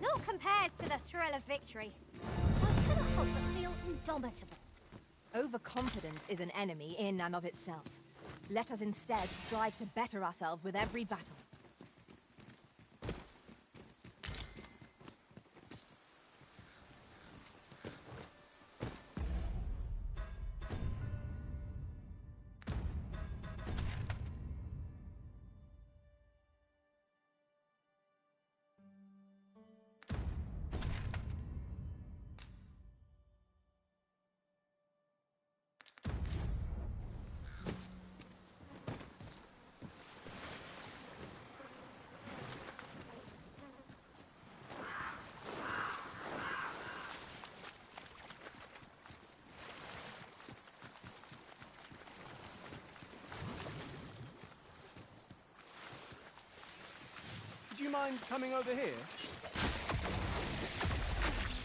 Naught compares to the thrill of victory. I cannot help but feel indomitable. Overconfidence is an enemy in and of itself. Let us instead strive to better ourselves with every battle. Would you mind coming over here?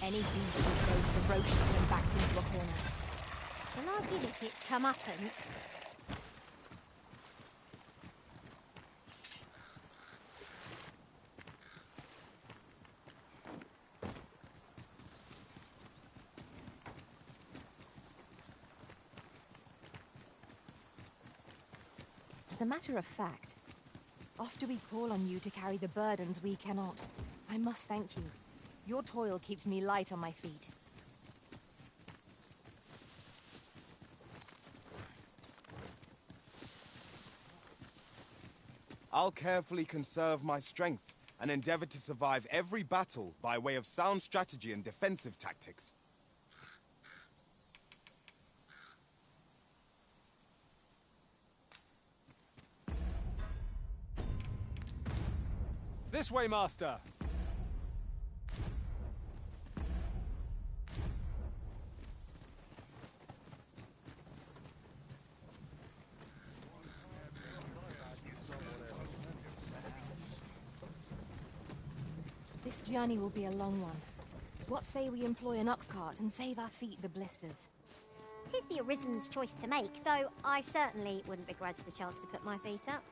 Any beast will go ferociously and backed into a corner. Shall I give it its comeuppance? As a matter of fact, oft do we call on you to carry the burdens we cannot. I must thank you. Your toil keeps me light on my feet. I'll carefully conserve my strength and endeavor to survive every battle by way of sound strategy and defensive tactics. This way, Master! This journey will be a long one. What say we employ an ox cart and save our feet the blisters? 'Tis the Arisen's choice to make, though I certainly wouldn't begrudge the chance to put my feet up.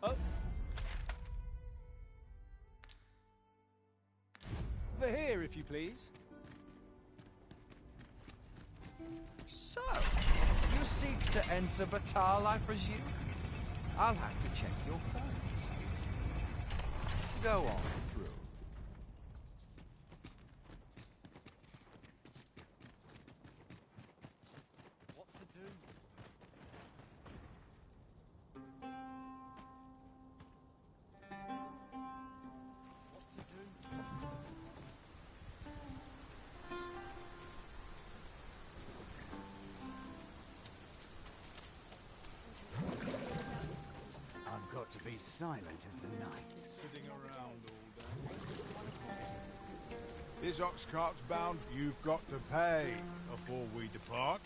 Oh. Over here, if you please. So, you seek to enter Batal, I presume? I'll have to check your permit. Go on through. What to be silent as the night. Sitting around all day. This ox cart's bound. You've got to pay before we depart.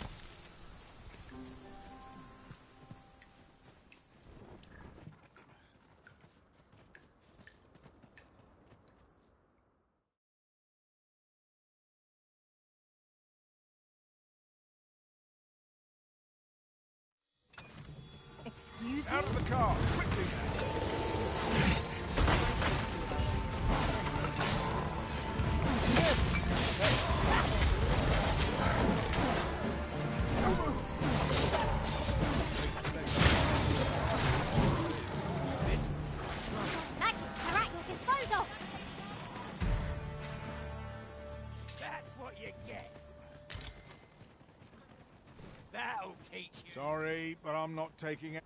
Excuse me? Out of the car, quickly! Magics are at your disposal! That's what you get. That'll teach you. Sorry, but I'm not taking it.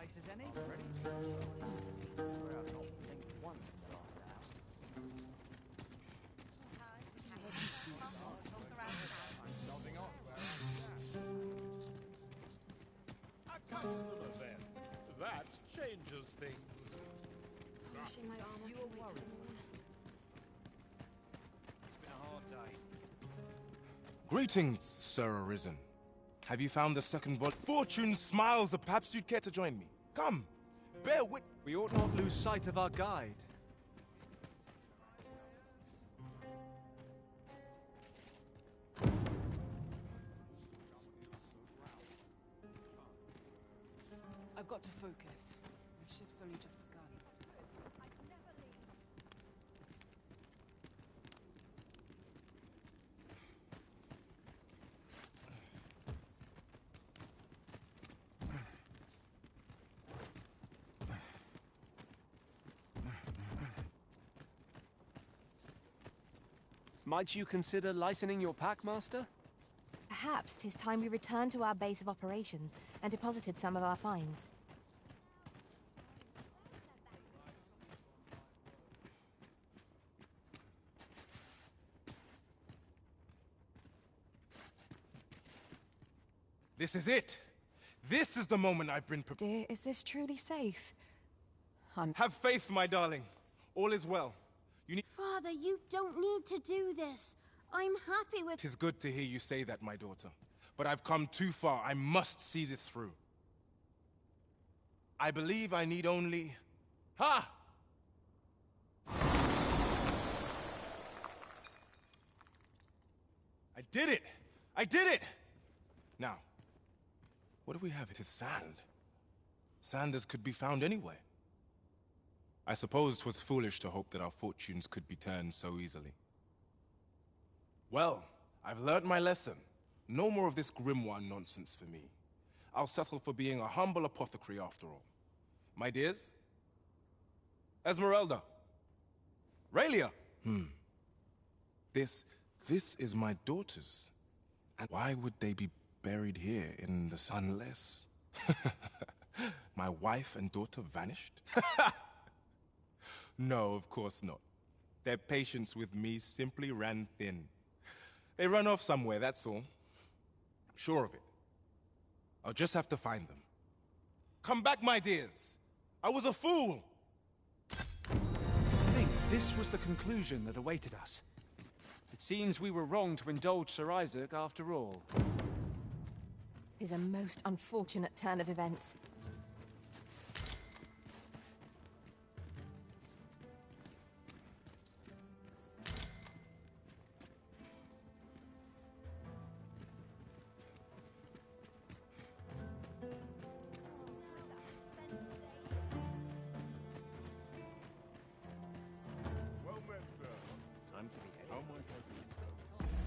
As any? Ready? I swear I've not blinked once in the last hour. Nothing on where I'm a customer then. That changes things. Polishing my armor can wait till the morning. It's been a hard day. Greetings, Sir Arisen. Have you found the second volume? Fortune smiles, or perhaps you'd care to join me. Come, bear wit. We ought not lose sight of our guide. I've got to focus. My shift's only just begun. Might you consider lightening your pack, Master? Perhaps 'tis time we returned to our base of operations and deposited some of our finds. This is it. This is the moment I've been prepared. Dear, is this truly safe? Have faith, my darling. All is well. You need. Father, you don't need to do this. I'm happy with... 'Tis good to hear you say that, my daughter. But I've come too far. I must see this through. I believe I need only... Ha! I did it! I did it! Now, what do we have? It is sand. Sand as could be found anywhere. I suppose 'twas foolish to hope that our fortunes could be turned so easily. Well, I've learnt my lesson. No more of this grimoire nonsense for me. I'll settle for being a humble apothecary after all. My dears? Esmeralda? Raelia? This is my daughter's. And why would they be buried here in the sun unless... my wife and daughter vanished? No, of course not. Their patience with me simply ran thin. They run off somewhere, that's all. I'm sure of it. I'll just have to find them. Come back, my dears! I was a fool! I think this was the conclusion that awaited us. It seems we were wrong to indulge Sir Isaac after all. It is a most unfortunate turn of events. time to be headed. How might I do this?